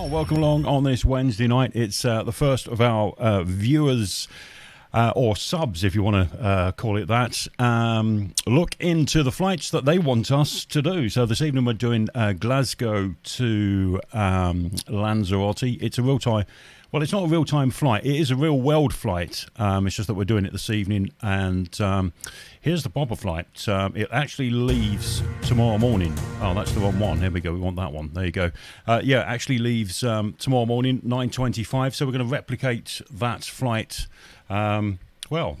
Well, welcome along on this Wednesday night. It's the first of our viewers or subs, if you want to call it that, look into the flights that they want us to do. So this evening we're doing Glasgow to Lanzarote. It's a real-time, well, it's not a real-time flight. It is a real-world flight. It's just that we're doing it this evening. And here's the proper flight. It actually leaves tomorrow morning. Oh, that's the wrong one. Here we go. We want that one. There you go. Yeah, it actually leaves tomorrow morning, 9:25. So we're going to replicate that flight. Well,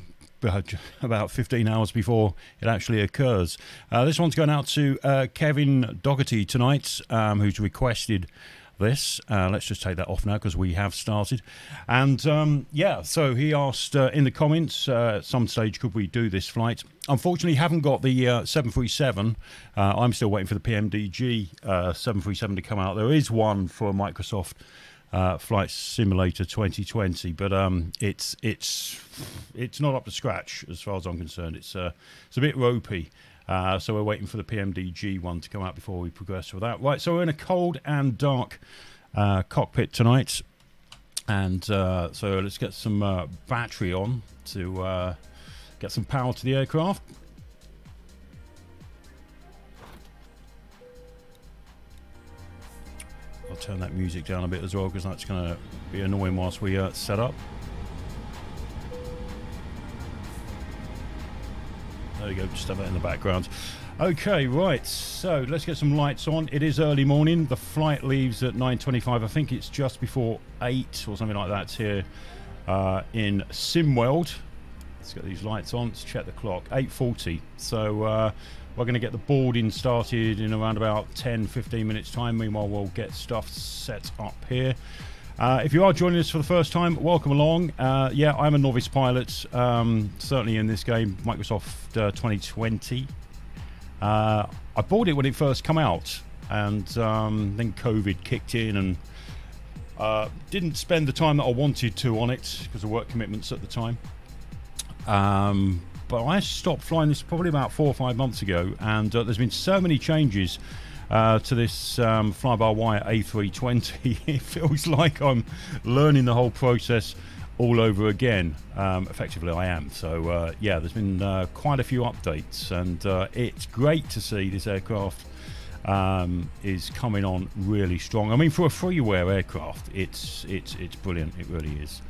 about 15 hours before it actually occurs. This one's going out to Kevin Docherty tonight, who's requested this. Let's just take that off now because we have started. And yeah, so he asked in the comments, at some stage, could we do this flight? Unfortunately, haven't got the 737. I'm still waiting for the PMDG 737 to come out. There is one for Microsoft Flight Simulator 2020, but it's not up to scratch as far as I'm concerned. It's a bit ropey, so we're waiting for the PMDG one to come out before we progress with that. Right, so we're in a cold and dark cockpit tonight, and so let's get some battery on to get some power to the aircraft. I'll turn that music down a bit as well because that's going to be annoying whilst we set up. There you go, just have that in the background. Okay, right, so let's get some lights on. It is early morning. The flight leaves at 9:25. I think it's just before 8 or something like that here in SimWorld. Let's get these lights on. Let's check the clock. 8:40. So we're going to get the boarding started in around about 10-15 minutes time. Meanwhile, we'll get stuff set up here. If you are joining us for the first time, welcome along. Yeah, I'm a novice pilot, certainly in this game, Microsoft 2020. I bought it when it first came out, and then COVID kicked in, and didn't spend the time that I wanted to on it because of work commitments at the time. But I stopped flying this probably about 4 or 5 months ago, and there's been so many changes to this fly-by-wire A32NX. It feels like I'm learning the whole process all over again. Effectively, I am. So, yeah, there's been quite a few updates, and it's great to see this aircraft is coming on really strong. I mean, for a freeware aircraft, it's brilliant. It really is.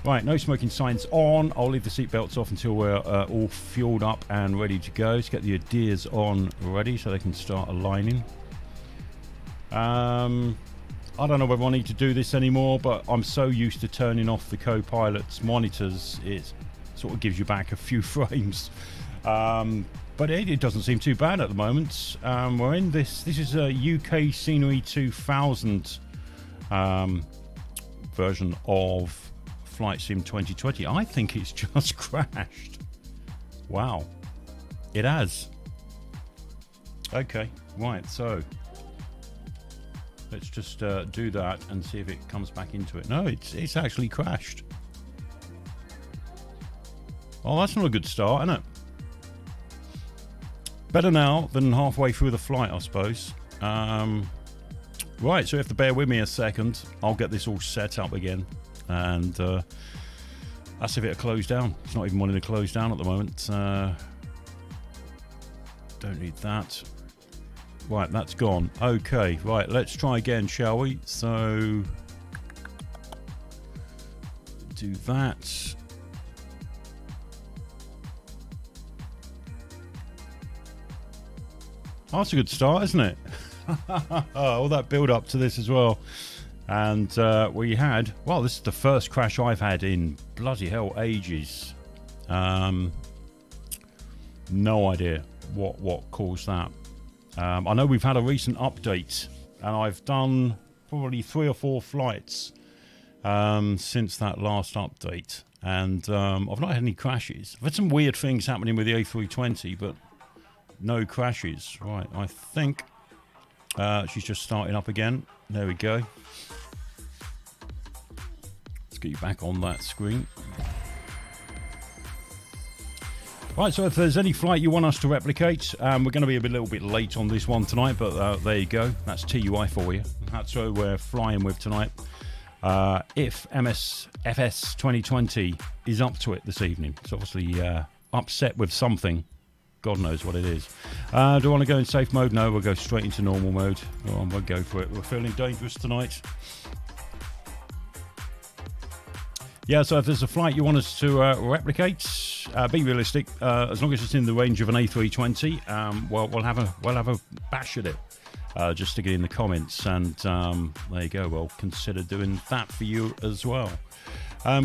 Right, no smoking signs on. I'll leave the seatbelts off until we're all fueled up and ready to go. Let's get the adheres on ready so they can start aligning. I don't know whether I need to do this anymore, but I'm so used to turning off the co-pilot's monitors, it sort of gives you back a few frames. But it doesn't seem too bad at the moment. We're in this is a UK Scenery 2000 version of Flight Sim 2020. I think it's just crashed. Wow, it has. Okay, right, so let's just do that and see if it comes back into it. No, it's actually crashed. Oh, that's not a good start, isn't it? Better now than halfway through the flight, I suppose. Right, so you have to bear with me a second. I'll get this all set up again. And that's if it'll close down. It's not even wanting to close down at the moment. Don't need that. Right, that's gone. Okay, right, let's try again, shall we? So do that. Oh, that's a good start, isn't it? All that build up to this as well. And we had, well, this is the first crash I've had in bloody hell ages. No idea what caused that. I know we've had a recent update, and I've done probably 3 or 4 flights since that last update, and I've not had any crashes. I've had some weird things happening with the A320, but no crashes. Right, I think she's just starting up again. There we go. Let's get you back on that screen. Right, so if there's any flight you want us to replicate, we're going to be a little bit late on this one tonight, but there you go. That's TUI for you. That's what we're flying with tonight. If MSFS2020 is up to it this evening, it's obviously upset with something. God knows what it is. Do I want to go in safe mode? No, we'll go straight into normal mode. We'll go for it. We're feeling dangerous tonight. Yeah, so if there's a flight you want us to replicate, be realistic. As long as it's in the range of an A320, well, we'll have a bash at it. Just stick it in the comments, and there you go. We'll consider doing that for you as well.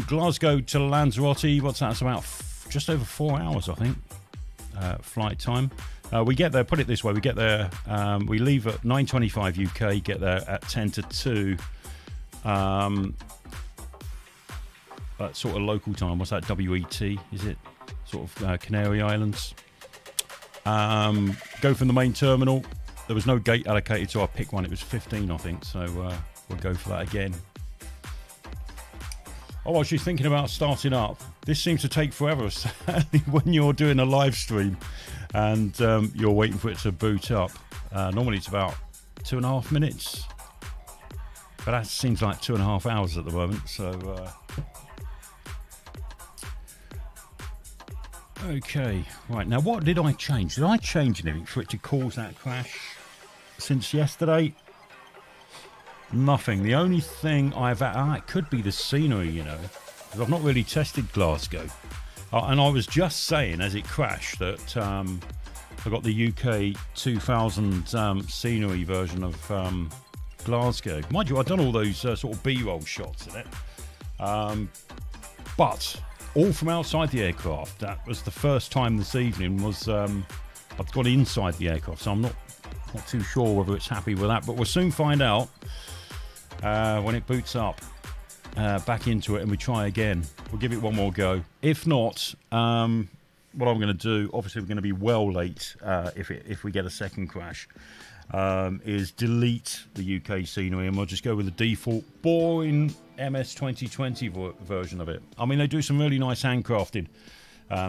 Glasgow to Lanzarote. What's that? It's about just over 4 hours, I think. Flight time. We get there. Put it this way: we get there. We leave at 9:25 UK. Get there at 10 to 2. Sort of local time. What's that? WET? Is it sort of Canary Islands? Go from the main terminal. There was no gate allocated, so I picked one. It was 15, I think. So we'll go for that again. Oh, I was just thinking about starting up. This seems to take forever, certainly when you're doing a live stream and you're waiting for it to boot up. Normally it's about 2.5 minutes, but that seems like 2.5 hours at the moment. So. Okay, right, now what did I change? Did I change anything for it to cause that crash since yesterday? Nothing. The only thing I've it could be the scenery, you know, because I've not really tested Glasgow. And I was just saying as it crashed that I got the UK 2000 scenery version of Glasgow. Mind you, I've done all those sort of B-roll shots in it, but all from outside the aircraft. That was the first time this evening was I've gone inside the aircraft, so I'm not too sure whether it's happy with that, but we'll soon find out when it boots up back into it and we try again. We'll give it one more go. If not, what I'm going to do, obviously we're going to be well late if we get a second crash, is delete the UK scenery and we'll just go with the default boring MS2020 version of it. I mean, they do some really nice handcrafted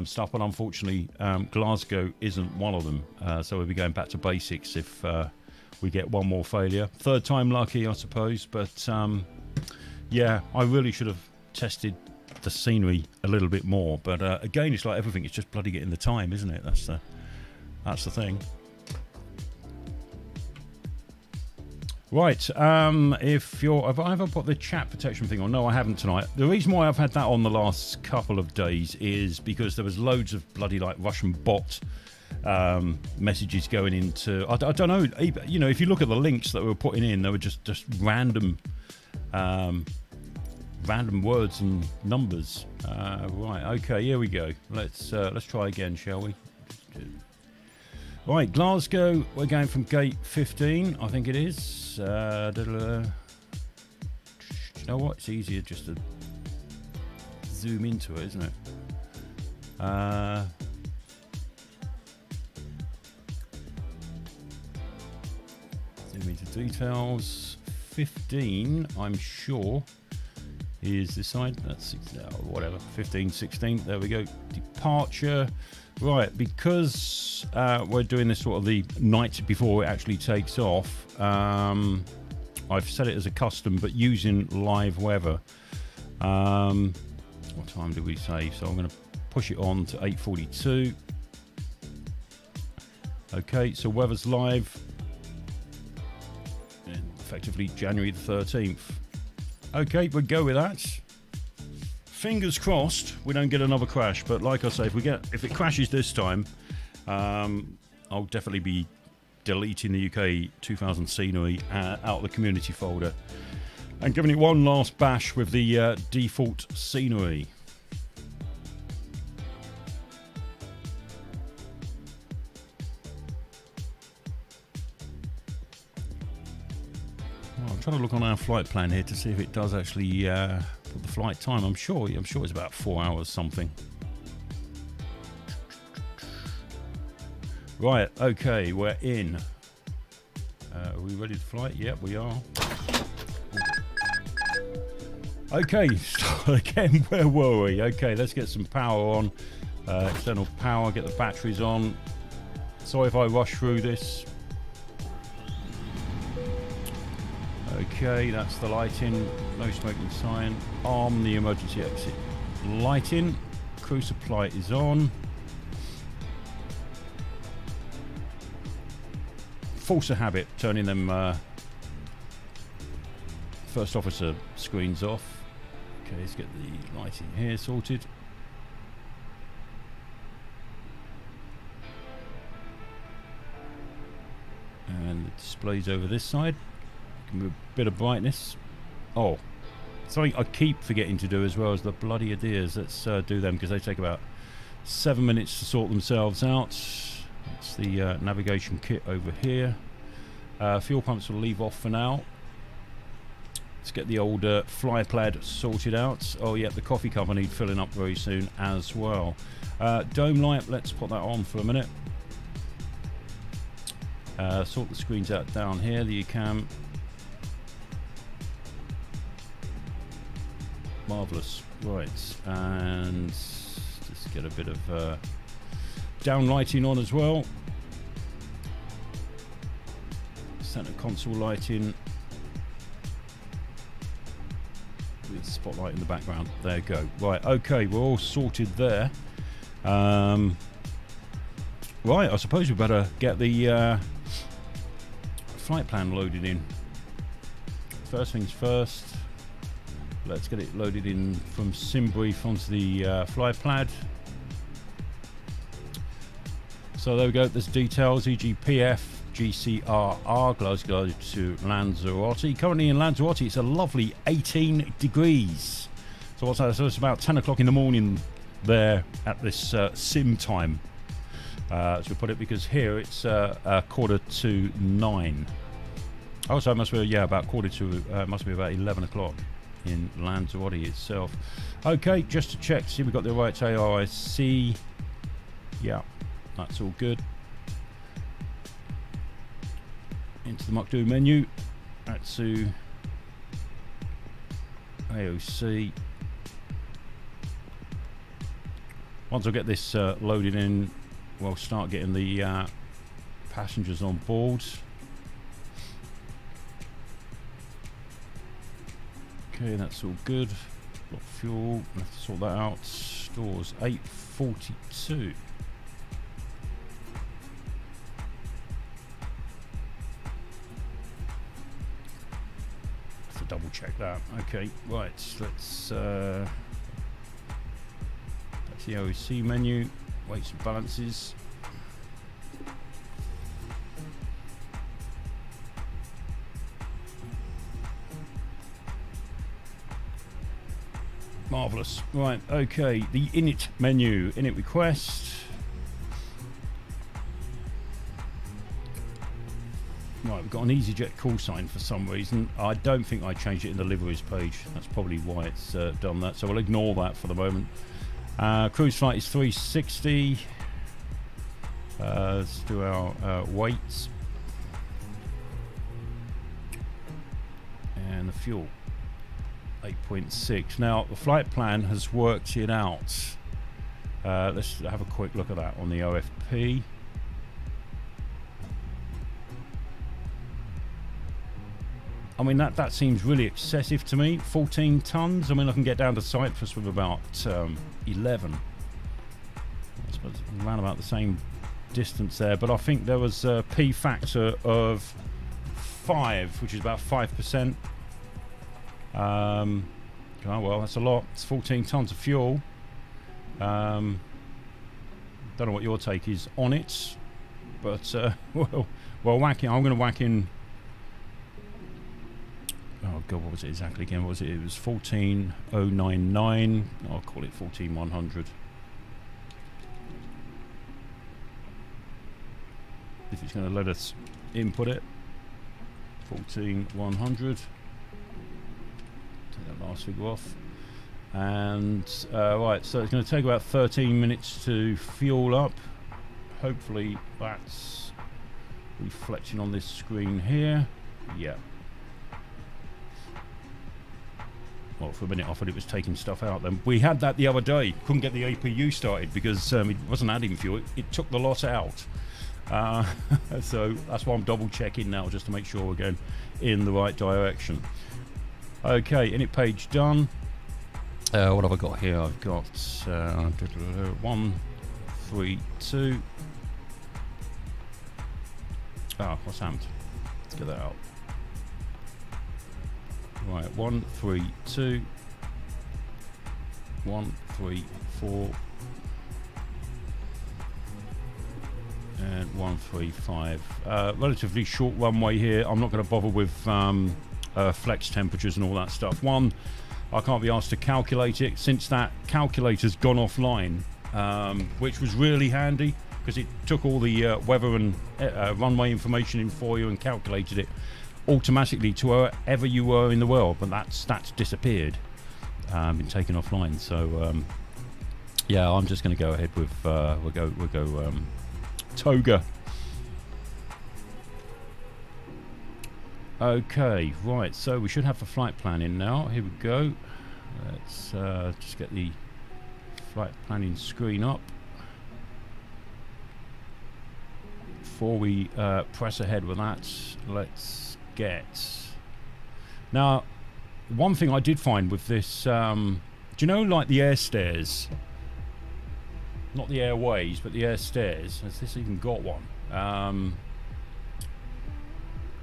stuff, but unfortunately Glasgow isn't one of them, so we'll be going back to basics if we get one more failure. Third time lucky, I suppose, but yeah, I really should have tested the scenery a little bit more, but again, it's like everything, it's just bloody getting the time, isn't it? That's the thing. Right, have I ever put the chat protection thing on? No, I haven't tonight. The reason why I've had that on the last couple of days is because there was loads of bloody like Russian bot messages going into, I don't know, you know, if you look at the links that we were putting in, they were just random words and numbers. Right, okay, here we go. Let's try again, shall we? Right, Glasgow, we're going from gate 15, I think it is. You know what? It's easier just to zoom into it, isn't it? Zoom into details. 15, I'm sure, is this side. That's whatever. 15, 16. There we go. Departure. Right, because we're doing this sort of the night before it actually takes off, I've set it as a custom, but using live weather. What time did we say? So I'm going to push it on to 8:42. Okay, so weather's live. Effectively January the 13th. Okay, we'll go with that. Fingers crossed we don't get another crash, but like I say, if it crashes this time, I'll definitely be deleting the UK 2000 scenery out of the community folder and giving it one last bash with the default scenery. Well, I'm trying to look on our flight plan here to see if it does actually put the flight time. I'm sure it's about 4 hours something. Right, okay, we're in. Are we ready to fly? Yep, we are. Okay, again, where were we? Okay, let's get some power on. External power, get the batteries on. Sorry if I rush through this. Okay, that's the lighting. No smoking sign. Arm the emergency exit lighting. Crew supply is on. Force a habit, turning them first officer screens off. Okay, let's get the lighting here sorted. And the display's over this side. Give me a bit of brightness. Oh, something I keep forgetting to do as well is the bloody adheres. Let's do them because they take about 7 minutes to sort themselves out. That's the navigation kit over here. Fuel pumps will leave off for now. Let's get the old fly pad sorted out. Oh yeah, the coffee cup I need filling up very soon as well. Dome light, let's put that on for a minute. Sort the screens out down here, the UCAM. Marvellous. Right, and just get a bit of down lighting on as well. Center console lighting with spotlight in the background. There you go. Right, okay, we're all sorted there. Right, I suppose we better get the flight plan loaded in. First things first, let's get it loaded in from Simbrief onto the flight plan. So there we go, there's details, e.g. PF, GCRR, Glasgow to Lanzarote. Currently in Lanzarote it's a lovely 18 degrees. So what's that? So it's about 10 o'clock in the morning there at this sim time, as we put it, because here it's 8:45. Oh, so it must be, yeah, about must be about 11 o'clock in Lanzarote itself. Okay, just to check, see we've got the right ARIC. Yeah, that's all good. Into the Muck-Do menu, Atsu, AOC. Once I get this loaded in, we'll start getting the passengers on board. Okay, that's all good. Got fuel, we'll have to sort that out. Stores 842. Double check that. Okay, right, let's that's the OEC menu, weights and balances. Marvellous. Right, okay, the init menu, init request. Right, we've got an EasyJet call sign for some reason. I don't think I changed it in the liveries page. That's probably why it's done that. So we'll ignore that for the moment. Cruise flight is 360. Let's do our weights. And the fuel, 8.6. Now, the flight plan has worked it out. Let's have a quick look at that on the OFP. I mean, that seems really excessive to me. 14 tons. I mean, I can get down to Cyprus with about 11. I suppose around about the same distance there. But I think there was a P factor of 5, which is about 5%. Oh, well, that's a lot. It's 14 tons of fuel. Don't know what your take is on it. But, well, whack it. I'm going to whack in... Oh god, what was it exactly again? What was it? It was 14099. I'll call it 14100. If it's going to let us input it, 14100. Take that last figure off. And right, so it's going to take about 13 minutes to fuel up. Hopefully that's reflecting on this screen here. Yeah. Well, for a minute I thought it was taking stuff out then. We had that the other day. Couldn't get the APU started because it wasn't adding fuel. It took the lot out. So that's why I'm double checking now, just to make sure we're going in the right direction. Okay, init page done. What have I got here? I've got 132. What's happened? Let's get that out. Right, 132, 134, and 135. Relatively short runway here. I'm not going to bother with flex temperatures and all that stuff. One, I can't be asked to calculate it since that calculator's gone offline, which was really handy because it took all the weather and runway information in for you and calculated it automatically to wherever you were in the world, but that's disappeared, been taken offline. So yeah, I'm just going to go ahead with we'll go Toga. Okay, right, so we should have the flight plan in now. Here we go. Let's just get the flight planning screen up before we press ahead with that. Let's now, one thing I did find with this, do you know, like the air stairs, not the airways but the air stairs, has this even got one?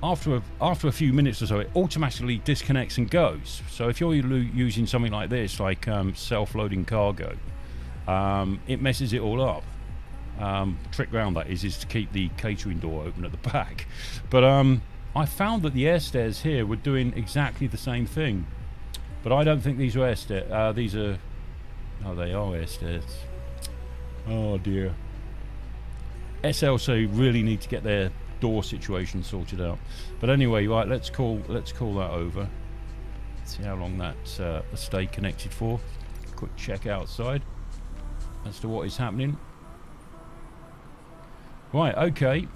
After a few minutes or so, it automatically disconnects and goes. So if you're using something like this, like self-loading cargo, it messes it all up. Trick round that is to keep the catering door open at the back. But I found that the air stairs here were doing exactly the same thing, but I don't think these are air stairs. These are, oh, they are air stairs. Oh dear. SLC really need to get their door situation sorted out. But anyway, right, let's call that over. See how long that stay connected for. Quick check outside as to what is happening. Right, okay.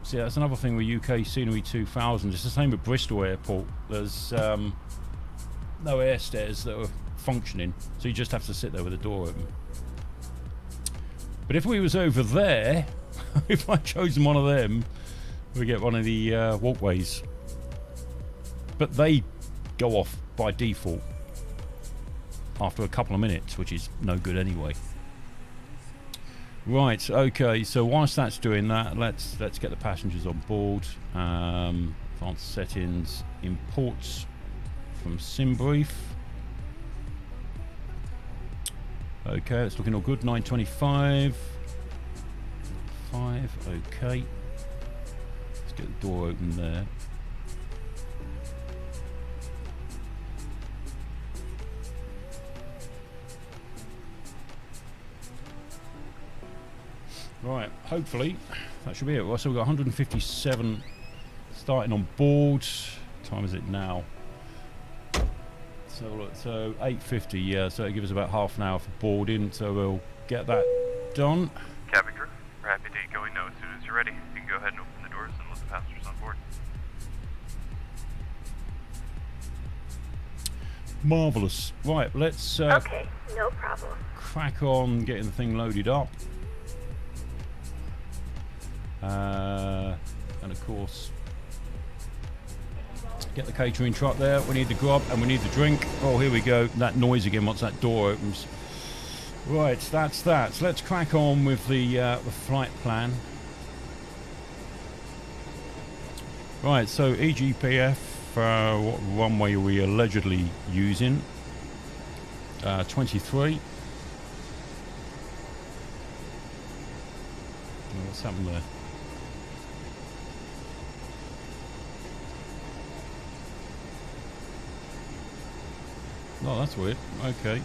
See, that's another thing with UK Scenery 2000. It's the same with Bristol Airport. There's no air stairs that are functioning, so you just have to sit there with the door open. But if we was over there, if I chosen one of them, we get one of the walkways. But they go off by default after a couple of minutes, which is no good anyway. Right, okay, so whilst that's doing that, let's get the passengers on board. Advanced settings, imports from Simbrief. Okay, it's looking all good. 925. 5, okay. Let's get the door open there. Right, hopefully that should be it. Well, so we've got 157 starting on board. What time is it now? So look, so 8:50, yeah, so it'll give us about half an hour for boarding, so we'll get that done. Cabin crew, we're happy to get going now as soon as you're ready. You can go ahead and open the doors and let the passengers on board. Marvellous. Right, let's okay, no problem. crack on getting the thing loaded up. And of course, get the catering truck there. We need the grub and we need the drink. Oh, here we go. That noise again once that door opens. Right, that's that. So let's crack on with the flight plan. Right, so EGPF, what runway are we allegedly using? 23. What's happened there? Oh, that's weird. Okay.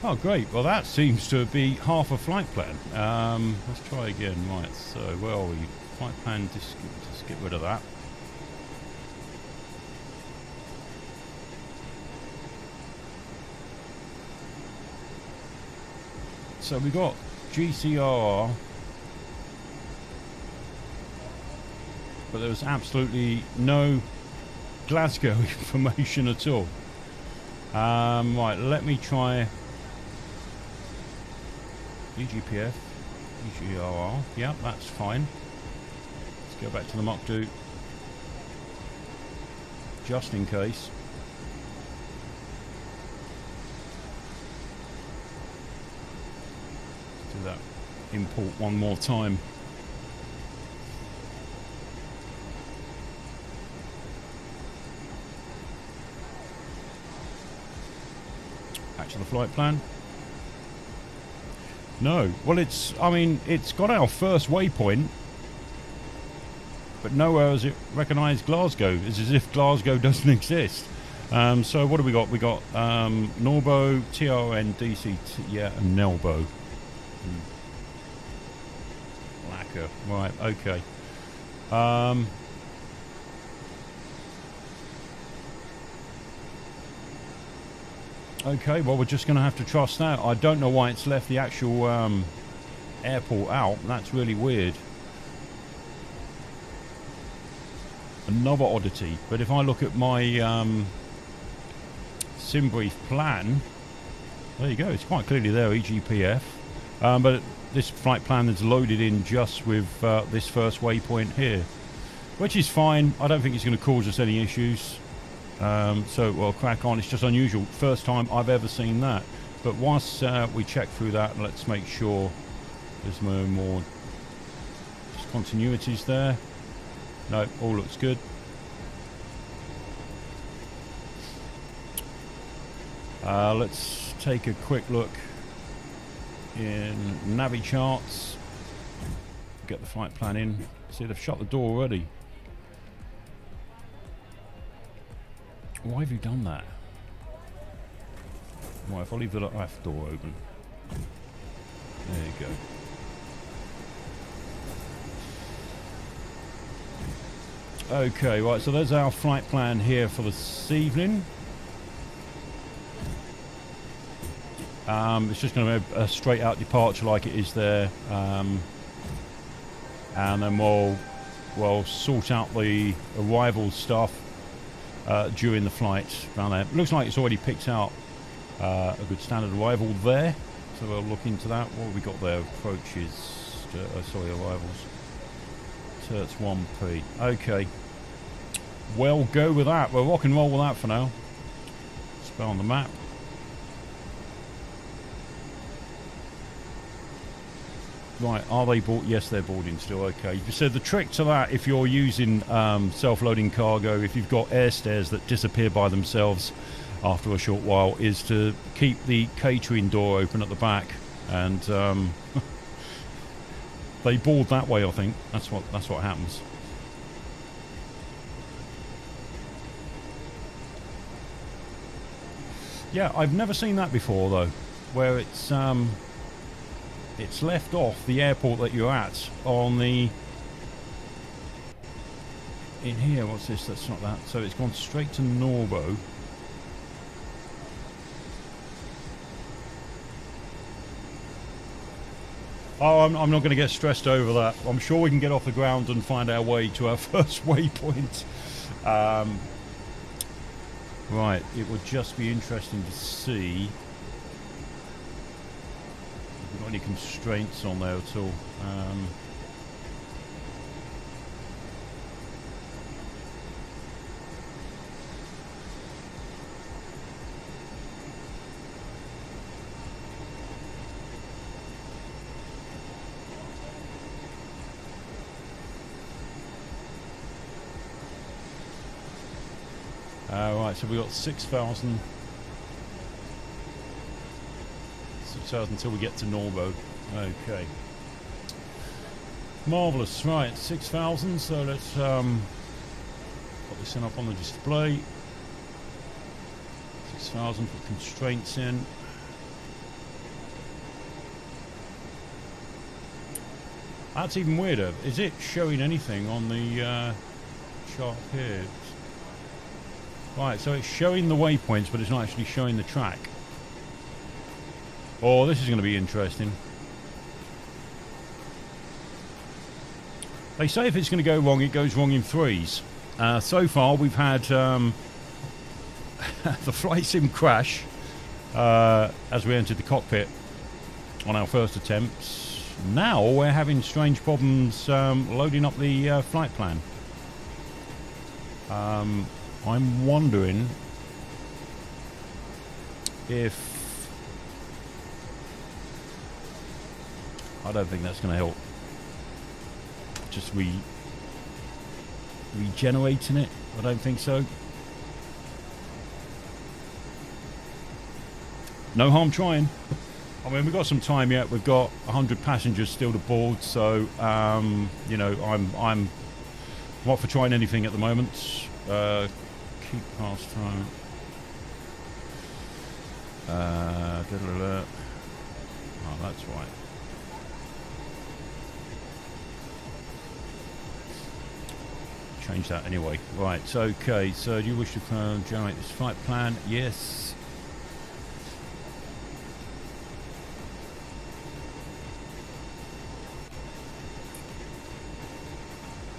Oh, great. Well, that seems to be half a flight plan. Let's try again. Right, so where are we? Flight plan, just get rid of that. So we got GCR, but there was absolutely no Glasgow information at all. Right, let me try EGPF, EGRR. Yeah, that's fine. Let's go back to the Mach2 just in case. Let's do that import one more time. Back to the flight plan. No, well, I mean, it's got our first waypoint, but nowhere has it recognised Glasgow. It's as if Glasgow doesn't exist. So what do we got? We got Norbo, TRN, DCT, yeah, and Nelbo. Lacquer, right, okay. Okay, well, we're just going to have to trust that. I don't know why it's left the actual airport out. That's really weird. Another oddity. But if I look at my Simbrief plan, there you go. It's quite clearly there, EGPF. But this flight plan is loaded in just with this first waypoint here, which is fine. I don't think it's going to cause us any issues. So we'll crack on. It's just unusual. First time I've ever seen that. But whilst we check through that, let's make sure there's no more discontinuities there. No, all looks good. Let's take a quick look in Navi charts. Get the flight plan in. See, they've shut the door already. Why have you done that? Right, if I leave the left door open. There you go. Okay, right, so there's our flight plan here for this evening. It's just going to be a straight out departure like it is there. And then we'll sort out the arrival stuff during the flight around there. Looks like it's already picked out a good standard arrival there. So we'll look into that. What have we got there? Approaches, sorry, arrivals. Turts 1P. Okay. We'll go with that. We'll rock and roll with that for now. Spell on the map. Right, are they board? Yes, they're boarding still. Okay. So the trick to that, if you're using self-loading cargo, if you've got air stairs that disappear by themselves after a short while, is to keep the catering door open at the back, and they board that way. I think that's what happens. Yeah, I've never seen that before though, where it's left off the airport that you're at on the in here. What's this? That's not that. So it's gone straight to Norbo. Oh, I'm not going to get stressed over that. I'm sure we can get off the ground and find our way to our first waypoint. Right, it would just be interesting to see if we've got any constraints on there at all. Right, so we've got 6,000 until we get to Norbo. Okay. Marvellous. Right, 6,000. So let's put this in up on the display. 6,000, put constraints in. That's even weirder. Is it showing anything on the chart here? Right, so it's showing the waypoints, but it's not actually showing the track. Oh, this is going to be interesting. They say if it's going to go wrong, it goes wrong in threes. So far, we've had the flight sim crash as we entered the cockpit on our first attempts. Now we're having strange problems loading up the flight plan. I'm wondering if... I don't think that's going to help. Just regenerating it? I don't think so. No harm trying. I mean, we've got some time yet. We've got 100 passengers still to board, so you know, I'm not for trying anything at the moment. Keep past time. Oh, that's right. Change that anyway. Right, so okay, so do you wish to generate this flight plan? Yes.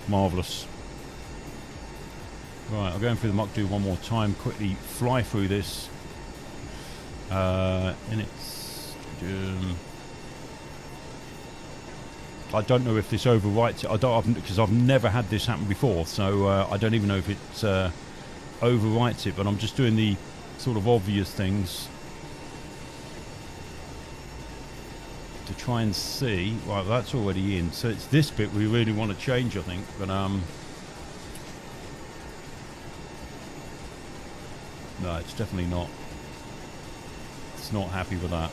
Marvellous. Right, I'm going through the Mach Do one more time, quickly fly through this. And it's... I don't know if this overwrites it. I don't, because I've never had this happen before, so I don't even know if it overwrites it. But I'm just doing the sort of obvious things to try and see. Right, that's already in. So it's this bit we really want to change, I think. But no, it's definitely not. It's not happy with that.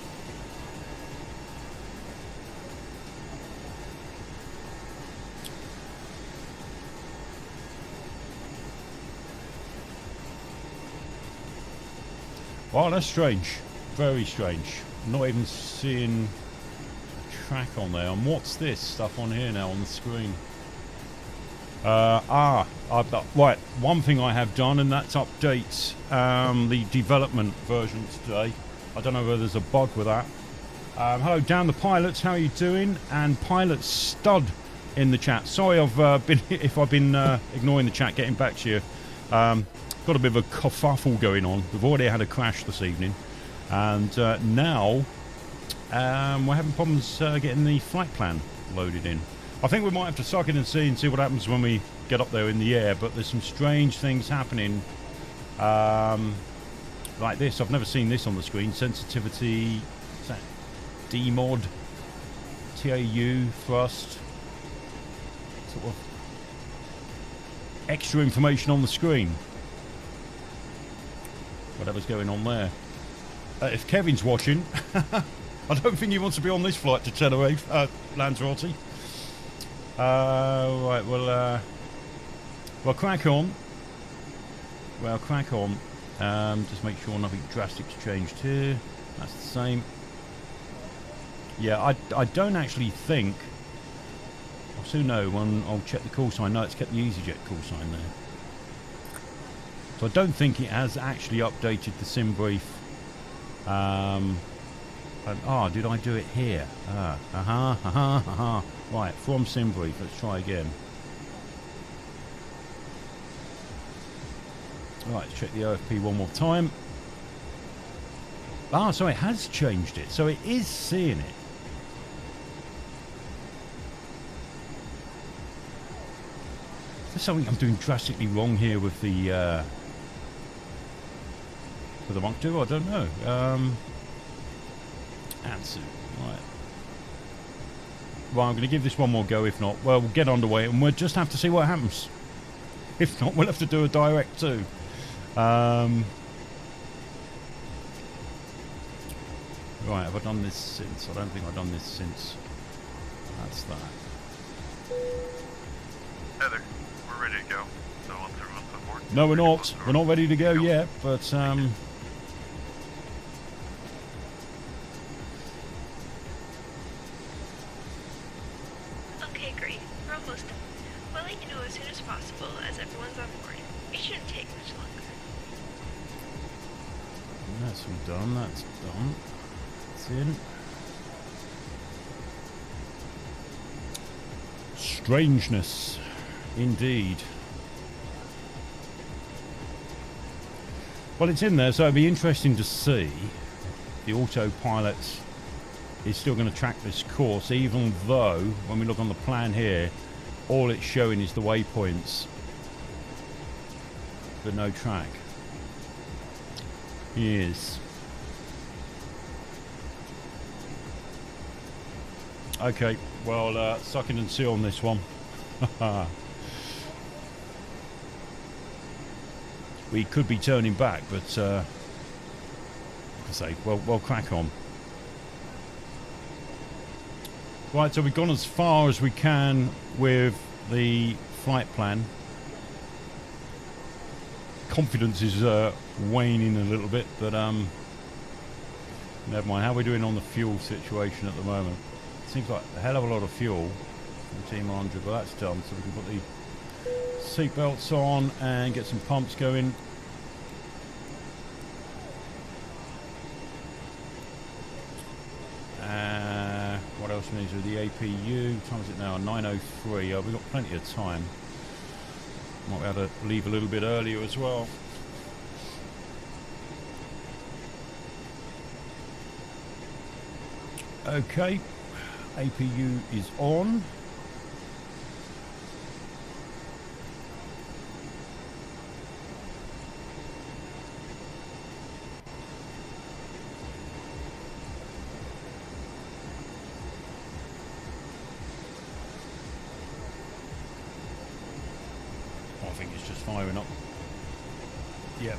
Oh, that's strange. Very strange. I'm not even seeing a track on there. And what's this stuff on here now on the screen? Right, one thing I have done, and that's update the development version today. I don't know whether there's a bug with that. Hello, Dan the Pilots. How are you doing? And Pilot Stud in the chat. Sorry, I've been ignoring the chat. Getting back to you. Got a bit of a kerfuffle going on. We've already had a crash this evening, and now we're having problems getting the flight plan loaded in. I think we might have to suck it and see what happens when we get up there in the air, but there's some strange things happening like this. I've never seen this on the screen. Sensitivity, what's that? DMOD, TAU, thrust, sort of extra information on the screen. Whatever's going on there. If Kevin's watching, I don't think he wants to be on this flight to Tenerife, Lanzarote. Right, well, crack on. Well, crack on. Just make sure nothing drastic's changed here. That's the same. Yeah, I don't actually think. I'll soon know when I'll check the call sign. No, it's kept the EasyJet call sign there. So I don't think it has actually updated the Simbrief. Did I do it here? Right, from Simbrief. Let's try again. Right, let's check the OFP one more time. So it has changed it. So it is seeing it. Is there something I'm doing drastically wrong here with the Mach Do? I don't know. Answer. Right. Well, I'm going to give this one more go. If not, well, we'll get underway and we'll just have to see what happens. If not, we'll have to do a direct too. Right, have I done this since? I don't think I've done this since. That's that. Heather, we're ready to go. So once everyone's on board. No, we're not. We're not ready to go yet, but Okay, great. We're almost done. We'll let you know as soon as possible as everyone's on board. It shouldn't take much longer. that's all done. That's done. That's in. strangeness, indeed. Well, it's in there, so it'd be interesting to see. The autopilot is still going to track this course, even though, when we look on the plan here, all it's showing is the waypoints, but no track. Yes. Okay, well, suck it and seal on this one. We could be turning back, but like I say, we'll crack on. Right, so we've gone as far as we can with the flight plan. Confidence is waning a little bit, but never mind. How are we doing on the fuel situation at the moment? Seems like a hell of a lot of fuel. 1400, but that's done, so we can put the seat belts on and get some pumps going. What else we need to do? The APU, what time is it now? 9:03. We've got plenty of time. Might be able to leave a little bit earlier as well. Okay, APU is on. I think it's just firing up. Yep.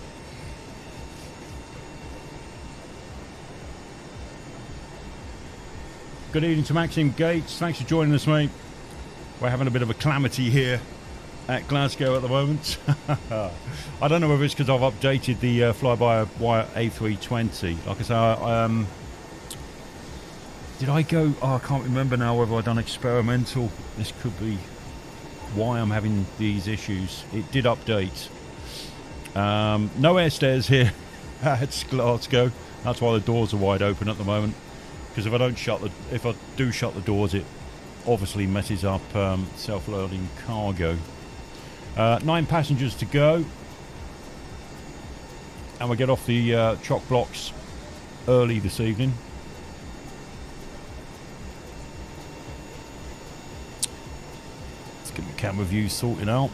Good evening to Maxim Gates. Thanks for joining us, mate. We're having a bit of a calamity here at Glasgow at the moment. I don't know whether it's because I've updated the fly-by-wire A320. Like I say, did I go? Oh, I can't remember now whether I've done experimental. This could be why I'm having these issues. It did update. No air stairs here at Glasgow. That's why the doors are wide open at the moment. Because if I do shut the doors, it obviously messes up self-loading cargo. 9 passengers to go, and we get off the chock blocks early this evening. Let's get the camera view sorted out.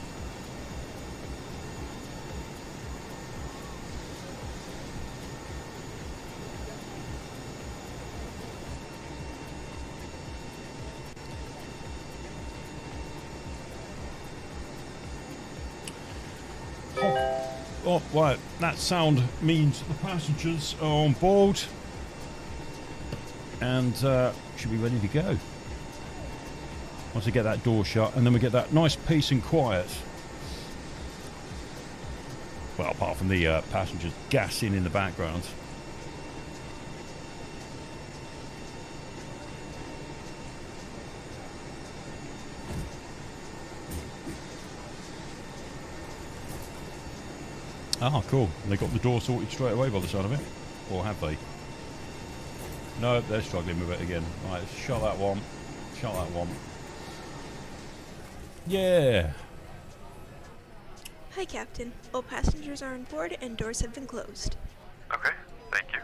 Oh, right, that sound means the passengers are on board and should be ready to go. Once we get that door shut, and then we get that nice peace and quiet. Well, apart from the passengers gassing in the background. Ah, cool. They got the door sorted straight away by the sound of it. Or have they? No, they're struggling with it again. Right, let's shut that one. Shut that one. Yeah. Hi, Captain. All passengers are on board and doors have been closed. Okay, thank you.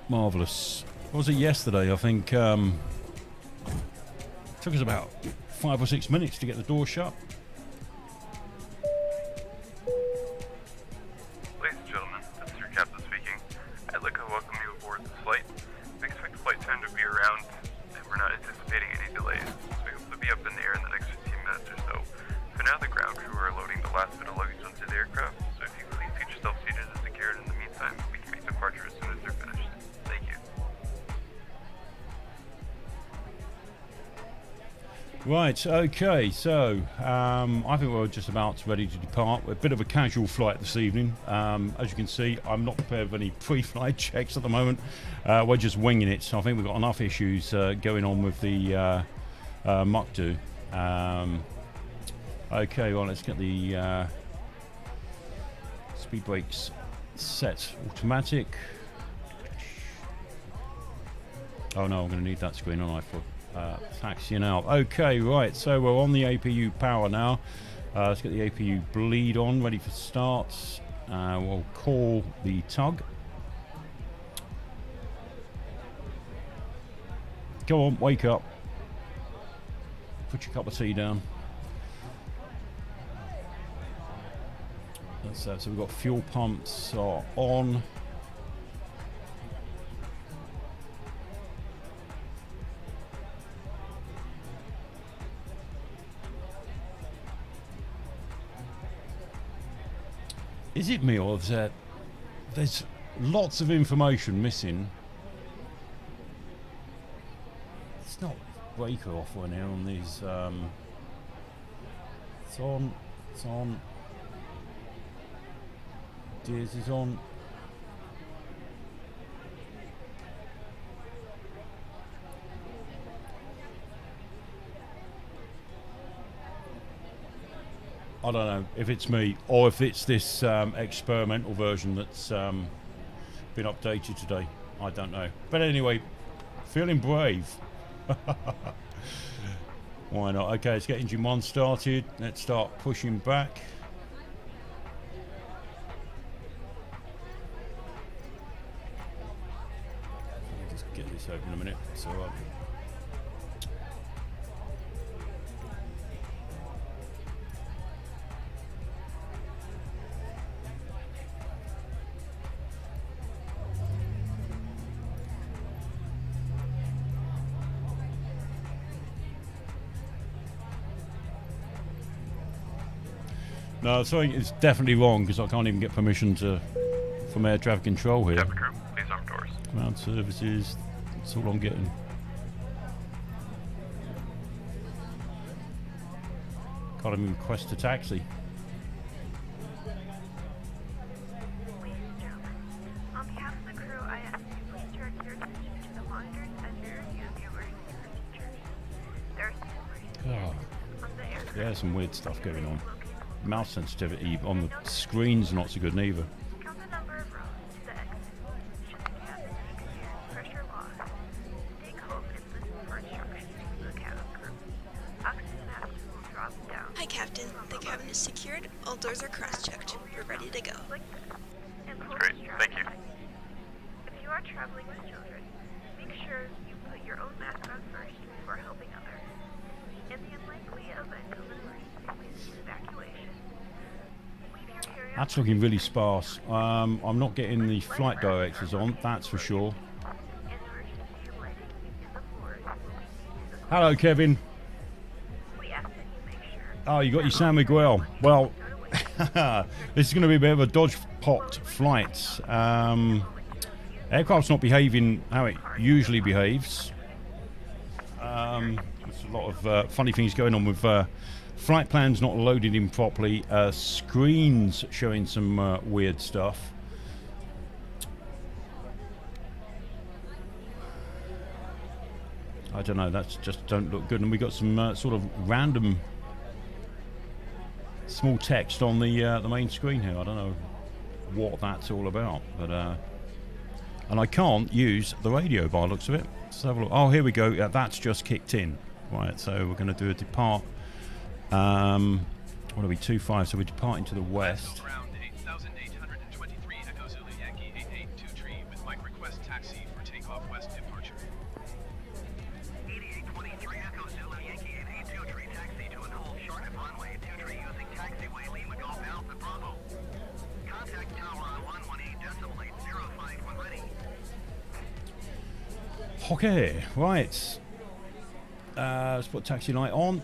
Marvellous. What was it yesterday? I think it took us about 5 or 6 minutes to get the door shut. Ladies and gentlemen, this is your captain speaking. I'd like to welcome you aboard this flight. We expect the flight time to be around, and we're not anticipating any delays. So we hope to be up in the air in the next 15 minutes or so. For now, the ground crew are loading the last bit of luggage onto the aircraft, so if you please keep yourself seated and secured in the meantime, we can make departure as soon as they're finished. Thank you. Right, okay, so I think we're just about ready to depart. We're a bit of a casual flight this evening. As you can see, I'm not prepared for any pre-flight checks at the moment. We're just winging it, so I think we've got enough issues going on with the Mach-2. Okay, well, let's get the speed brakes set. Automatic. Oh no, I'm going to need that screen, aren't I, for taxiing out. Okay, right, so we're on the APU power now. Let's get the APU bleed on, ready for starts. We'll call the tug. Go on, wake up. Put your cup of tea down. So we've got fuel pumps are on. Is it me, or is there's lots of information missing? It's not breaker off on here on these. It's on. It's on. Gears is on. I don't know if it's me or if it's this experimental version that's been updated today. I don't know. But anyway, feeling brave. Why not? Okay, let's get engine 1 started. Let's start pushing back. I'll just get this open in a minute. So. No, something is definitely wrong because I can't even get permission from air traffic control here. Cabin crew, please arm doors. Ground services, that's all I'm getting. Can't even request a taxi. Ladies and gentlemen, on behalf of the crew, I ask that you please direct your attention to the monitors as you review the emergency procedures. There are some emergencies on the aircraft. There's some weird stuff going on. Mouse sensitivity on the screen's not so good neither. Count the number of rows to the exit. Should the cabin experience pressure loss, take hope and listen for instructions from the cabin crew. Oxygen masks will drop down. Hi, Captain. The cabin is secured. All doors are cross-checked. We're ready to go. Like this, and pull Great, the strap thank you. tight. If you are traveling with children, make sure you put your own mask on first before helping others. In the unlikely event of an emergency, please evacuation. That's looking really sparse. I'm not getting the flight directors on, that's for sure. Hello, Kevin. Oh, you got your San Miguel. Well, this is going to be a bit of a dodge-pot flight. Aircraft's not behaving how it usually behaves. There's a lot of funny things going on with flight plans not loaded in properly, screens showing some weird stuff. I don't know, that's just don't look good. And we got some sort of random small text on the main screen here. I don't know what that's all about, but and I can't use the radio by the looks of it. Let's have a look. Oh, here we go. Yeah, that's just kicked in. Right, so we're going to do a depart. What are we, 25, so we're departing to the west. Ground 8823 Echo Zulu Yankee 882 with Mike request taxi for takeoff west departure. 8823 Echo Zulu Yankee 882 taxi to and hold short of runway 23 using taxiway Lima Golf Alpha Bravo. Contact tower on 118.805 when ready. Okay, right. Let's put taxi light on.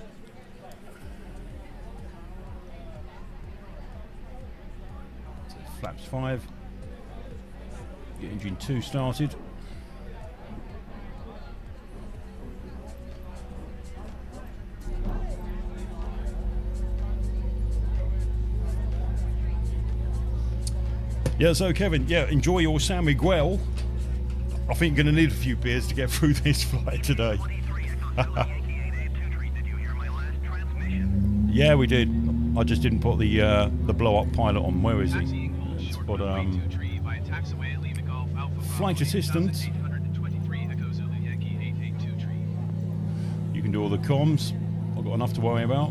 Flaps 5. Get engine 2 started. Yeah, so Kevin, yeah, enjoy your San Miguel. I think you're going to need a few beers to get through this flight today. Yeah, we did. I just didn't put the blow-up pilot on. Where is he? Let's put flight assistant. can do all the comms. I've got enough to worry about.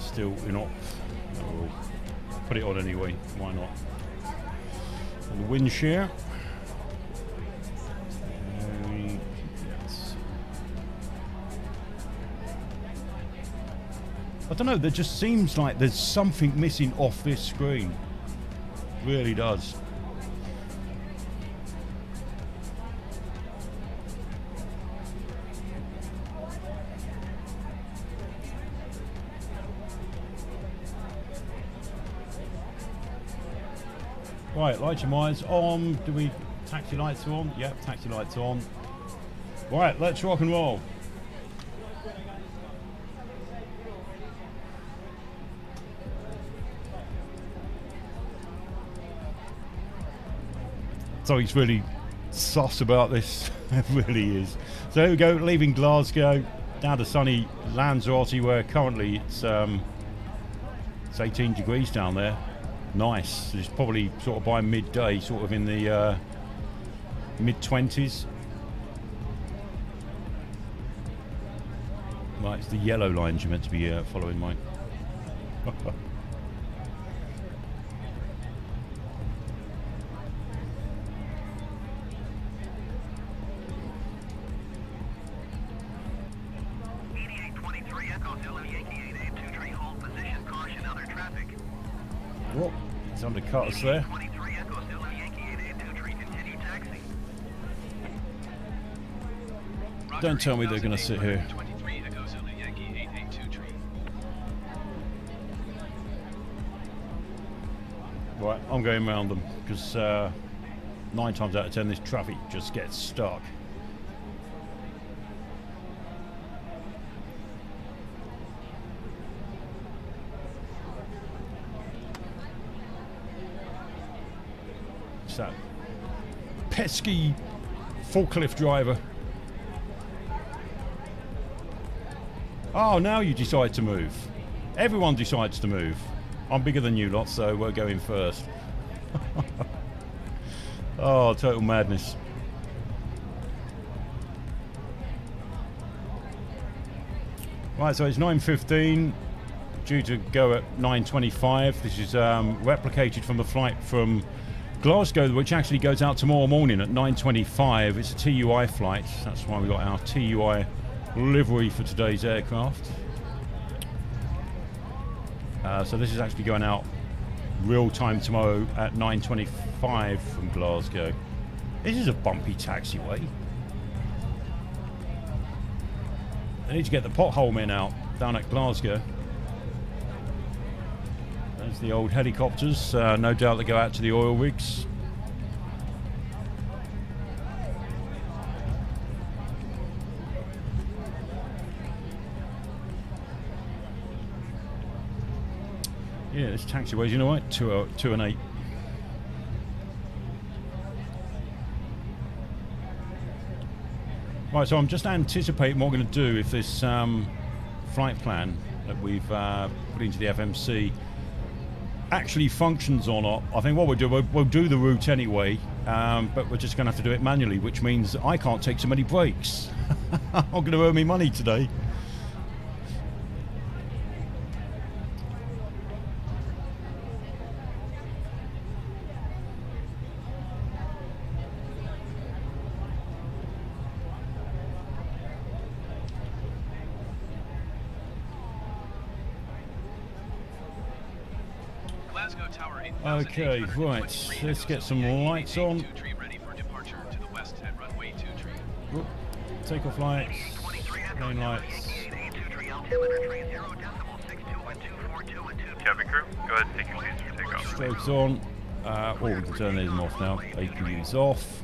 Still, you're not. Oh, we'll put it on anyway. Why not? And the wind shear. Yes. I don't know. There just seems like there's something missing off this screen. Really does. Right, light your eyes on. Do we... taxi lights are on? Yep, taxi lights are on. Right, let's rock and roll. So he's really sus about this. It really is. So here we go, leaving Glasgow down to sunny Lanzarote, where currently it's 18 degrees down there. Nice. It's probably sort of by midday, sort of in the mid-20s. Right, it's the yellow lines you're meant to be following, Mike. Well, it's undercut us there. Don't tell me they're going to sit here. Right, I'm going around them because 9 times out of 10 this traffic just gets stuck. That pesky forklift driver. Oh, now you decide to move. Everyone decides to move. I'm bigger than you lot, so we're going first. Oh, total madness. Right, so it's 9:15, due to go at 9:25. This is replicated from the flight from Glasgow, which actually goes out tomorrow morning at 9:25. It's a TUI flight. That's why we got our TUI livery for today's aircraft. So this is actually going out real time tomorrow at 9:25 from Glasgow. This is a bumpy taxiway. They need to get the pothole men out down at Glasgow. There's the old helicopters, no doubt they go out to the oil rigs. Yeah, this taxiway's, you know what, 2 and 8. Right, so I'm just anticipating what we're going to do if this flight plan that we've put into the FMC actually functions or not. I think what we'll do, we'll do the route anyway, but we're just going to have to do it manually, which means I can't take so many breaks. I'm going to earn me money today. Okay, right, let's get some lights on. Oop, takeoff lights, main lights. Cabin crew, go ahead and take your seats for takeoff. Strokes on. We can turn these off now. APU's off.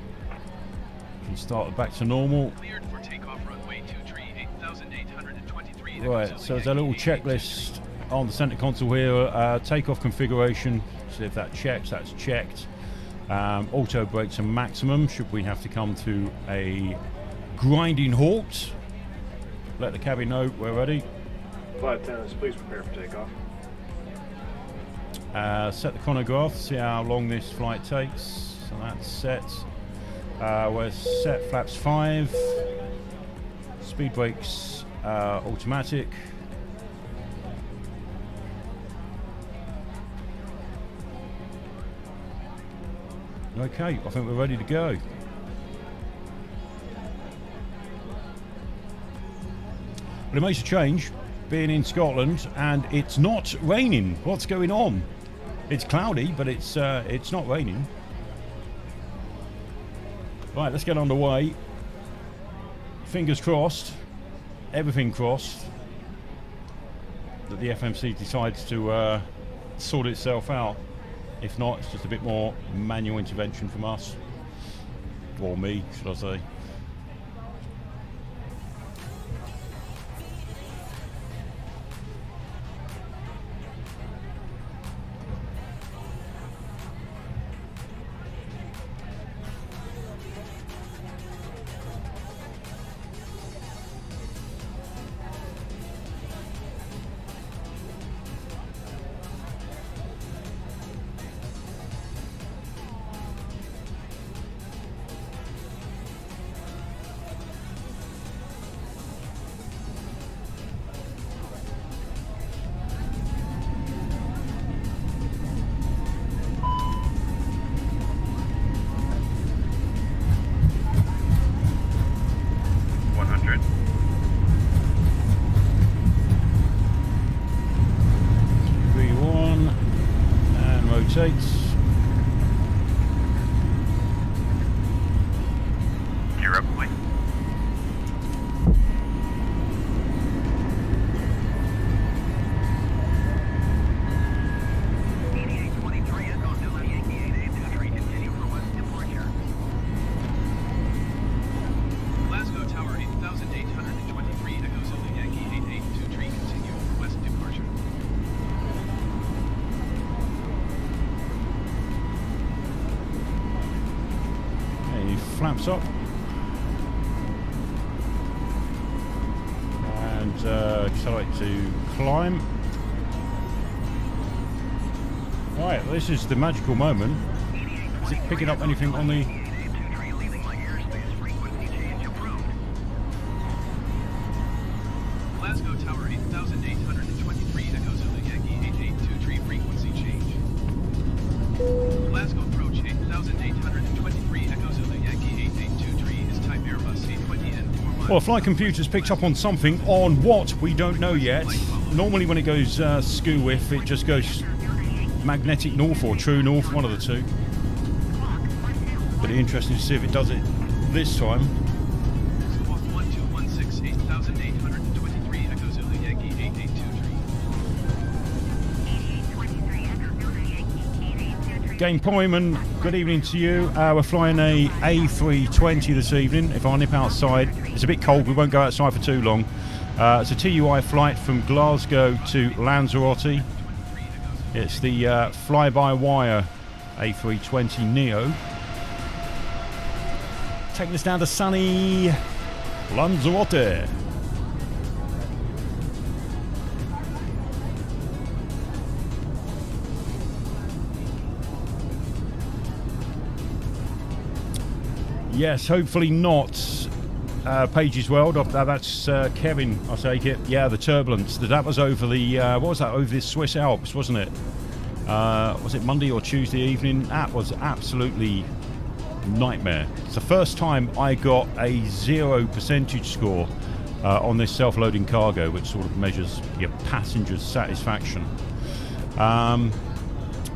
And start it back to normal. Cleared for takeoff runway 23, 8,823. Right, so there's a little checklist on the center console here. Takeoff configuration. See if that checks. That's checked. Auto brakes and maximum. Should we have to come to a grinding halt, let the cabin know we're ready. Flight attendants, please prepare for takeoff. Set the chronograph, see how long this flight takes. So that's set. We're set flaps 5. Speed brakes automatic. Okay, I think we're ready to go. But it makes a change being in Scotland and it's not raining. What's going on? It's cloudy, but it's not raining. Right, let's get underway. Fingers crossed, everything crossed, that the FMC decides to sort itself out. If not, it's just a bit more manual intervention from us. Or me, should I say. Gear up, please. Glasgow Tower 8,823, Echo Zulu Yankee 882 continue for west departure. Flaps up and accelerate to climb. Right, this is the magical moment. Is it picking up anything on the... Glasgow Tower 8,823, Echo Zulu Yankee 8823 frequency change. Glasgow approach 8,823, Echo Zulu Yankee 8823 is type Airbus A20N. Well, flight computer's picked up on something. On what? We don't know yet. Normally when it goes skew whiff, it just goes magnetic north or true north, one of the two. But it's interesting to see if it does it this time. Squawk 1216, 8,823, Echo Zulu Yankee 8823. Game Poyman, good evening to you. We're flying a A320 this evening. If I nip outside, it's a bit cold, we won't go outside for too long. It's a TUI flight from Glasgow to Lanzarote. It's the fly-by-wire A320 Neo. Taking us down to sunny Lanzarote. Yes, hopefully not. Page's World. That's Kevin, I take it. Yeah, the turbulence. That was over the. What was that? Over the Swiss Alps, wasn't it? Was it Monday or Tuesday evening? That was absolutely nightmare. It's the first time I got a 0% score on this self-loading cargo, which sort of measures your passenger's satisfaction.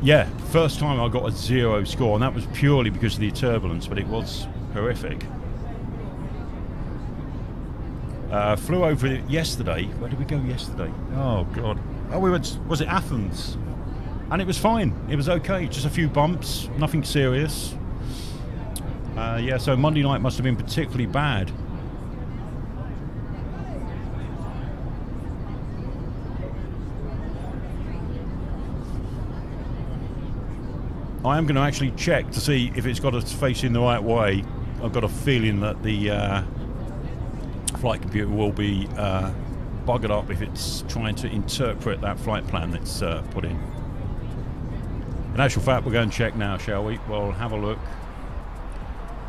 Yeah, first time I got a 0 score, and that was purely because of the turbulence, but it was horrific. Flew over it yesterday. Where did we go yesterday? Oh God! Oh, we went. Was it Athens? And it was fine. It was okay. Just a few bumps. Nothing serious. Yeah, so Monday night must have been particularly bad. I am going to actually check to see if it's got us facing the right way. I've got a feeling that the flight computer will be buggered up if it's trying to interpret that flight plan that's put in. In actual fact, we'll go and check now, shall we? We'll have a look.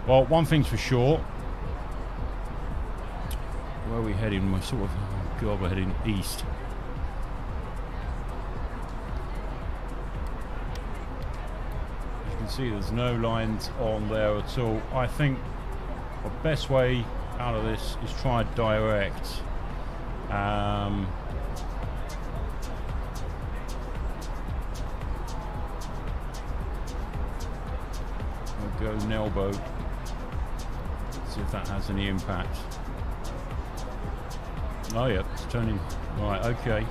Well, one thing's for sure. Where are we heading? We're sort of... Oh God, we're heading east. You can see there's no lines on there at all. I think the best way out of this is try direct. We'll go Nelbo. See if that has any impact. Oh yeah, it's turning. Right, okay.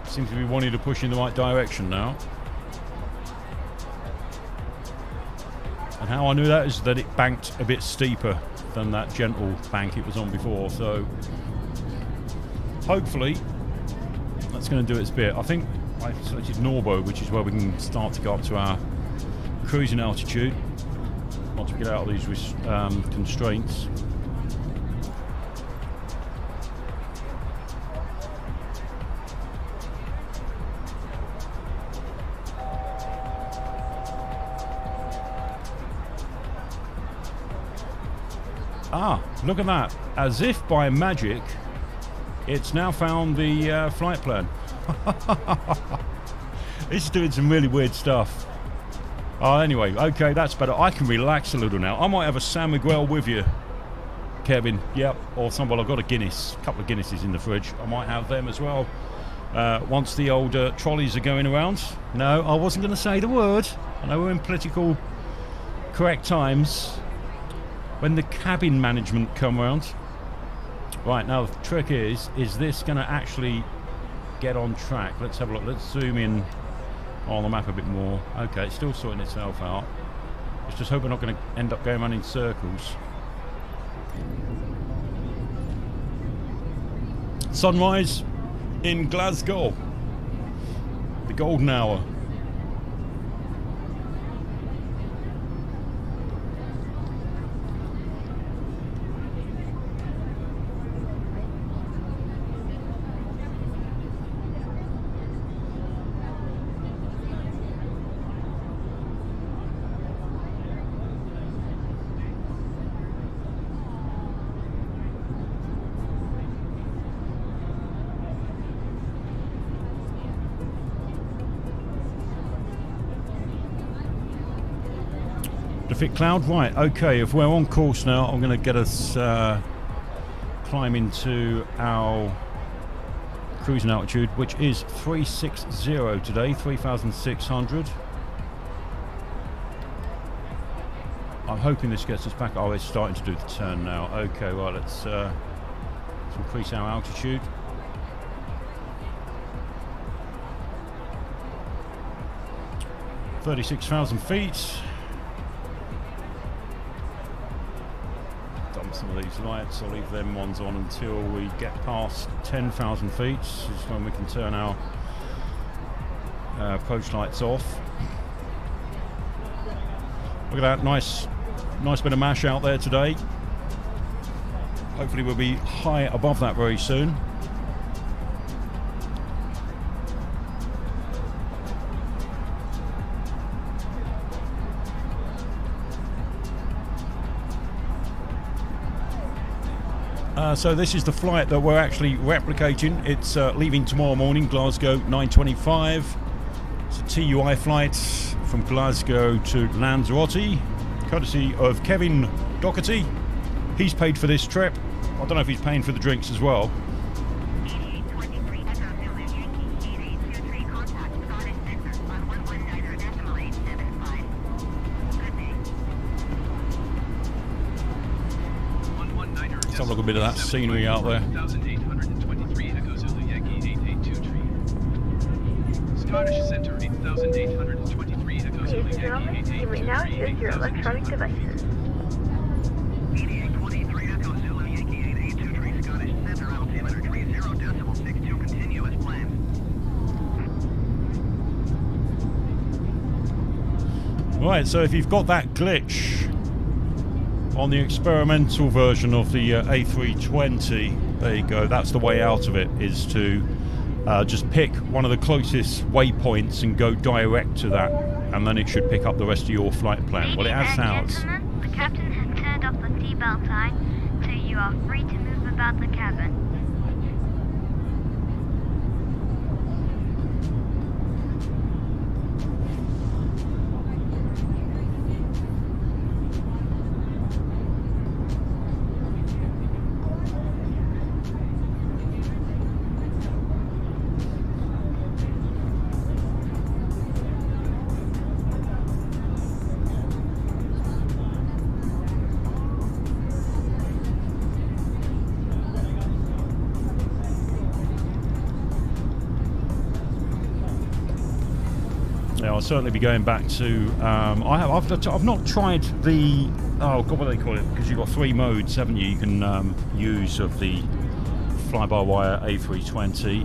Seems to be wanting to push in the right direction now. And how I knew that is that it banked a bit steeper than that gentle bank it was on before, so hopefully that's going to do its bit. I think I selected Norbo, which is where we can start to go up to our cruising altitude once we get out of these constraints. Ah, look at that. As if by magic, it's now found the flight plan. It's doing some really weird stuff. Anyway, okay, that's better. I can relax a little now. I might have a San Miguel with you, Kevin. Yep, or some. Well, I've got a Guinness, a couple of Guinnesses in the fridge. I might have them as well. Once the old trolleys are going around. No, I wasn't going to say the word. I know we're in political correct times. When the cabin management come around. Right, now the trick is this going to actually get on track? Let's have a look. Let's zoom in on the map a bit more. Okay, it's still sorting itself out. Let's just hope we're not going to end up going around in circles. Sunrise in Glasgow. The golden hour. Fit cloud, right, okay, if we're on course now, I'm going to get us climb into our cruising altitude, which is 360 today, 3,600. I'm hoping this gets us back. Oh, it's starting to do the turn now. Okay, well, let's increase our altitude. $36,000 feet. Some of these lights, I'll leave them ones on until we get past 10,000 feet. This is when we can turn our approach lights off. Look at that, nice bit of mash out there today. Hopefully we'll be high above that very soon. So this is the flight that we're actually replicating. It's leaving tomorrow morning, Glasgow 9:25. It's a TUI flight from Glasgow to Lanzarote, courtesy of Kevin Docherty. He's paid for this trip. I don't know if he's paying for the drinks as well. Have a look a bit of that scenery out there. 8,823 Echo Zulu Yankee 882 Scottish Centre 8,823 Echo Zulu Yankee 882 You may now use your electronic devices. Right, so if you've got that glitch on the experimental version of the A320, there you go, that's the way out of it, is to just pick one of the closest waypoints and go direct to that, and then it should pick up the rest of your flight plan. Well, it has ours. Gentlemen, the captain has turned off the seatbelt sign, so you are free to move about the cabin. Yeah, I'll certainly be going back to. I've not tried the. Oh God, what do they call it? Because you've got 3 modes, haven't you? You can use of the fly-by-wire A320.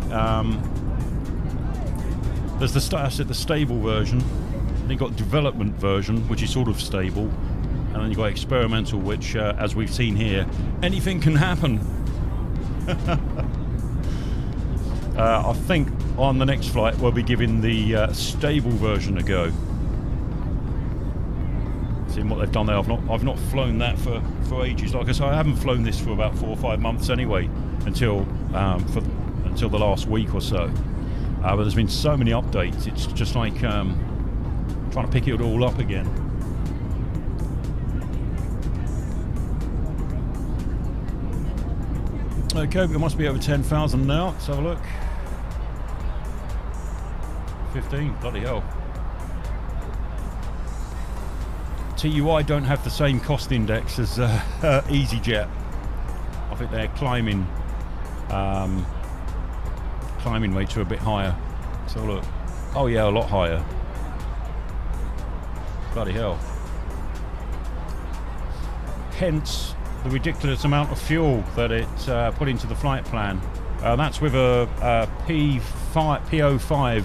There's the stable version. Then you've got development version, which is sort of stable, and then you've got experimental, which, as we've seen here, anything can happen. I think on the next flight we'll be giving the stable version a go. Seeing what they've done there, I've not flown that for ages. Like I say, I haven't flown this for about 4 or 5 months anyway, until the last week or so. But there's been so many updates. It's just like trying to pick it all up again. Okay, we must be over 10,000 now. Let's have a look. 15, bloody hell. TUI don't have the same cost index as EasyJet. I think their climbing rates are a bit higher. So look, oh yeah, a lot higher. Bloody hell. Hence the ridiculous amount of fuel that it put into the flight plan. That's with a P05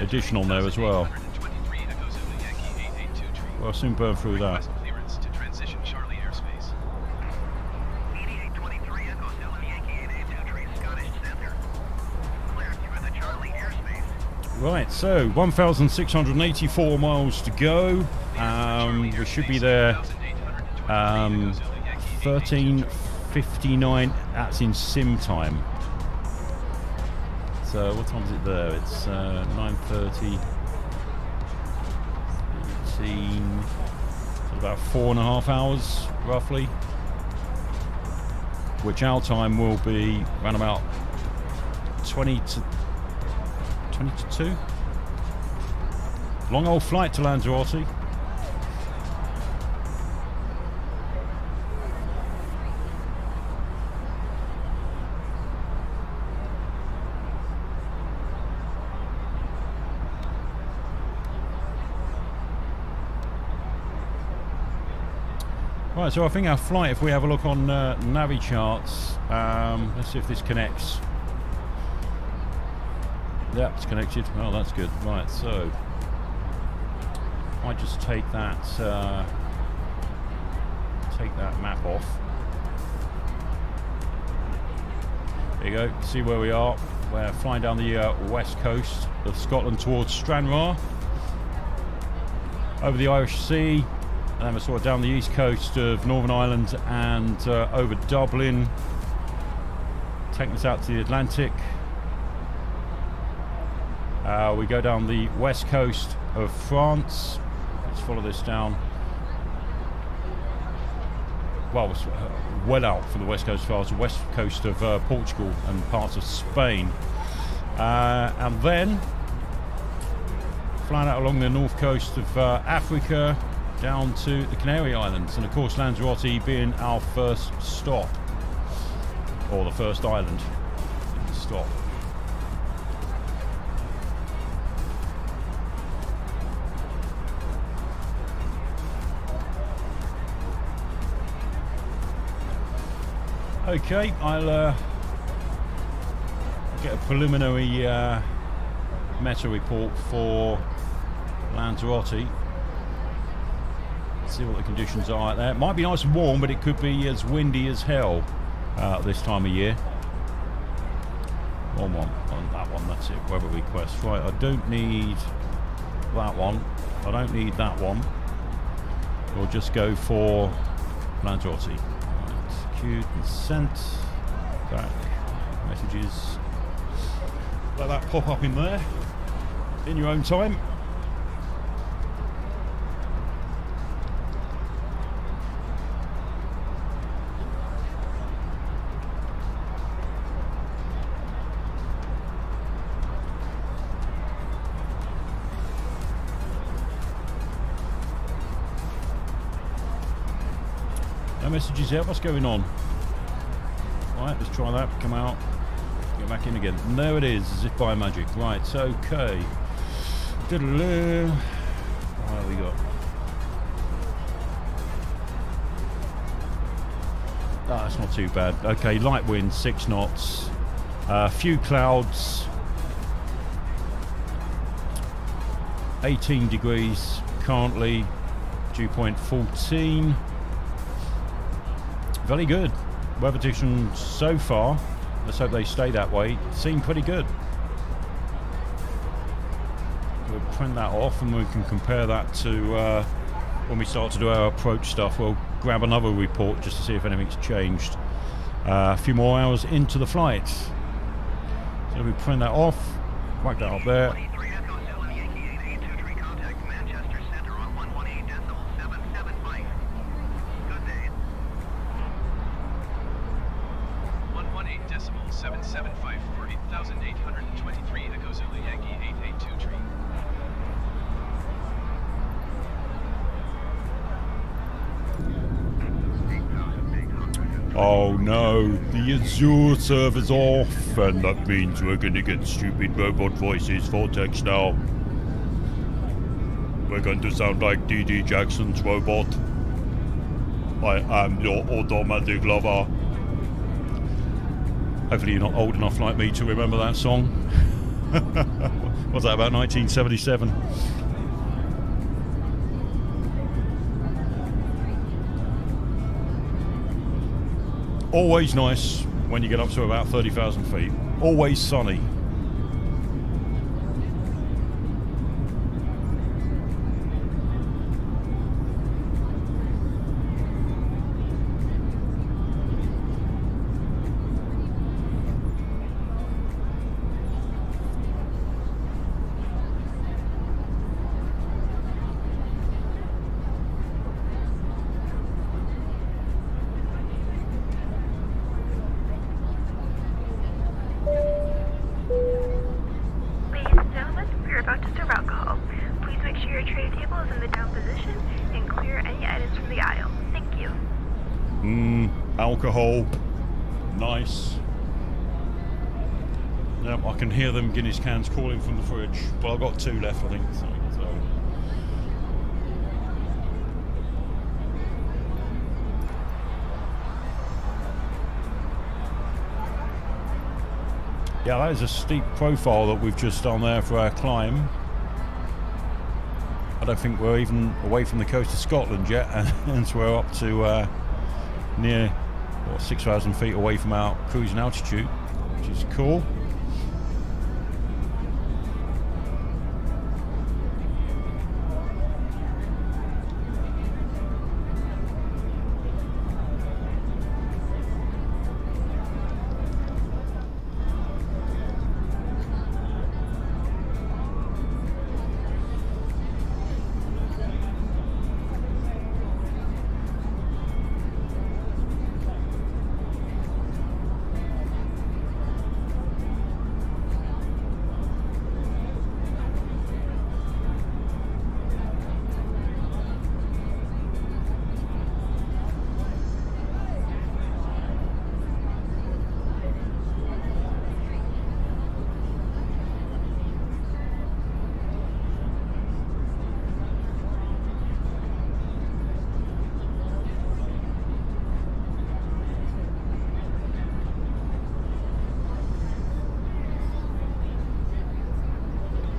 additional there as well. Well, I'll soon burn through that. Right, so 1,684 miles to go. We should be there 13:59. That's in sim time. So what time is it there? It's 9:30. 18. So about 4.5 hours roughly. Which our time will be around about 20 to 2. Long old flight to Lanzarote. Right, so I think our flight, if we have a look on Navi charts, let's see if this connects. Yeah, it's connected. Oh, that's good. Right, so I just take that map off. There you go. See where we are. We're flying down the west coast of Scotland towards Stranraer, over the Irish Sea, and then we're sort of down the east coast of Northern Ireland and over Dublin, taking us out to the Atlantic. We go down the west coast of France. Let's follow this down. Well, well out from the west coast of France, the west coast of Portugal and parts of Spain. And then flying out along the north coast of Africa down to the Canary Islands. And of course, Lanzarote being our first stop, or the first island stop. Okay, I'll get a preliminary meta report for Lanzarote. See what the conditions are out there. It might be nice and warm, but it could be as windy as hell this time of year. On that one, that's it. Weather request. Right, I don't need that one. I don't need that one. We'll just go for Lanzarote. Right, queued and sent. Back. Messages. Let that pop up in there. In your own time. No messages yet. What's going on? Right, let's try that. Come out. Get back in again. And there it is, as if by magic. Right, okay. What have we got? Oh, that's not too bad. Okay, light wind, 6 knots. Few clouds. 18 degrees currently. Dew point 14. Very good. Weather conditions so far, let's hope they stay that way, seem pretty good. We'll print that off and we can compare that to when we start to do our approach stuff. We'll grab another report just to see if anything's changed. A few more hours into the flight. So we print that off, whack that up there. Oh no, the Azure server's off, and that means we're gonna get stupid robot voices for text now. We're going to sound like D.D. Jackson's robot. I am your automatic lover. Hopefully you're not old enough like me to remember that song. Was that about 1977? Always nice when you get up to about 30,000 feet. Always sunny. Alcohol, nice. Yep, I can hear them Guinness cans calling from the fridge. Well, I've got 2 left, I think. So. Yeah, that is a steep profile that we've just done there for our climb. I don't think we're even away from the coast of Scotland yet, and so we're up to near 6,000 feet away from our cruising altitude, which is cool.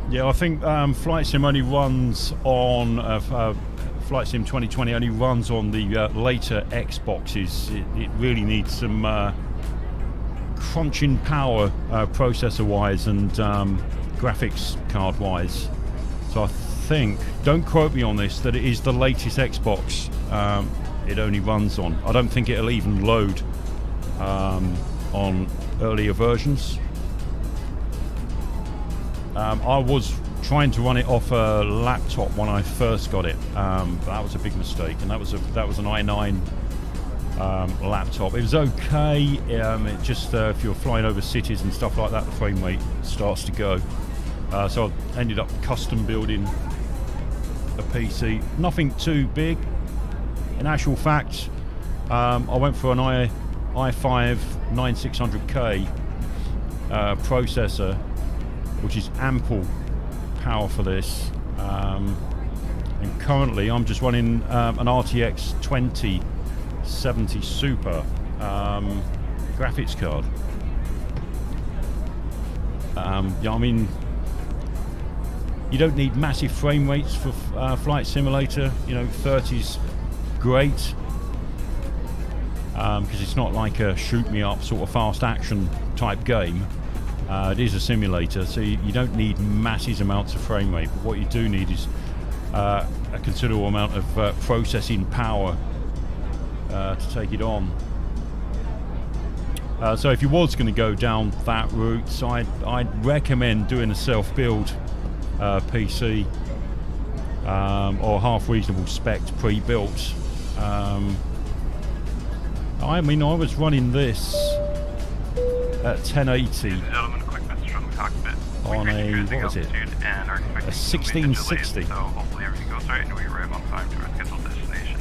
Yeah, I think Flight Sim only runs on Flight Sim 2020 only runs on the later Xboxes. It really needs some crunching power processor-wise and graphics card-wise. So I think, don't quote me on this, that it is the latest Xbox it only runs on. I don't think it'll even load on earlier versions. I was trying to run it off a laptop when I first got it. That was a big mistake, and that was an i9 laptop. It was okay. It just if you're flying over cities and stuff like that, the frame rate starts to go. So I ended up custom building a PC. Nothing too big. In actual fact, I went for an i5 9600K processor, which is ample power for this. And currently, I'm just running an RTX 2070 Super graphics card. Yeah, I mean, you don't need massive frame rates for Flight Simulator. 30's great, because it's not like a shoot me up sort of fast action type game. It is a simulator, so you don't need massive amounts of frame rate, but what you do need is a considerable amount of processing power to take it on. So if you was going to go down that route, I'd recommend doing a self-build PC or half reasonable spec pre-built. I mean, I was running this at 1080 on a, what was it, a 1660. So hopefully everything goes right and we arrive on time to our scheduled destination.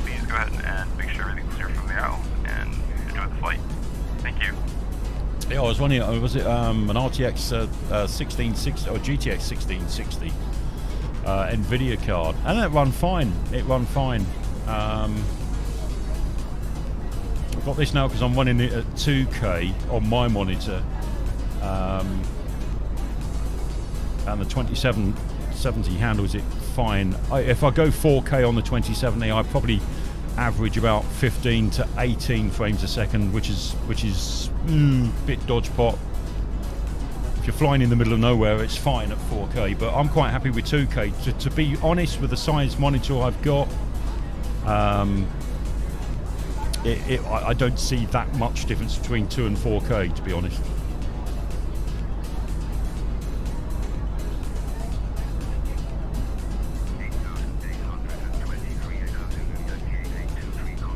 Please go ahead and make sure everything's clear from the aisle and enjoy the flight. Thank you. Yeah, I was running, was it an RTX 1660 or GTX 1660 Nvidia card, and it run fine. It run fine. I've got this now because I'm running it at 2K on my monitor, and the 2770 handles it fine. If I go 4K on the 2070, I probably average about 15 to 18 frames a second, which is a bit dodge pot. If you're flying in the middle of nowhere, it's fine at 4K, but I'm quite happy with 2K. To be honest, with the size monitor I've got, I don't see that much difference between 2 and 4K, to be honest.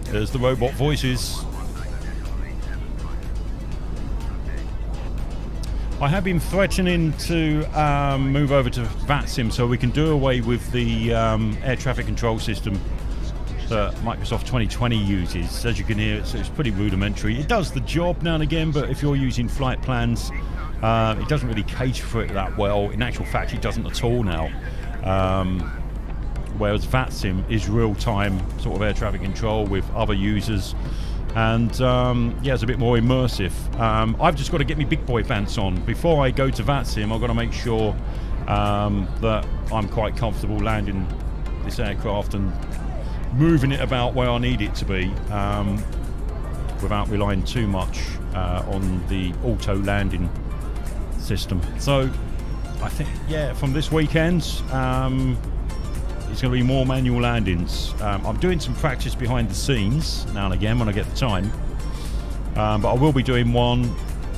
There's the robot voices. I have been threatening to move over to VATSIM so we can do away with the air traffic control system that Microsoft 2020 uses. As you can hear, it's pretty rudimentary. It does the job now and again, but if you're using flight plans, it doesn't really cater for it that well. In actual fact, it doesn't at all now. Whereas VATSIM is real-time sort of air traffic control with other users, and yeah, it's a bit more immersive. I've just got to get me big boy pants on before I go to VATSIM. I've got to make sure that I'm quite comfortable landing this aircraft and moving it about where I need it to be, without relying too much on the auto landing system. So I think, yeah, from this weekend, it's going to be more manual landings. I'm doing some practice behind the scenes now and again when I get the time, but I will be doing one.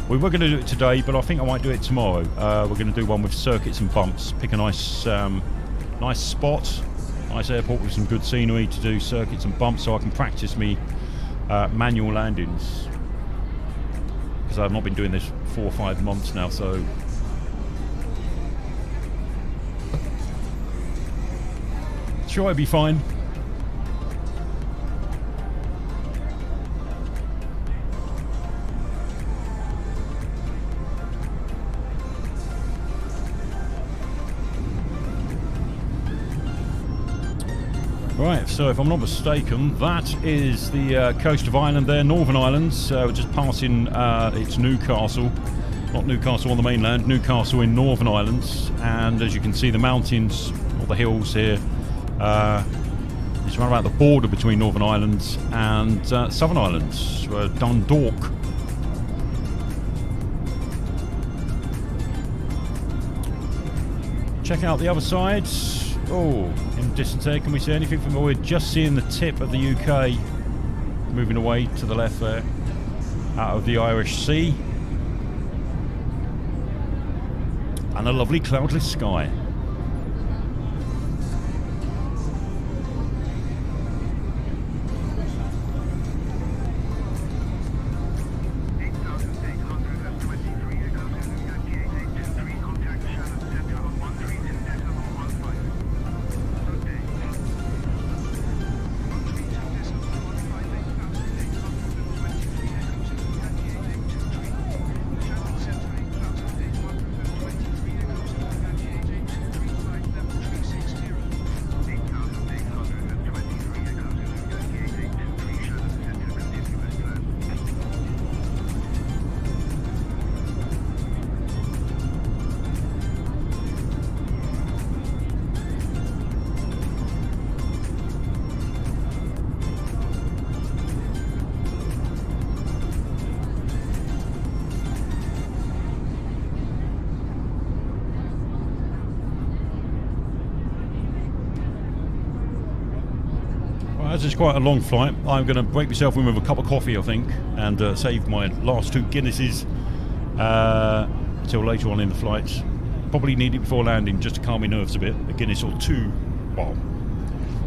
We were going to do it today, but I think I might do it tomorrow. We're going to do one with circuits and bumps. Pick a nice spot, nice airport with some good scenery to do circuits and bumps, so I can practice me manual landings, because I've not been doing this 4 or 5 months now. So sure, I'll be fine. Right, so if I'm not mistaken, that is the coast of Ireland there, Northern Ireland. We're just passing it's Newcastle. Not Newcastle on the mainland, Newcastle in Northern Ireland. And as you can see, the mountains, or the hills here, it's right about the border between Northern Ireland and Southern Ireland, Dundalk. Check out the other side. Oh, in the distance there, can we see anything from? We're just seeing the tip of the UK moving away to the left there, out of the Irish Sea. And a lovely cloudless sky. As it's quite a long flight, I'm going to break myself in with a cup of coffee, I think, and save my last 2 Guinnesses until later on in the flight. Probably need it before landing just to calm my nerves a bit. A Guinness or 2. Well,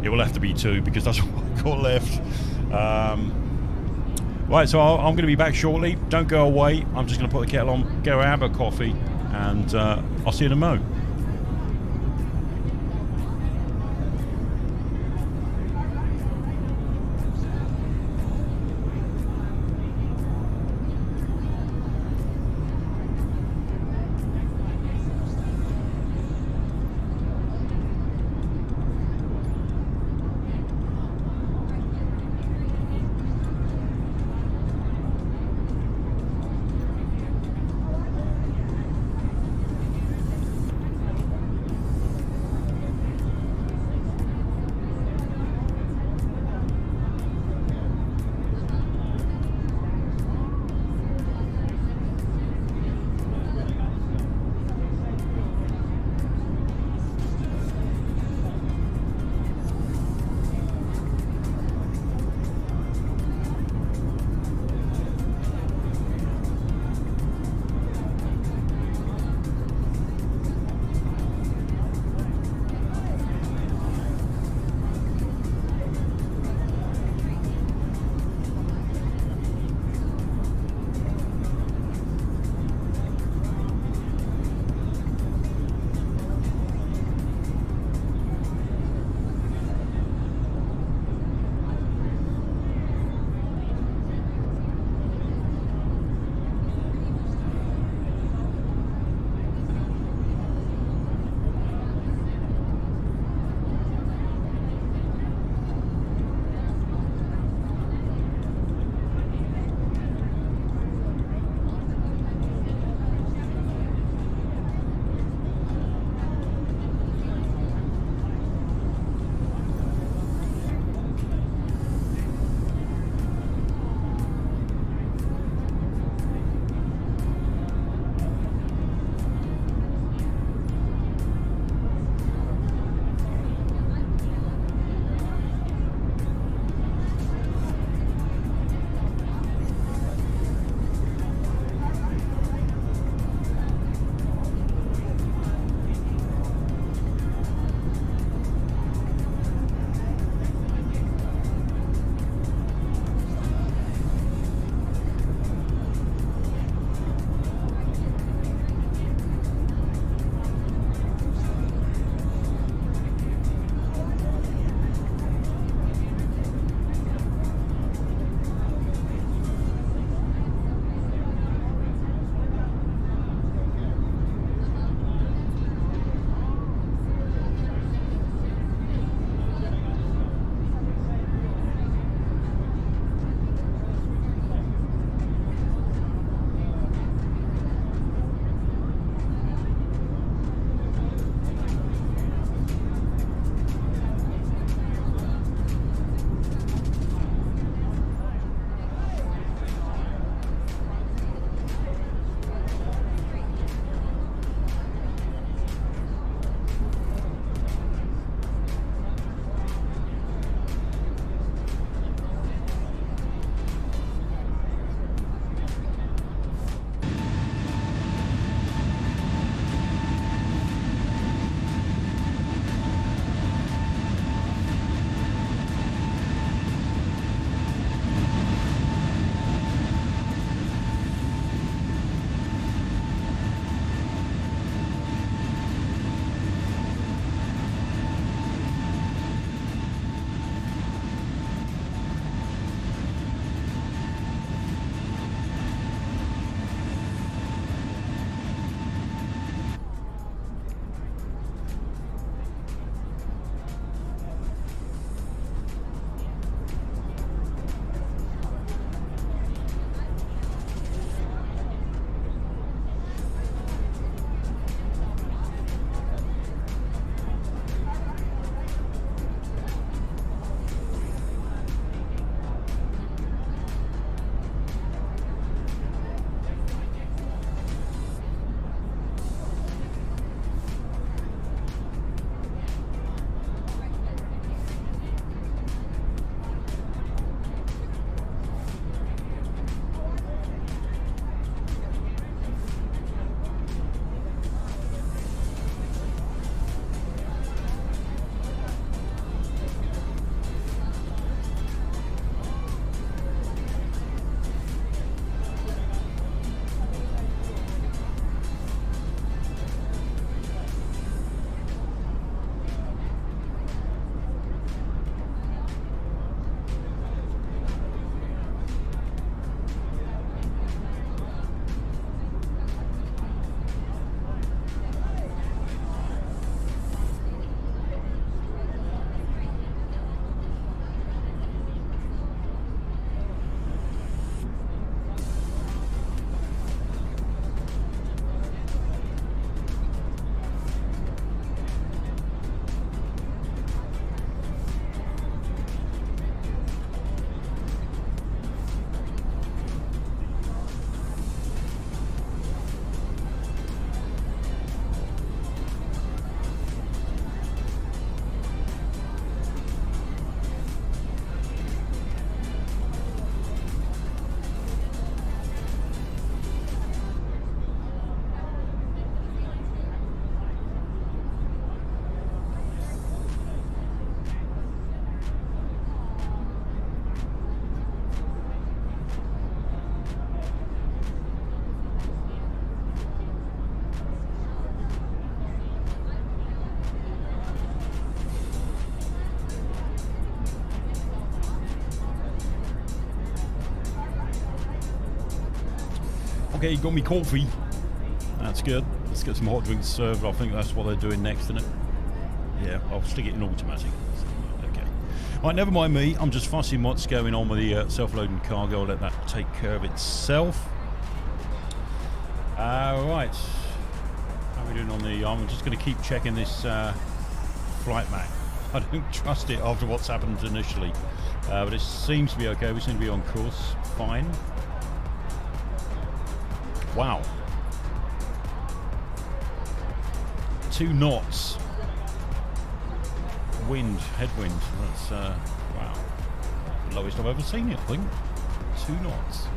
it will have to be 2 because that's what I've got left. Right, so I'm going to be back shortly. Don't go away. I'm just going to put the kettle on, go have a coffee, and I'll see you in a mo. Okay, got me coffee. That's good. Let's get some hot drinks served. I think that's what they're doing next, isn't it? Yeah, I'll stick it in automatic. Okay. Right, never mind me. I'm just fussing what's going on with the self-loading cargo. I'll let that take care of itself. Right. How are we doing on the... I'm just going to keep checking this flight map. I don't trust it after what's happened initially. But it seems to be okay. We seem to be on course. Fine. Wow. 2 knots. Wind, headwind. That's, wow. Lowest I've ever seen it, I think. 2 knots.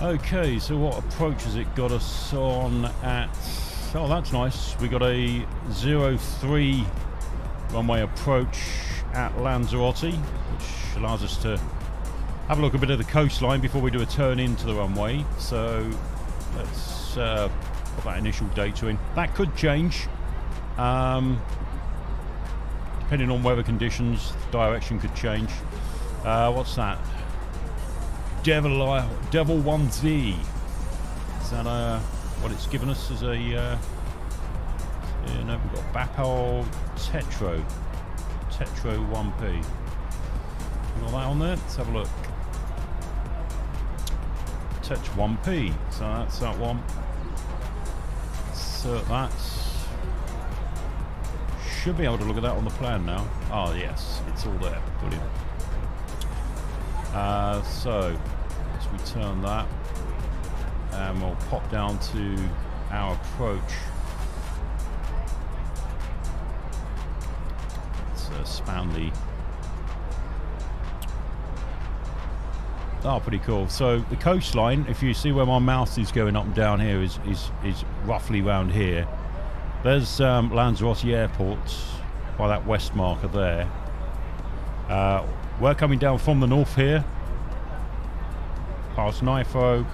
Okay, so what approach has it got us on at? Oh, that's nice. We got a 03 runway approach at Lanzarote, which allows us to have a look a bit of the coastline before we do a turn into the runway. So let's put that initial data in. That could change. Depending on weather conditions, direction could change. What's that? Devil 1Z. Is that what it's given us as a... yeah, no, we've got Bapal Tetro 1P. You got that on there? Let's have a look. Tet 1P. So that's that one. So that. Should be able to look at that on the plan now. Oh yes, it's all there. Brilliant. So let's return that, and we'll pop down to our approach. Let's span the... Oh, pretty cool. So the coastline, if you see where my mouse is going up and down here, is roughly around here. There's Lanzarote Airport by that west marker there. We're coming down from the north here, past Nipro,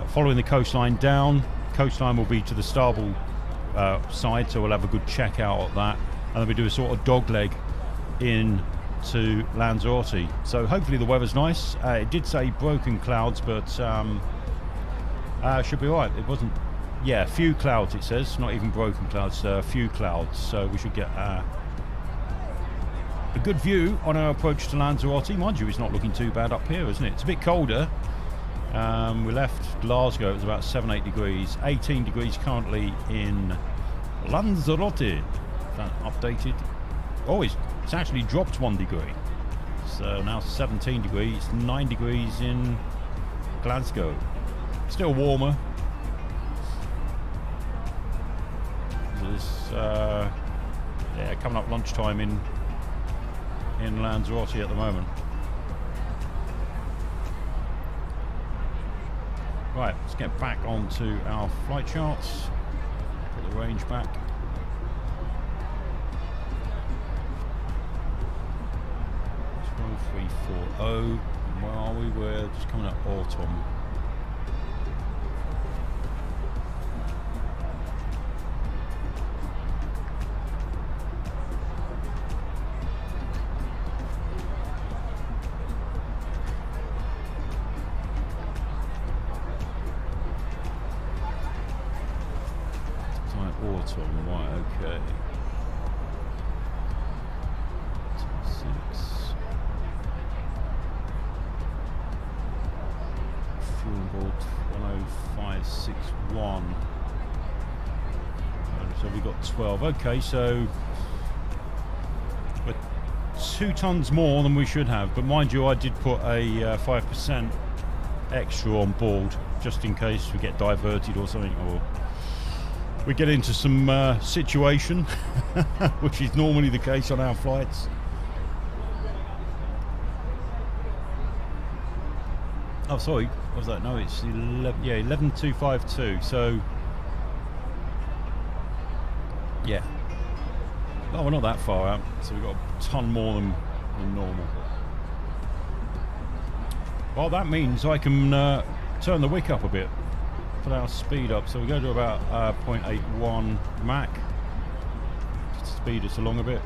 following the coastline down. Coastline will be to the starboard side, so we'll have a good check out of that, and then we do a sort of dog leg in to Lanzarote. So hopefully the weather's nice. It did say broken clouds, but should be alright. It wasn't... Yeah, few clouds it says, not even broken clouds, few clouds, so we should get a good view on our approach to Lanzarote. Mind you, it's not looking too bad up here, isn't it? It's a bit colder. We left Glasgow, it was about 7-8 degrees. 18 degrees currently in Lanzarote. Is that updated? Oh, it's actually dropped 1 degree. So now 17 degrees, 9 degrees in Glasgow. Still warmer. There's, yeah, coming up lunchtime in Lanzarote at the moment. Right, let's get back onto our flight charts. Put the range back. It's 1340. Where are we? We're just coming up autumn. Right, okay. 6. Fuel board 10561. So we got 12. Okay, so we're 2 tons more than we should have. But mind you, I did put a 5% extra on board just in case we get diverted or something, or we get into some situation, which is normally the case on our flights. Oh, sorry, what was that? No, it's 11252. So, yeah, Oh, we're not that far out, so we've got a ton more than normal. Well, that means I can turn the wick up a bit, put our speed up. So we go to about 0.81 Mach, just to speed us along a bit.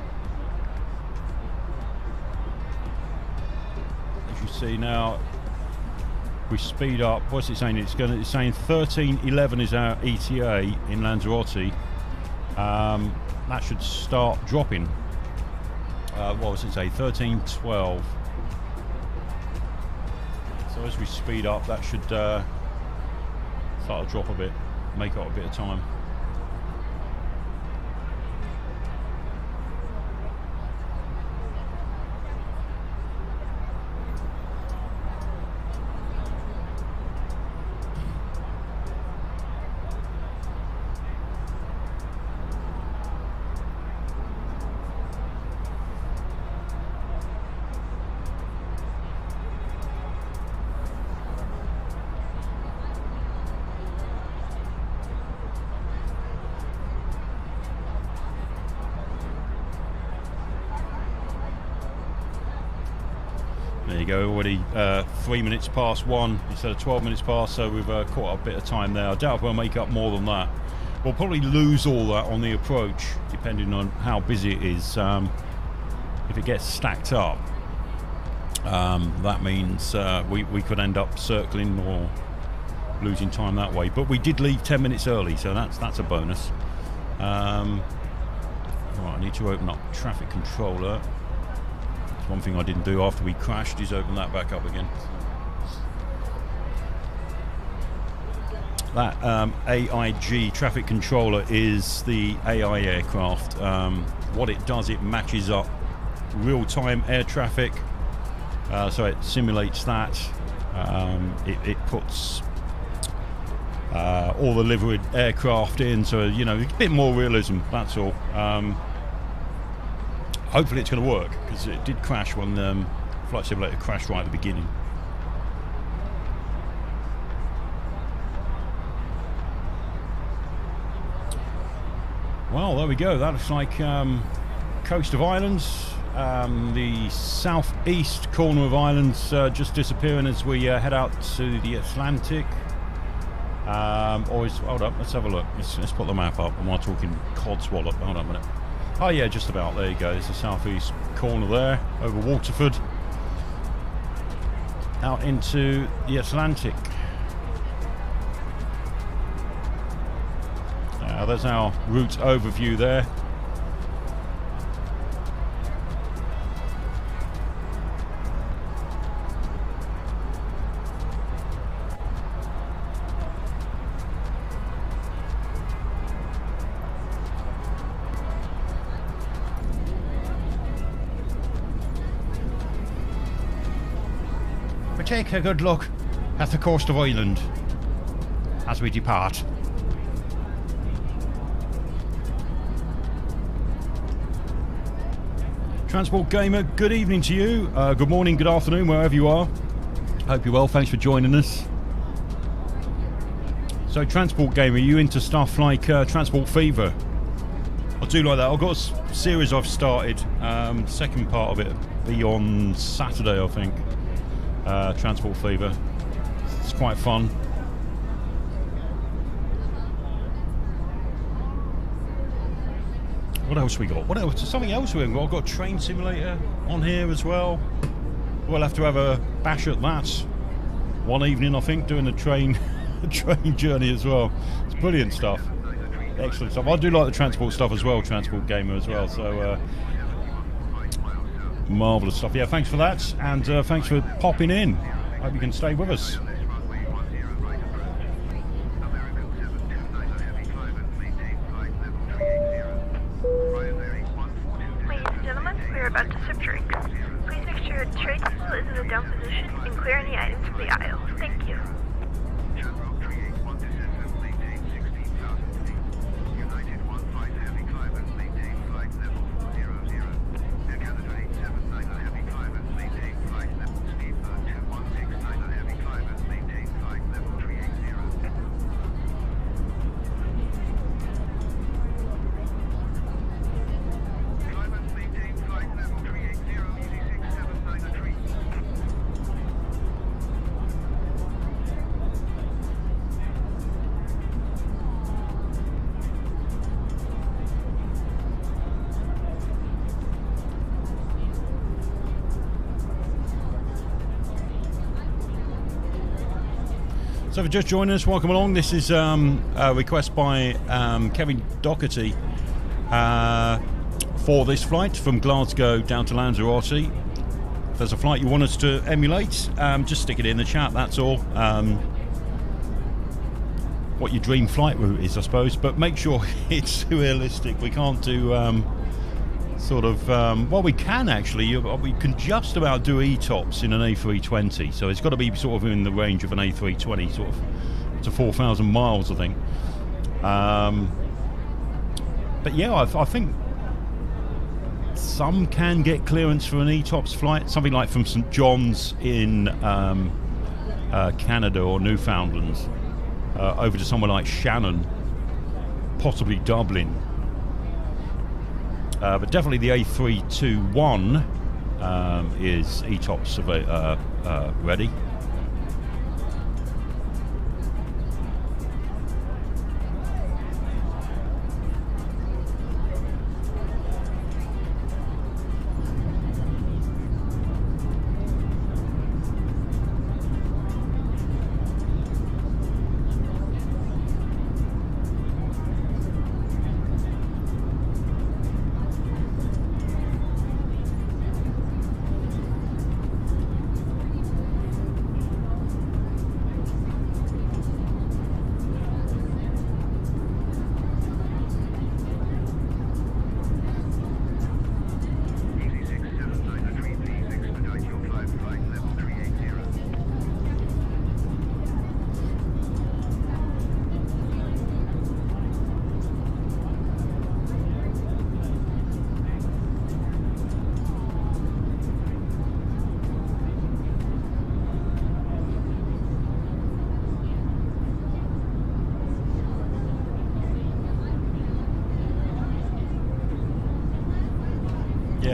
As you see now, we speed up. What's it saying? It's saying 1311 is our ETA in Lanzarote. That should start dropping. What was it say? 1312. So as we speed up, that should start to drop a bit, make up a bit of time. There you go, already 3 minutes past 1 instead of 12 minutes past, so we've caught up a bit of time there. I doubt if we'll make up more than that. We'll probably lose all that on the approach, depending on how busy it is. If it gets stacked up, that means we could end up circling or losing time that way. But we did leave 10 minutes early, so that's a bonus. Right, I need to open up traffic controller. One thing I didn't do after we crashed is open that back up again. That AIG traffic controller is the AI aircraft. What it does, it matches up real-time air traffic, so it simulates that. It puts all the liveried aircraft in, so you know, a bit more realism, that's all. Hopefully it's going to work, because it did crash when Flight Simulator crashed right at the beginning. Well, there we go. That looks like coast of islands. The southeast corner of islands just disappearing as we head out to the Atlantic. Hold up, let's have a look. Let's put the map up. Am I talking codswallop? Hold on a minute. Oh yeah, just about. There you go. There's the southeast corner there, over Waterford, out into the Atlantic. There's our route overview there. Take a good look at the coast of Ireland as we depart. Transport Gamer, good evening to you. Good morning, good afternoon, wherever you are. Hope you're well. Thanks for joining us. So, Transport Gamer, are you into stuff like Transport Fever? I do like that. I've got a series I've started. Second part of it will be on Saturday, I think. Transport Fever. It's quite fun. What else we got? What else? Something else we've got. I've got a train simulator on here as well. We'll have to have a bash at that one evening, I think, doing the train journey as well. It's brilliant stuff. Excellent stuff. I do like the transport stuff as well, Transport Gamer as well. So marvellous stuff. Yeah, thanks for that, and thanks for popping in. Hope you can stay with us. Ladies and gentlemen, we are about to sip drinks. Please make sure the tray table is in the down position and clear any items from the aisle. Thank you. So if you're just joining us, welcome along. This is a request by Kevin Docherty for this flight from Glasgow down to Lanzarote. If there's a flight you want us to emulate, just stick it in the chat, that's all. What your dream flight route is, I suppose, but make sure it's realistic. We can't do well, we can actually. We can just about do E-tops in an A320, so it's got to be sort of in the range of an A320, sort of to 4,000 miles, I think. But yeah, I think some can get clearance for an E-tops flight, something like from St John's in Canada or Newfoundland over to somewhere like Shannon, possibly Dublin. But definitely the A321 is E-tops ready.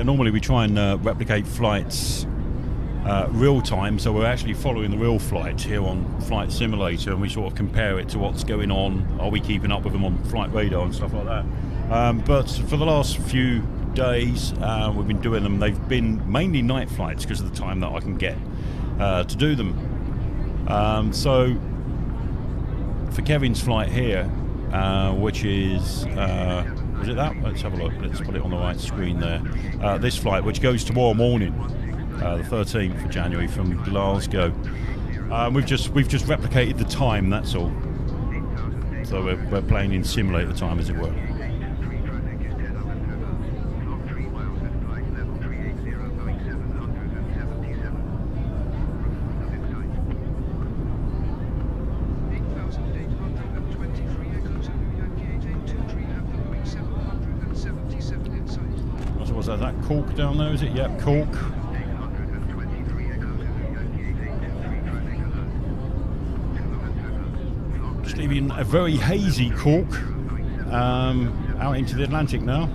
Normally we try and replicate flights real time, so we're actually following the real flight here on Flight Simulator, and we sort of compare it to what's going on. Are we keeping up with them on flight radar and stuff like that? But for the last few days we've been doing them. They've been mainly night flights because of the time that I can get to do them. So for Kevin's flight here, which is was it that? Let's have a look. Let's put it on the right screen there. This flight, which goes tomorrow morning, the 13th of January from Glasgow. We've just replicated the time. That's all. So we're playing in simulator time, as it were. Is that cork down there, is it? Yep, cork. Just leaving a very hazy cork out into the Atlantic now.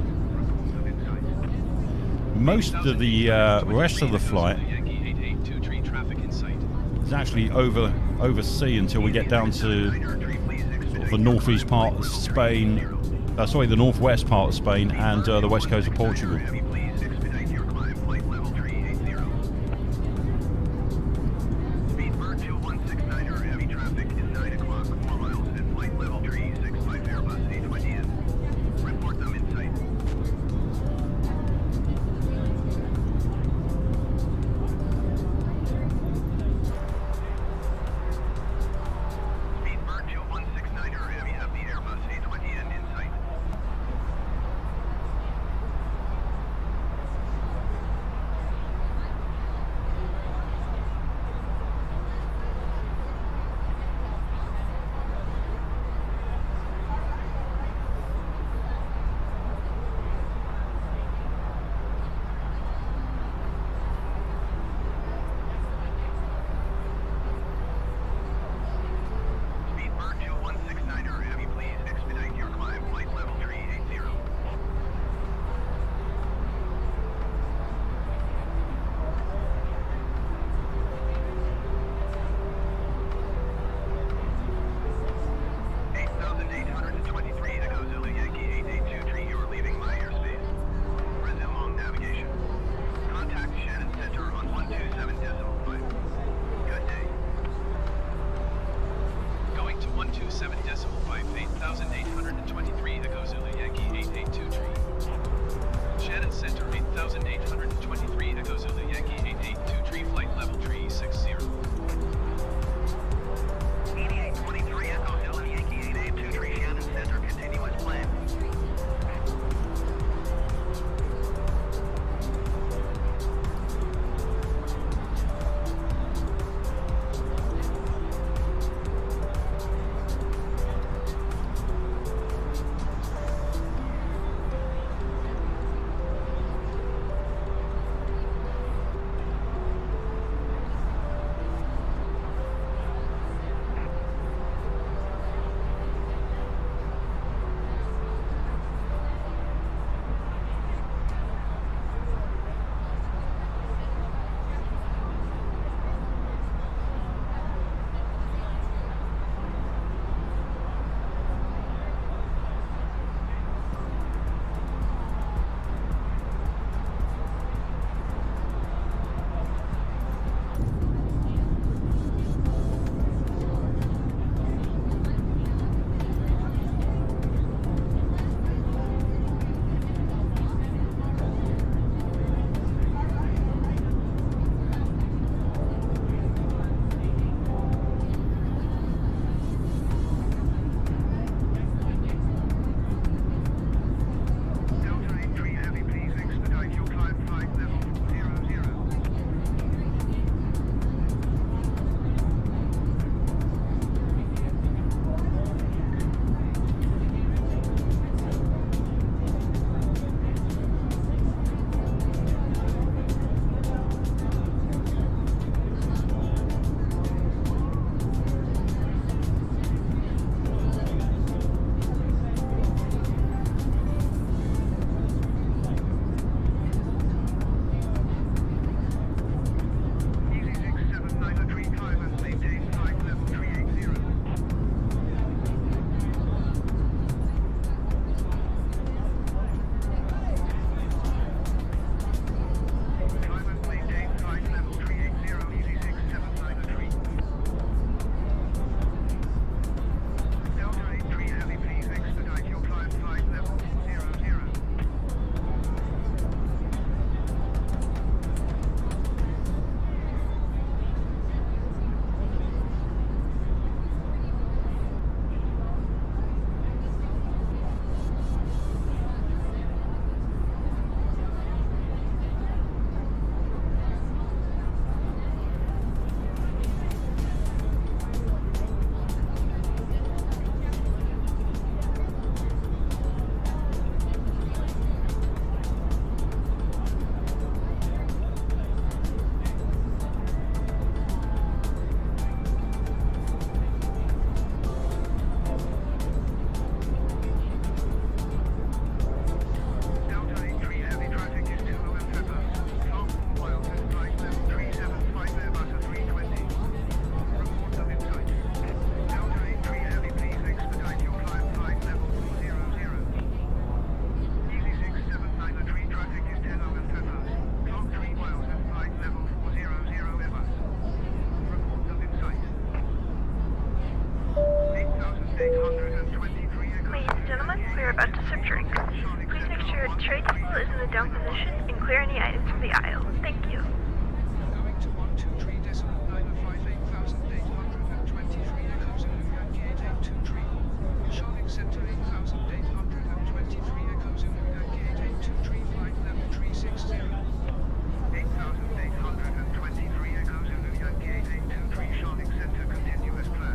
Most of the rest of the flight is actually over sea until we get down to sort of the northeast part of Spain. The northwest part of Spain and the west coast of Portugal. about to serve drinks. Please make sure the tray table is in the down position and clear any items from the aisle. Thank you. Going to 123 decimal 958,823 Echo Zulu Yankee 882 Shopping Center 8,823 Echo Zulu Yankee 882 flight level 360. 8,823 Echo Zulu Yankee 882 shopping center continuous plan.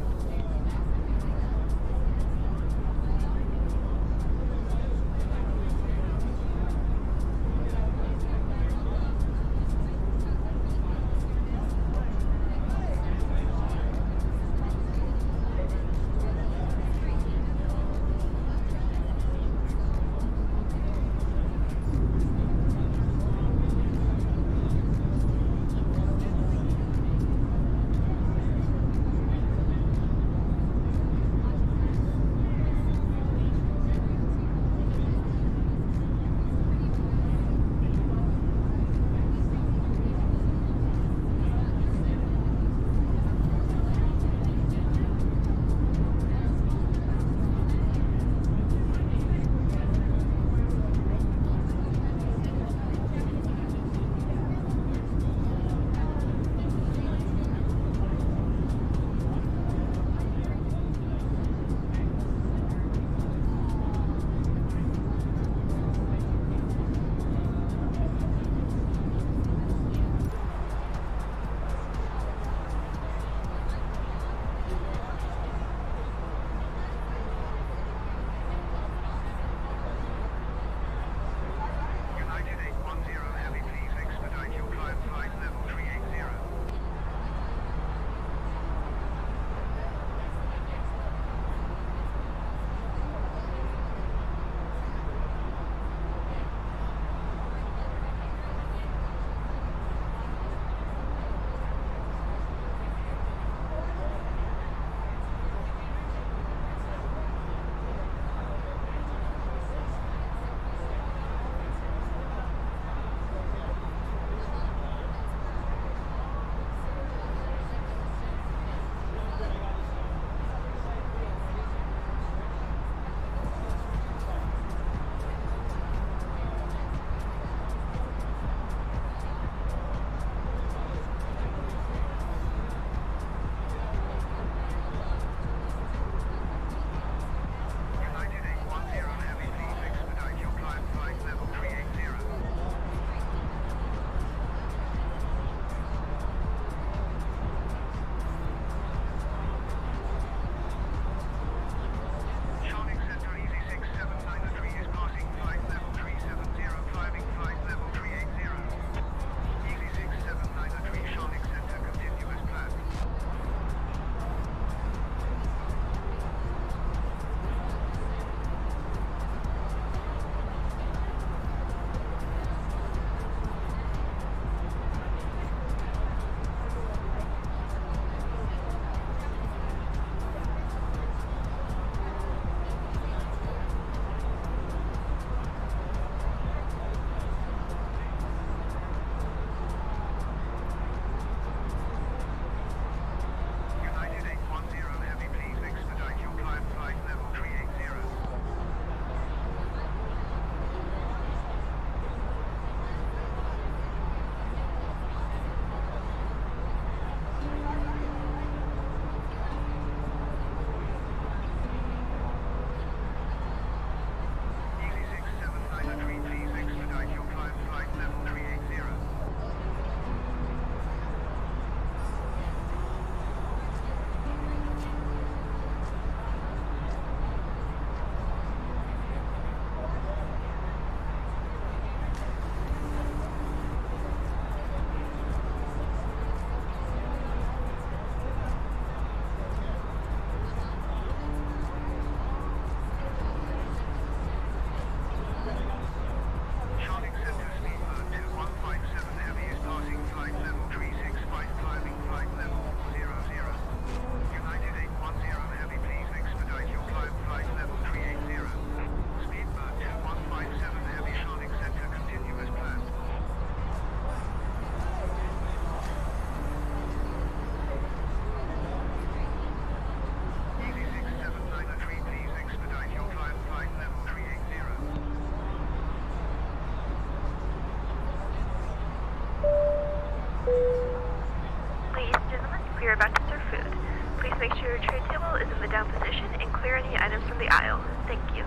We are about to serve food. Please make sure your tray table is in the down position and clear any items from the aisle. Thank you.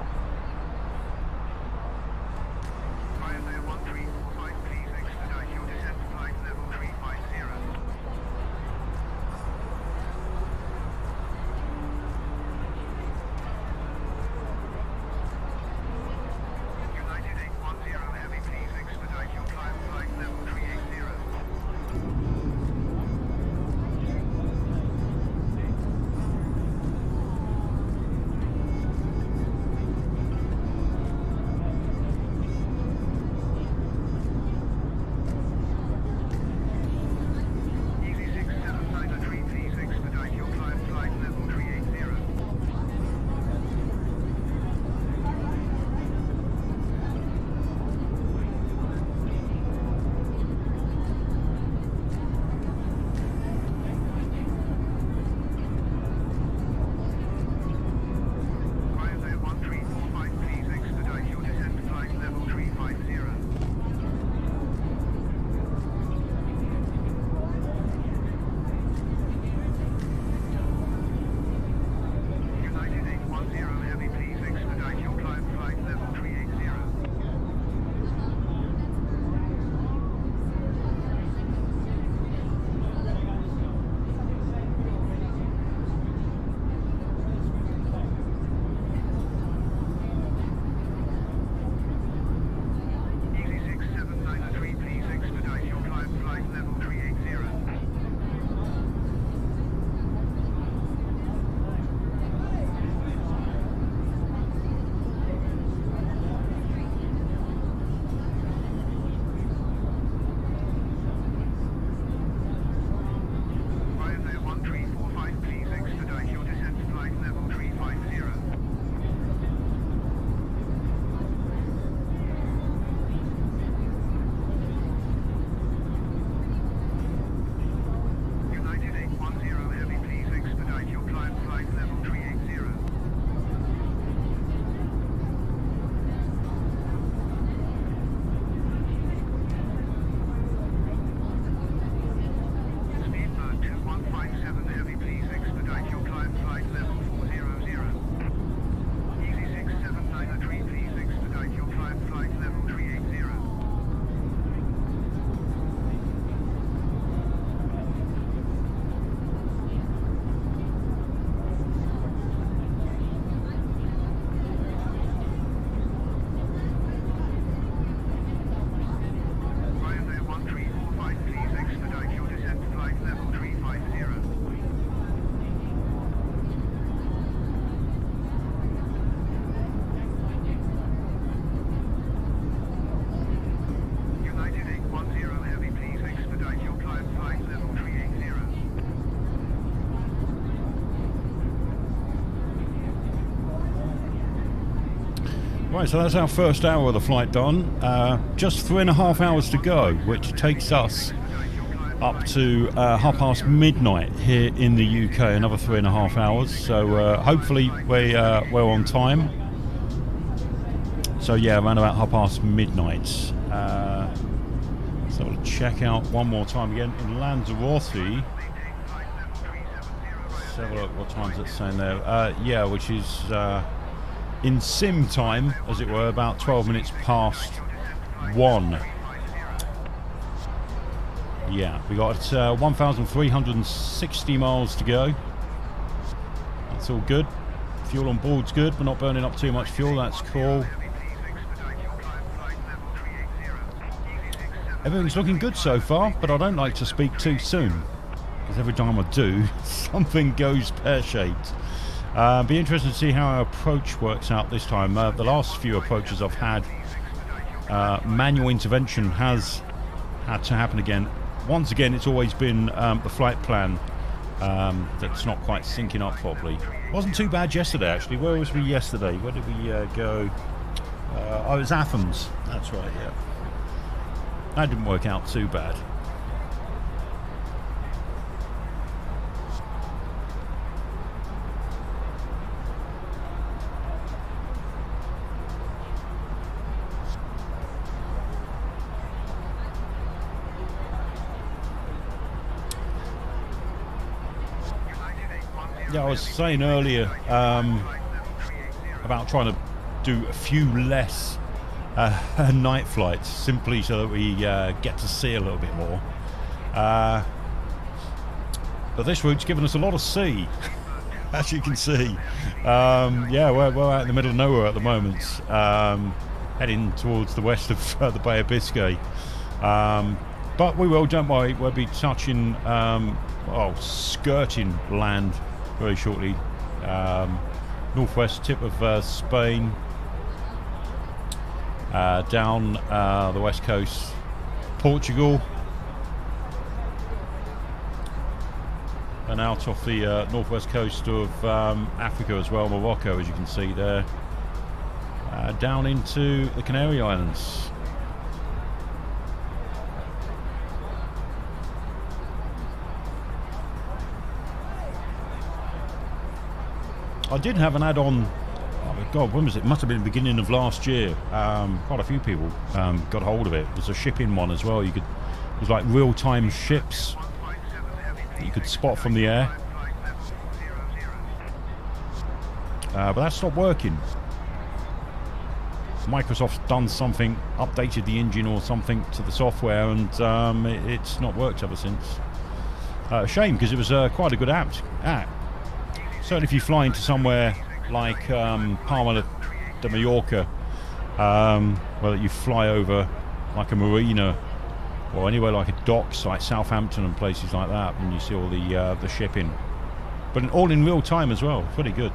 Ryanair 1345, please expedite your descent to flight level 350. United 810 Heavy, please expedite your climb flight level 380. Easy 6793, please expedite your climb flight level 380. Ryanair 1345, please expedite your descent to flight level 350. United 810 Heavy, please expedite your climb flight level 380. Easy 6793, please expedite your climb flight level 380. Ryanair 1345, please expedite your descent to flight level 350. United 810 Heavy, please expedite your climb flight level 380. Speedbird 2157 Heavy, please expedite your climb flight level 400. Easy 6793, please expedite your climb flight level 380. Ryanair 1345, please expedite your descent to flight level 350. United 810 Heavy, please expedite your climb flight level 380. Right, so that's our first hour of the flight done. Just 3.5 hours to go, which takes us up to midnight here in the UK. Another 3.5 hours. So hopefully we're on time. So yeah, around about midnight. So we'll check out one more time again in Lanzarote. Let's have a look. What time's it saying there? Yeah, which is in sim time, as it were, about 12 minutes past 1. Yeah, we got 1,360 miles to go. That's all good. Fuel on board's good. We're not burning up too much fuel. That's cool. Everything's looking good so far, but I don't like to speak too soon, because every time I do, something goes pear-shaped. Be interested to see how our approach works out this time. The last few approaches I've had, manual intervention has had to happen again. Once again, it's always been the flight plan that's not quite syncing up properly. Wasn't too bad yesterday, actually. Where was we yesterday? Where did we go? Oh, it was Athens. That's right, yeah. That didn't work out too bad. Yeah, I was saying earlier about trying to do a few less night flights, simply so that we get to see a little bit more. But this route's given us a lot of sea, as you can see. Yeah, we're out in the middle of nowhere at the moment, heading towards the west of the Bay of Biscay. But we will, don't worry, we'll be touching, skirting land very shortly. Northwest tip of Spain, down the west coast, Portugal, and out off the northwest coast of Africa as well, Morocco, as you can see there, down into the Canary Islands. I did have an add-on, oh God, when was it? Must have been the beginning of last year. Quite a few people got hold of it. It was a shipping one as well. It was like real-time ships that you could spot from the air. But that stopped working. Microsoft's done something, updated the engine or something to the software, and it's not worked ever since. Shame, because it was quite a good app. Certainly if you fly into somewhere like Palma de Mallorca, whether you fly over like a marina or anywhere like a docks like Southampton and places like that, and you see all the shipping, but all in real time as well. Pretty good.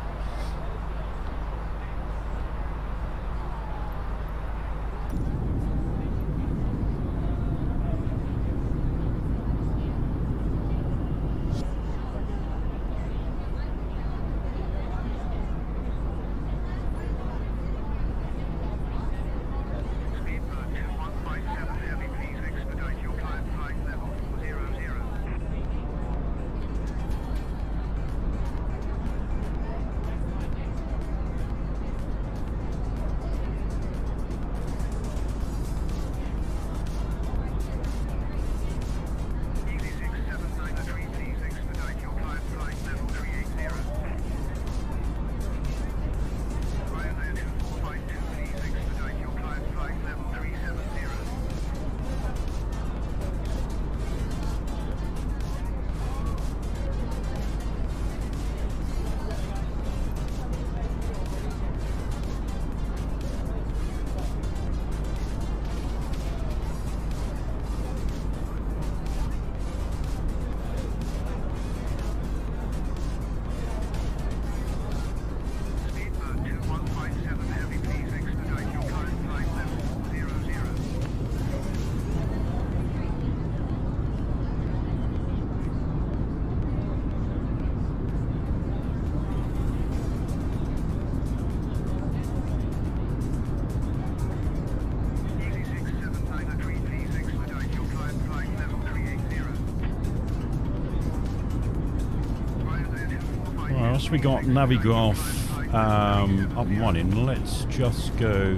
We got Navi graph up and running. Let's just go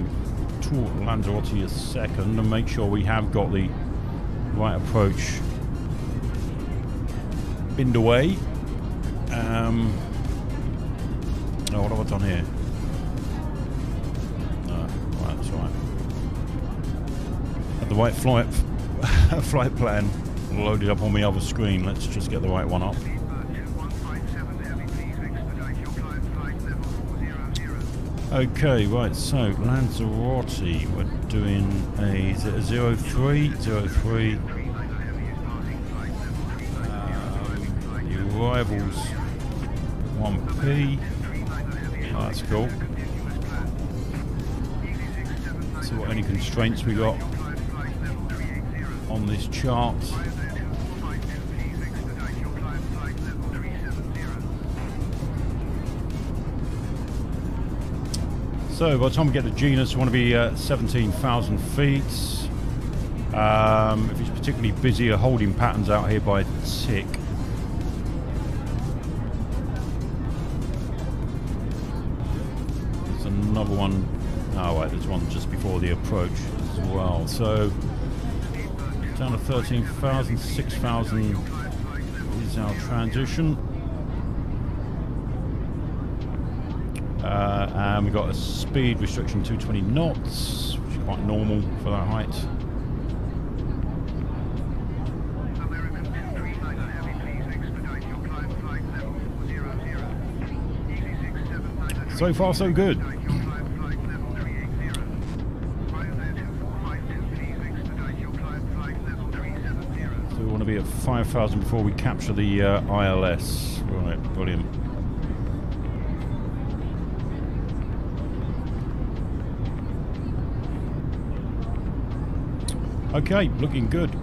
to Lanzarote a second and make sure we have got the right approach binned away. Oh, what have I done here? Right, that's right. Had the right flight plan loaded up on the other screen. Let's just get the right one up. Okay, right, so Lanzarote, we're doing a 03. The arrivals 1p. Oh, that's cool. See what any constraints we got on this chart. So by the time we get to Genus, we want to be at 17,000 feet. If it's particularly busy, holding patterns out here by tick. There's another one. Oh wait, there's one just before the approach as well. So down to 13,000, 6,000 is our transition. And we've got a speed restriction 220 knots, which is quite normal for that height. American 239 Heavy, please expedite your climb flight level 400. Easy 679 So far, so good. expedite your climb flight level 380. Ryanair 2452, please expedite your climb flight level 370. So we want to be at 5,000 before we capture the ILS. Right, brilliant. Okay, looking good.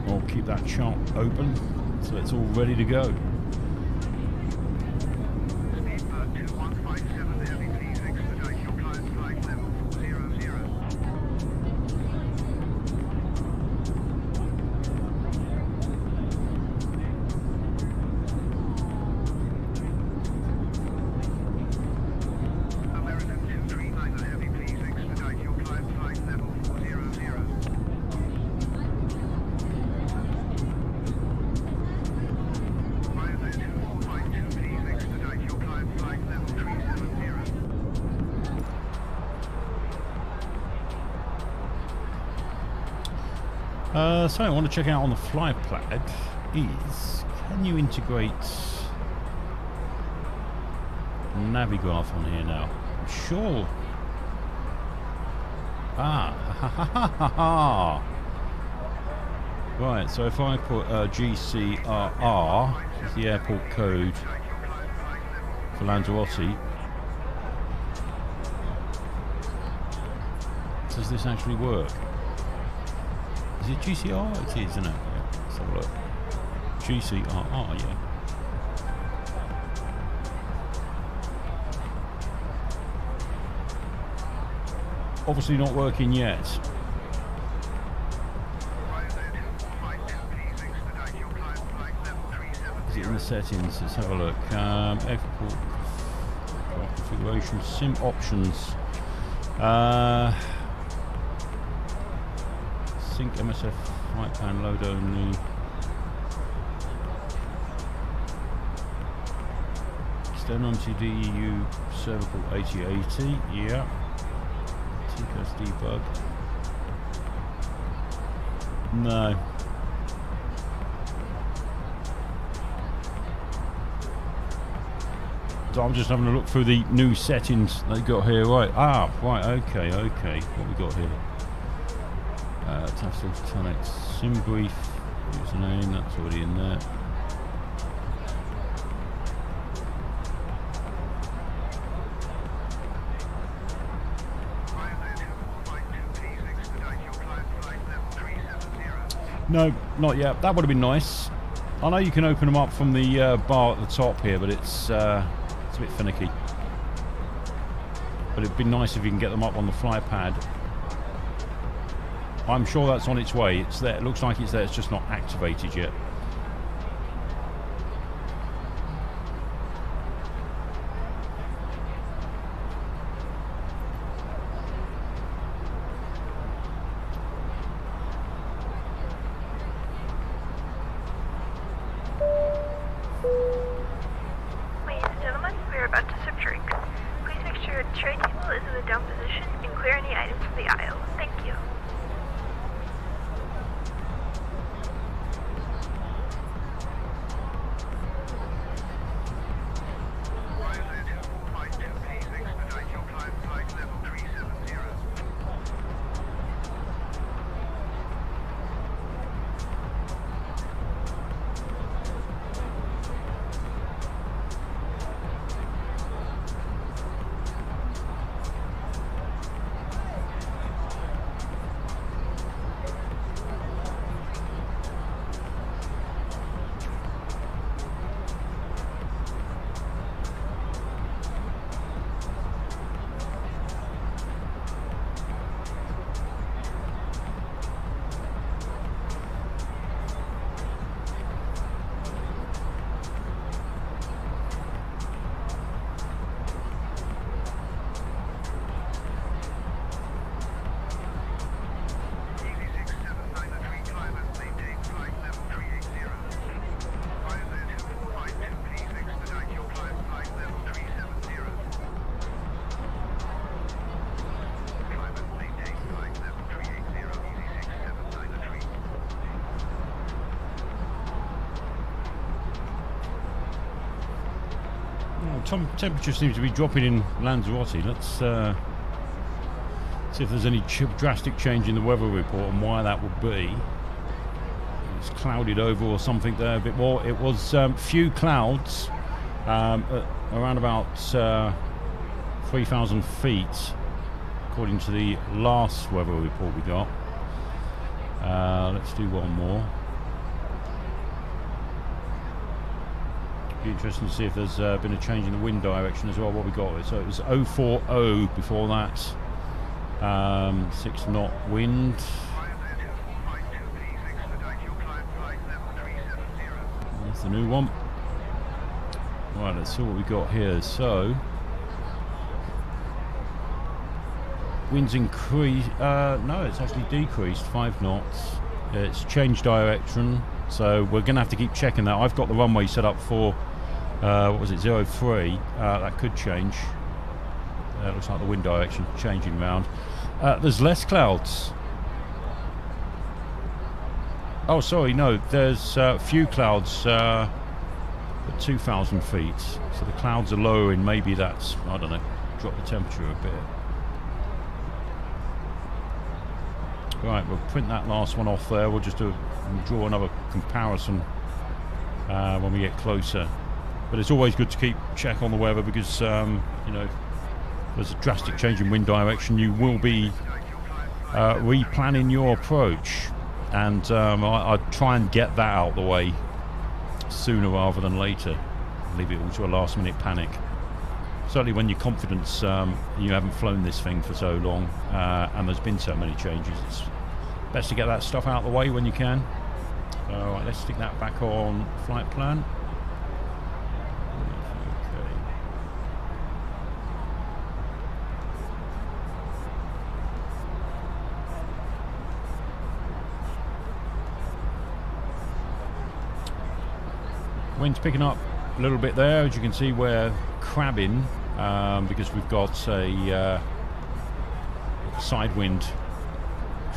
We'll keep that chart open so it's all ready to go. Speedbird 2157 Heavy, please expedite your climb flight level 400. American 239 Heavy, please expedite your climb flight level 400. Ryanair 2452, please expedite your climb flight level 370. Something I want to check out on the fly pad is, can you integrate Navi graph on here now? Sure. Ah, ha ha ha ha ha. Right, so if I put GCRR, is the airport code for Lanzarote, does this actually work? Is it GCR? It is, isn't it? Yeah, let's have a look. GCRR, yeah. Obviously not working yet. Is it in the settings? Let's have a look. Export configuration, sim options. Sync MSF flight plan load only. External MCD EU cervical 8080. Yeah. TCAS debug. No. So I'm just having a look through the new settings they got here. Right. Ah, right. Okay. Okay. What we got here? A32NX Simbrief username. That's already in there. No, not yet. That would have been nice. I know you can open them up from the bar at the top here, but it's a bit finicky. But it'd be nice if you can get them up on the fly pad. I'm sure that's on its way. It's there. It looks like it's there. It's just not activated yet. Ladies and gentlemen, we are about to sip drinks. Please make sure your tray table is in the down position and clear any items from the aisle. Thank you. Temperature seems to be dropping in Lanzarote. Let's see if there's any drastic change in the weather report and why that would be. It's clouded over or something there a bit more. It was few clouds around about 3,000 feet, according to the last weather report we got. Let's do one more. Be interesting to see if there's been a change in the wind direction as well. What we got, so it was 040 before that. 6 knot wind. That's the new one. Right, let's see what we got here. So winds increased. No, it's actually decreased 5 knots. It's changed direction, so we're going to have to keep checking that. I've got the runway set up for what was it, 03. That could change. It looks like the wind direction changing round. There's less clouds. Oh, sorry, no, there's few clouds at 2,000 feet. So the clouds are lowering. Maybe that's, I don't know, drop the temperature a bit. Right, we'll print that last one off there. We'll just draw another comparison when we get closer. But it's always good to keep check on the weather because, you know, there's a drastic change in wind direction. You will be replanning your approach, and I'd try and get that out of the way sooner rather than later. Leave it all to a last-minute panic. Certainly when you're confident you haven't flown this thing for so long and there's been so many changes, it's best to get that stuff out of the way when you can. Alright, let's stick that back on flight plan. Wind's picking up a little bit there. As you can see, we're crabbing because we've got a side wind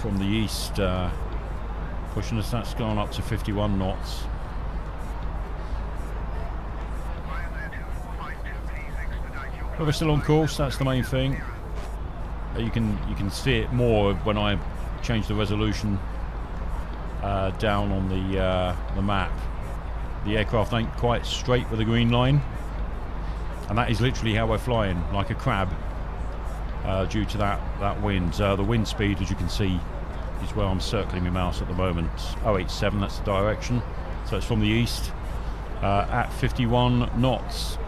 from the east pushing us. That's gone up to 51 knots. But we're still on course. That's the main thing. You can see it more when I change the resolution down on the map. The aircraft ain't quite straight with the green line, and that is literally how we're flying, like a crab, due to that wind. The wind speed, as you can see, is where I'm circling my mouse at the moment. 087, that's the direction, so it's from the east at 51 knots.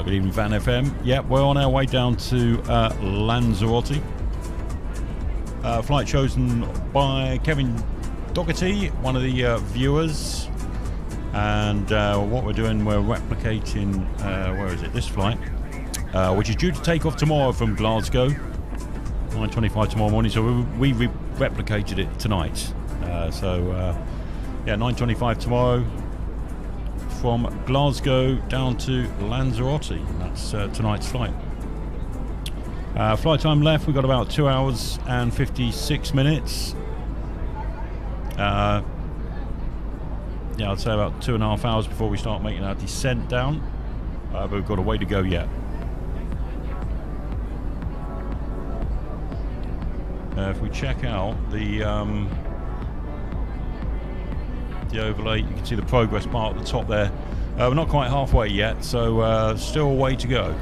Good evening, Van FM. Yeah, we're on our way down to Lanzarote. Flight chosen by Kevin Docherty, one of the viewers. And what we're doing, we're replicating, where is it? This flight, which is due to take off tomorrow from Glasgow, 9:25 tomorrow morning. So we replicated it tonight. Yeah, 9:25 tomorrow from Glasgow down to Lanzarote. That's tonight's flight. Flight time left, we've got about 2 hours and 56 minutes. Yeah, I'd say about 2.5 hours before we start making our descent down. But we've got a way to go yet. If we check out the overlay, you can see the progress bar at the top there. We're not quite halfway yet, so still a way to go.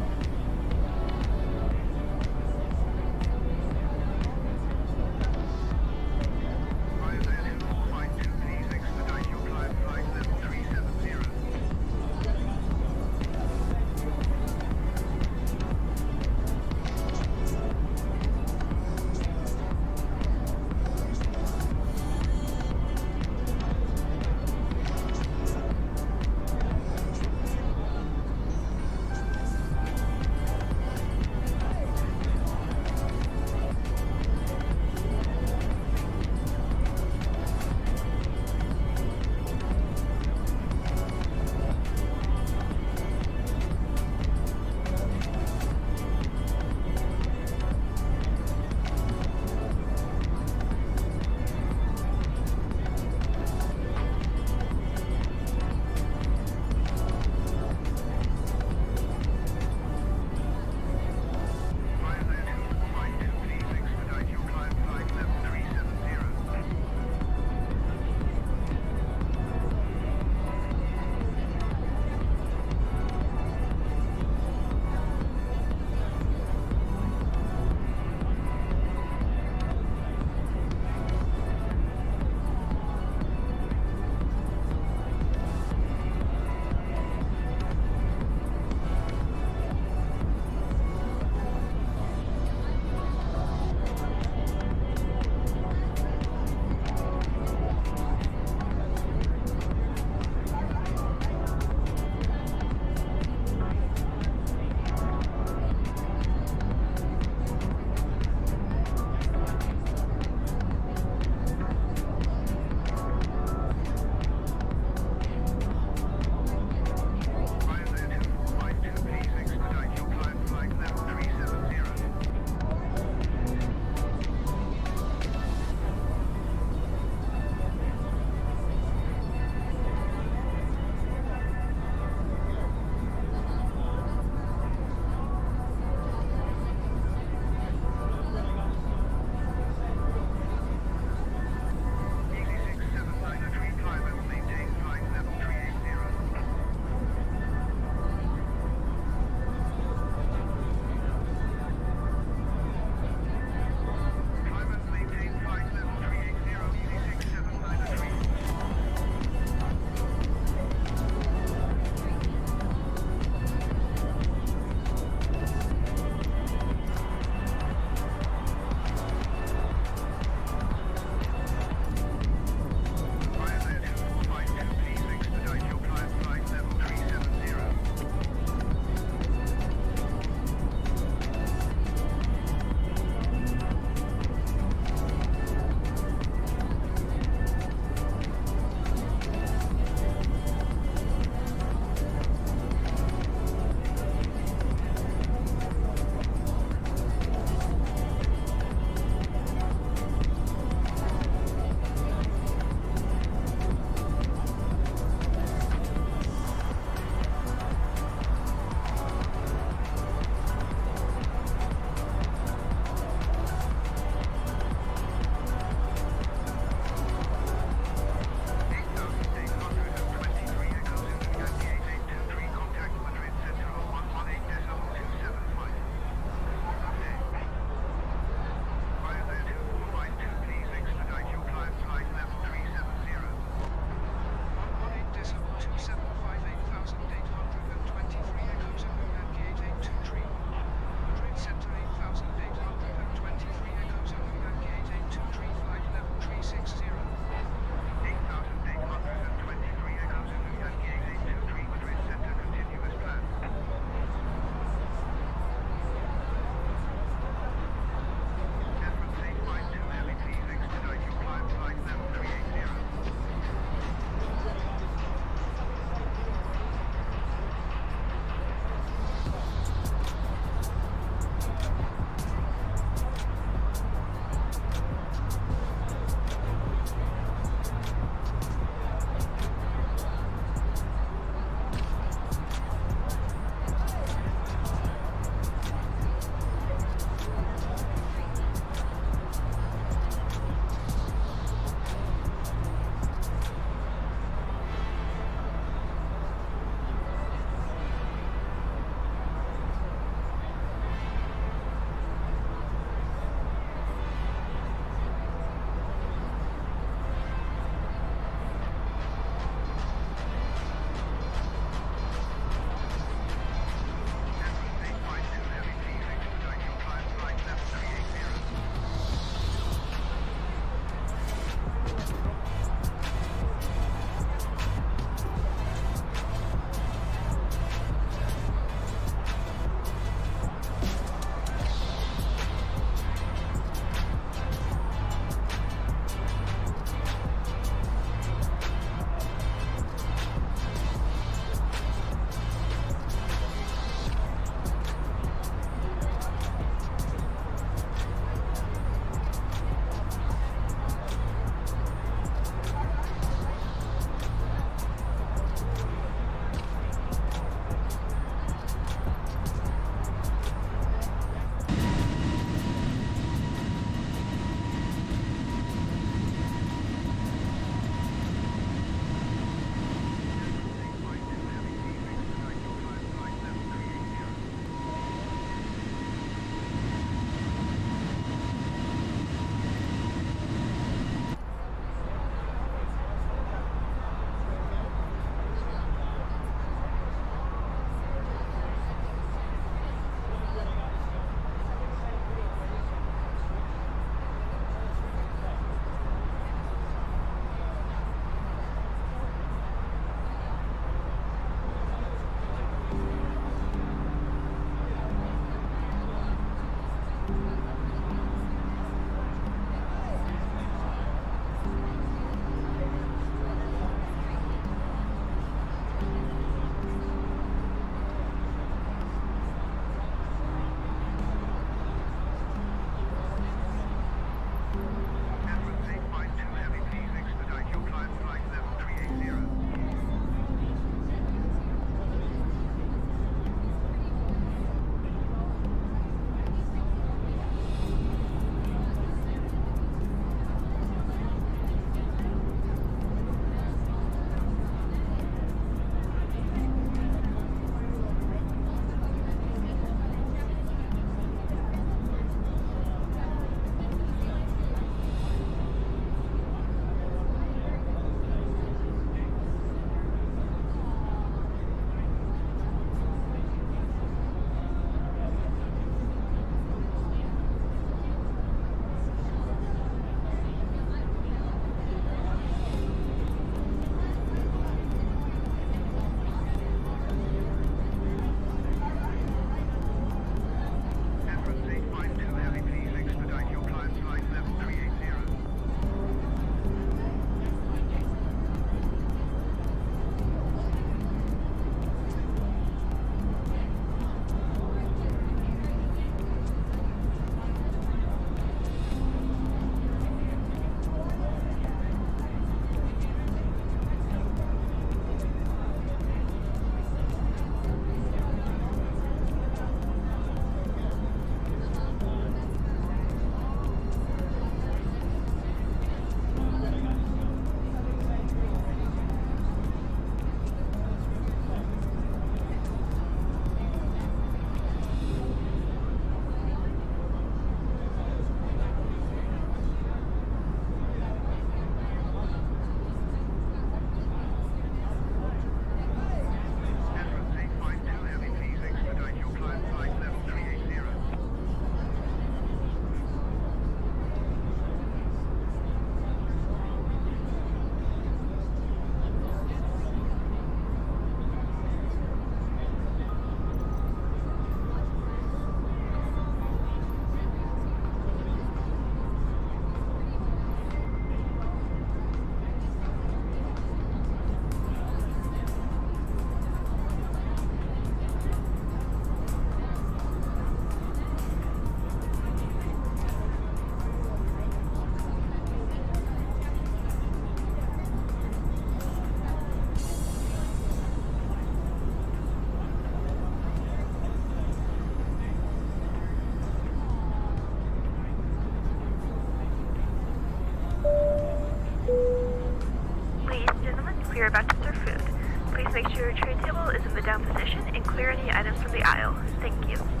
Thank you.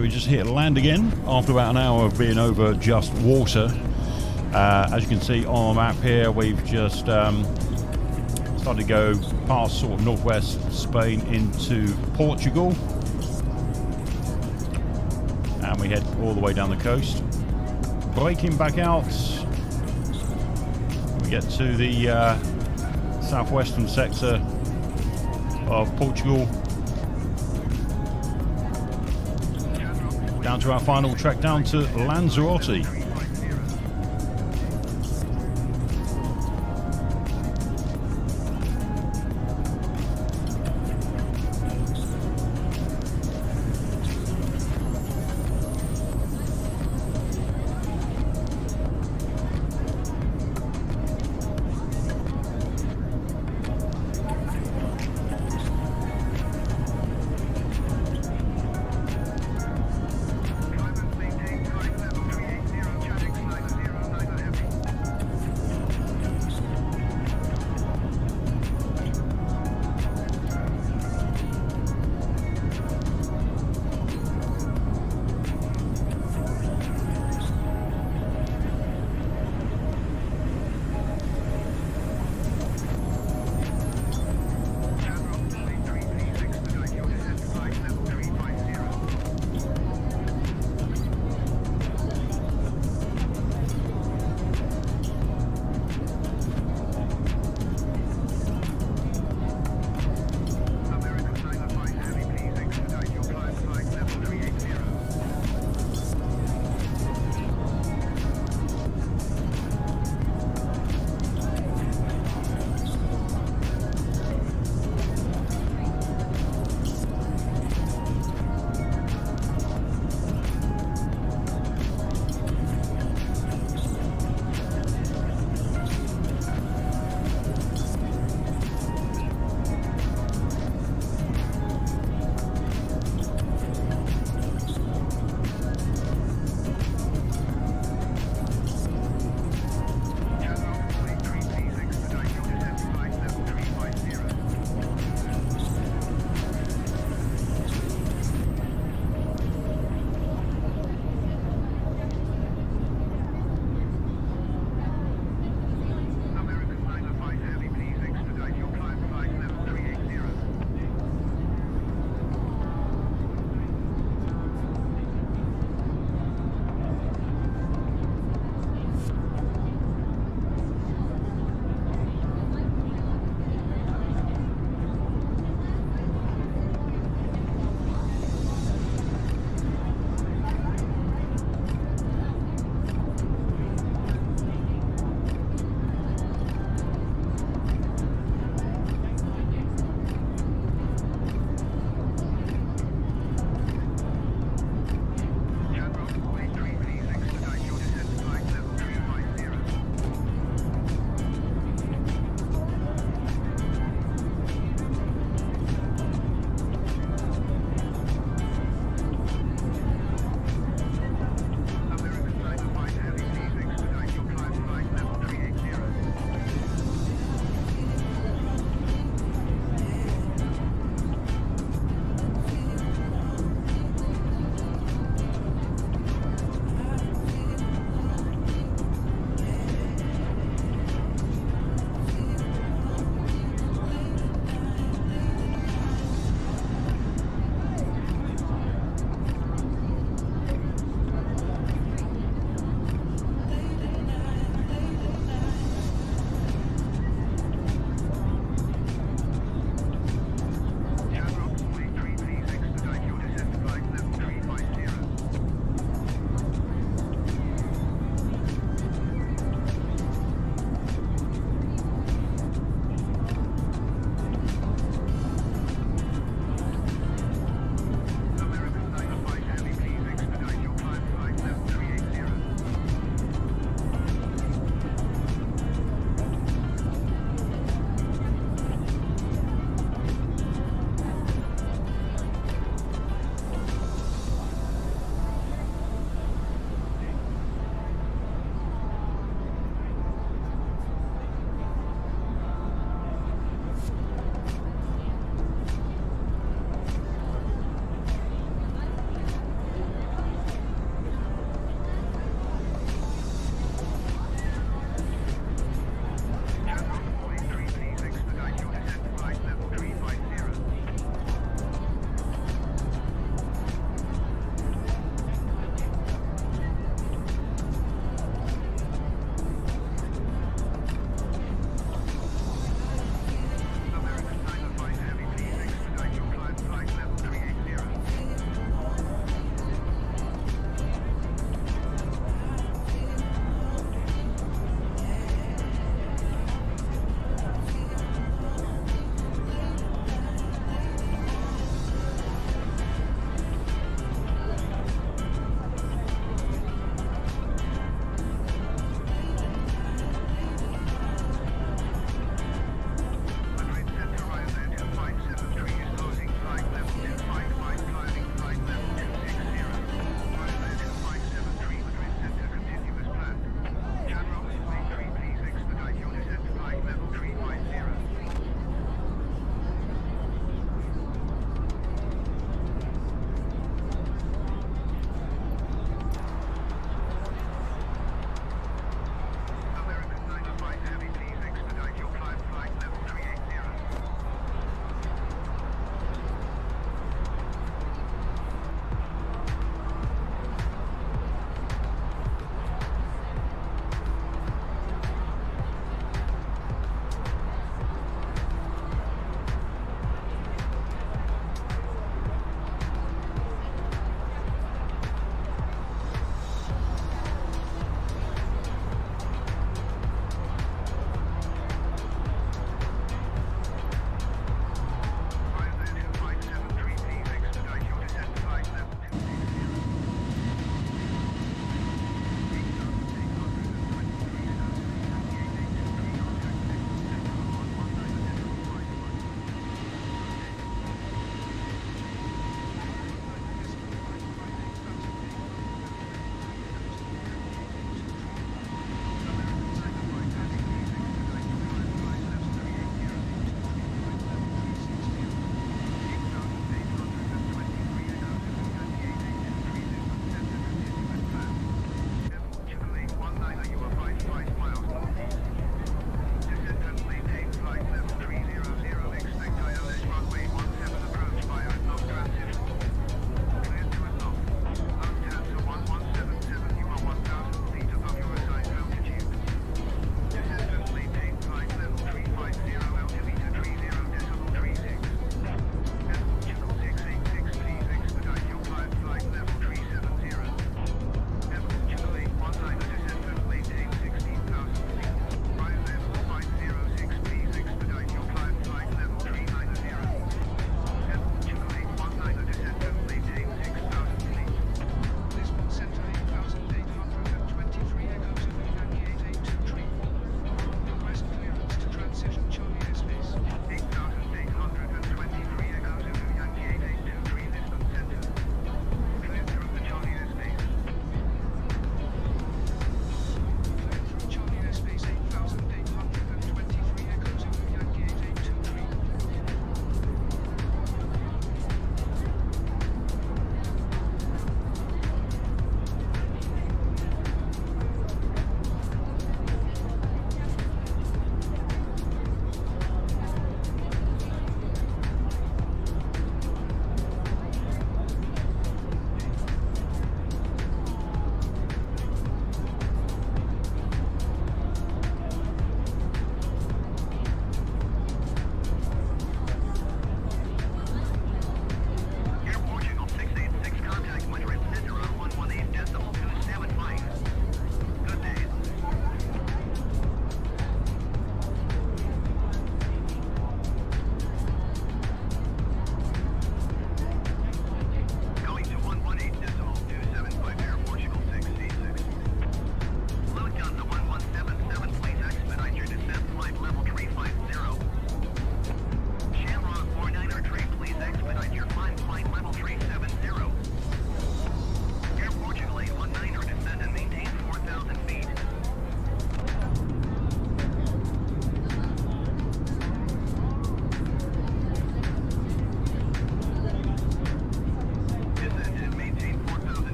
we just hit land again after about an hour of being over just water. As you can see on the map here, we've just started to go past sort of northwest Spain into Portugal, and we head all the way down the coast, breaking back out. We get to the southwestern sector of Portugal, down to our final trek down to Lanzarote.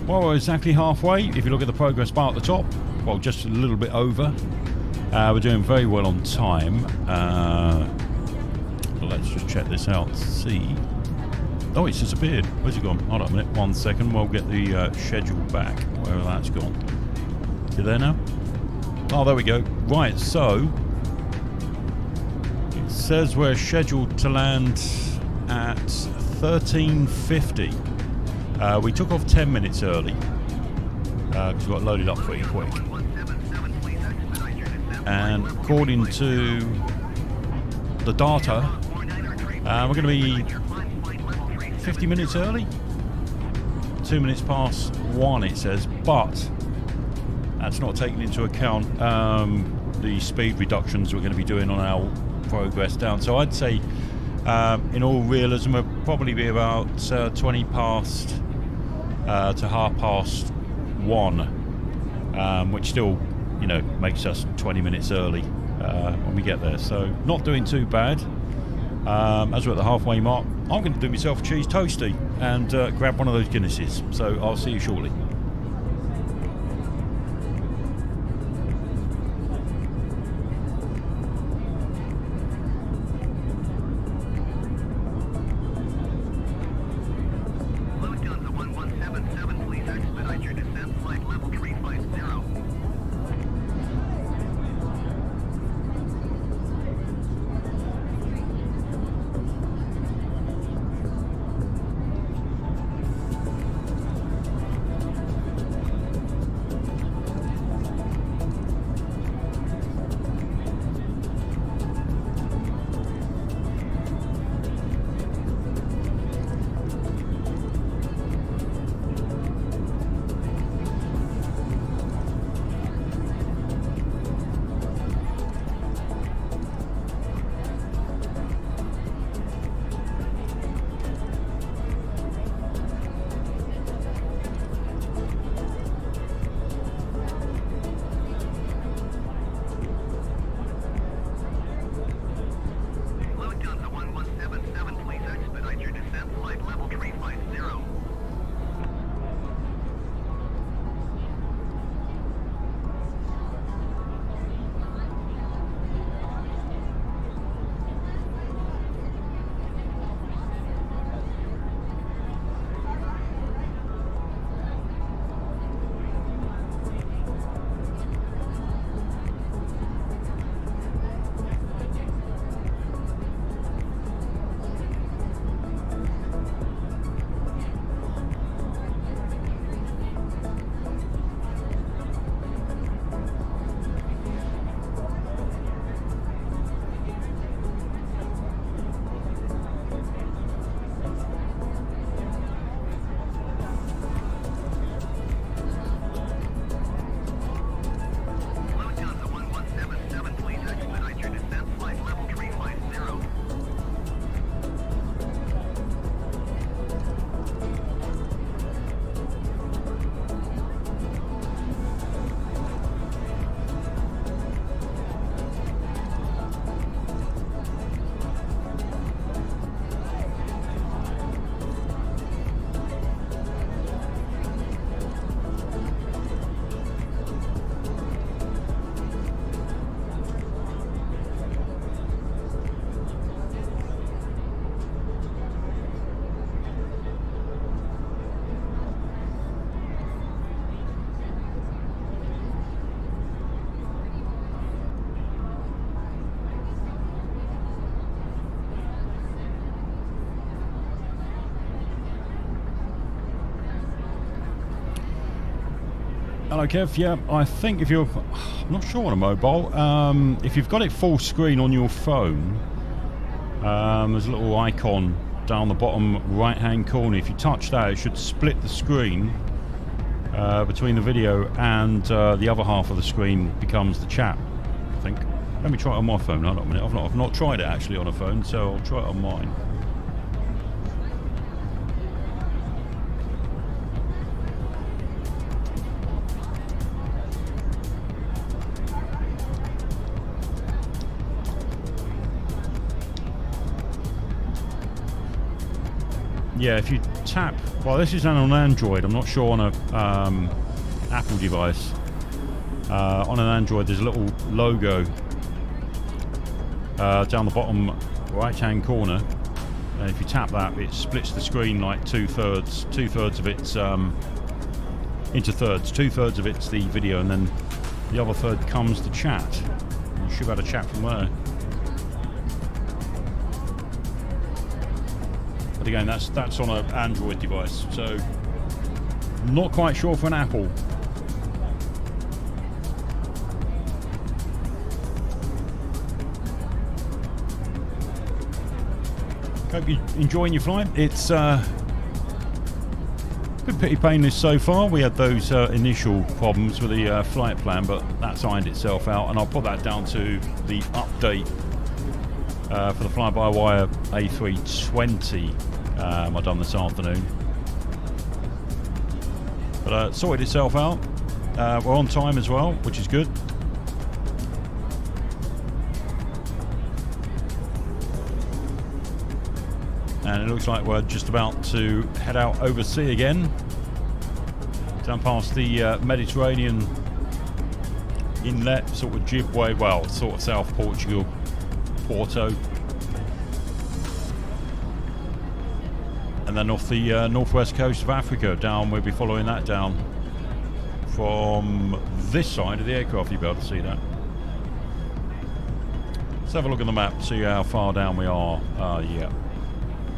Well, we're exactly halfway. If you look at the progress bar at the top, well, just a little bit over. We're doing very well on time. Let's just check this out. See. Oh, it's disappeared. Where's it gone? Hold on a minute. 1 second. We'll get the schedule back. Wherever that's gone. You there now? Oh, there we go. Right, so it says we're scheduled to land at 13:50. We took off 10 minutes early because we got loaded up pretty quick. And according to the data, we're going to be 50 minutes early. 2 minutes past 1, it says, but that's not taking into account the speed reductions we're going to be doing on our progress down. So I'd say, in all realism, we'll probably be about 20 past to half past 1, which still, you know, makes us 20 minutes early when we get there. So not doing too bad. As we're at the halfway mark, I'm going to do myself a cheese toasty and grab one of those Guinnesses. So I'll see you shortly. Hello Kev, yeah, I think if you're, I'm not sure on a mobile, if you've got it full screen on your phone, there's a little icon down the bottom right hand corner. If you touch that, it should split the screen between the video and the other half of the screen becomes the chat, I think. Let me try it on my phone. Hold on a minute. I've not tried it actually on a phone, so I'll try it on mine. yeah, if you tap, well, this is on Android. I'm not sure on a Apple device. On an Android, there's a little logo down the bottom right-hand corner, and if you tap that, it splits the screen like two-thirds of it's into thirds. Two-thirds of it's the video, and then the other third comes the chat. You should be able to chat from there. But again, that's on an Android device, so not quite sure for an Apple. Hope you're enjoying your flight. It's been pretty painless so far. We had those initial problems with the flight plan, but that's ironed itself out, and I'll put that down to the update for the fly-by-wire A320 I've done this afternoon. But sorted itself out. We're on time as well, which is good. And it looks like we're just about to head out over sea again, down past the Mediterranean inlet, sort of Jibway, well, sort of South Portugal, Porto, and then off the northwest coast of Africa down. We'll be following that down from this side of the aircraft. You'll be able to see that. Let's have a look at the map, see how far down we are. Yeah.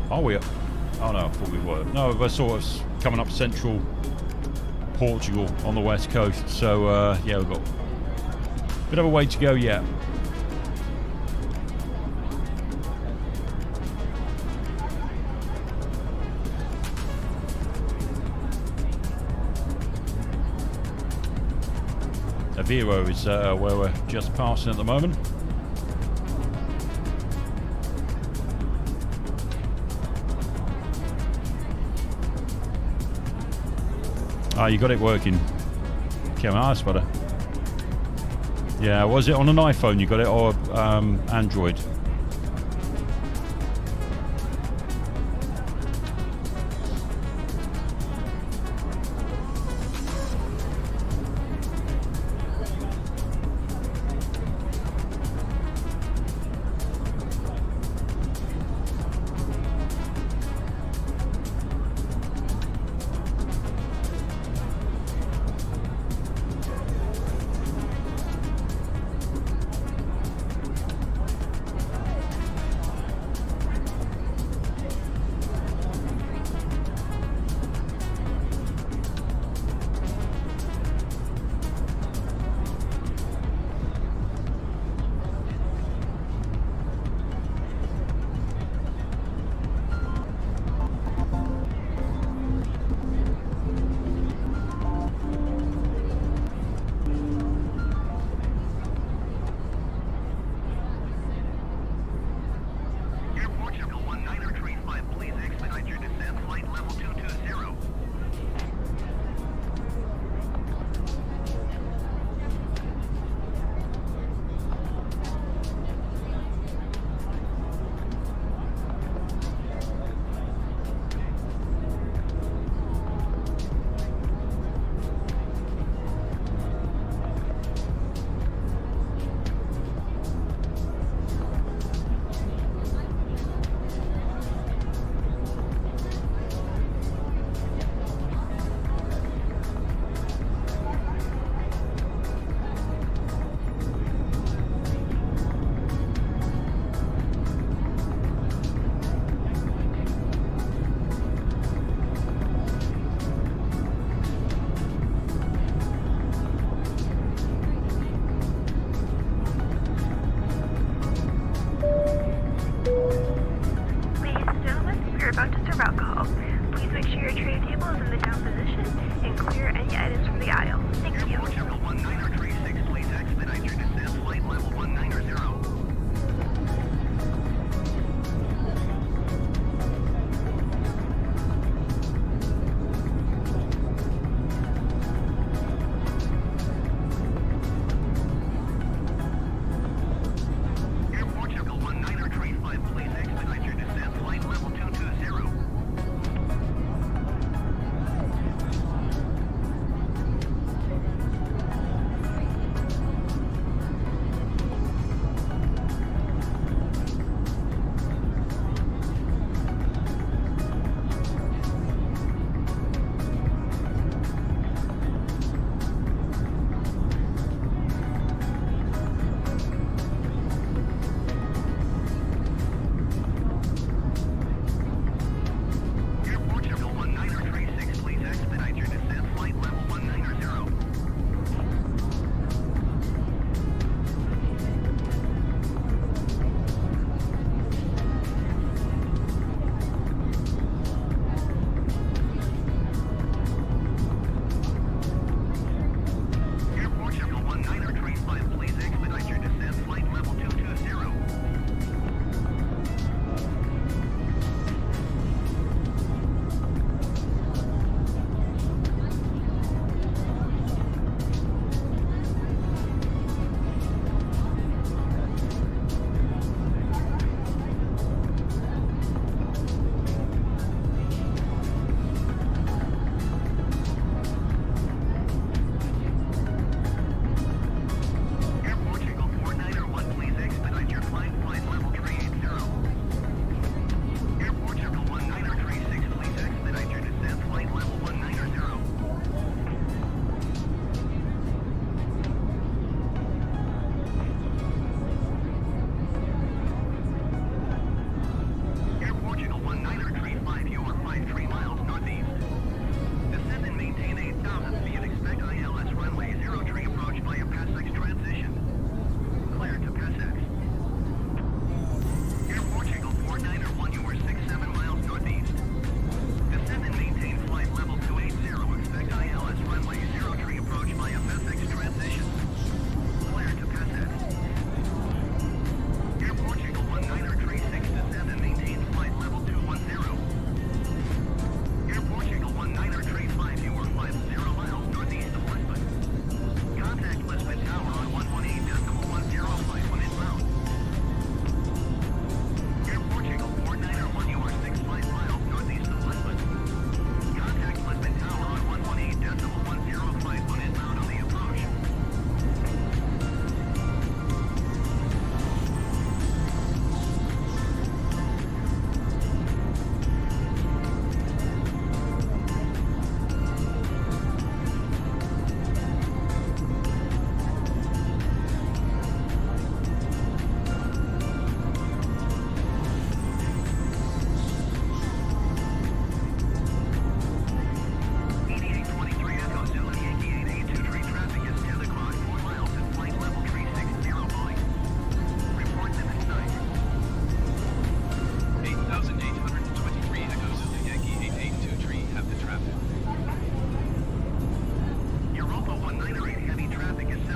Are we up? Oh no, I thought we were. No, we're sort of coming up central Portugal on the west coast. So yeah, we've got a bit of a way to go yet. Avero is where we're just passing at the moment. Ah, you got it working. Kevin, that's better. Yeah, was it on an iPhone you got it, or Android?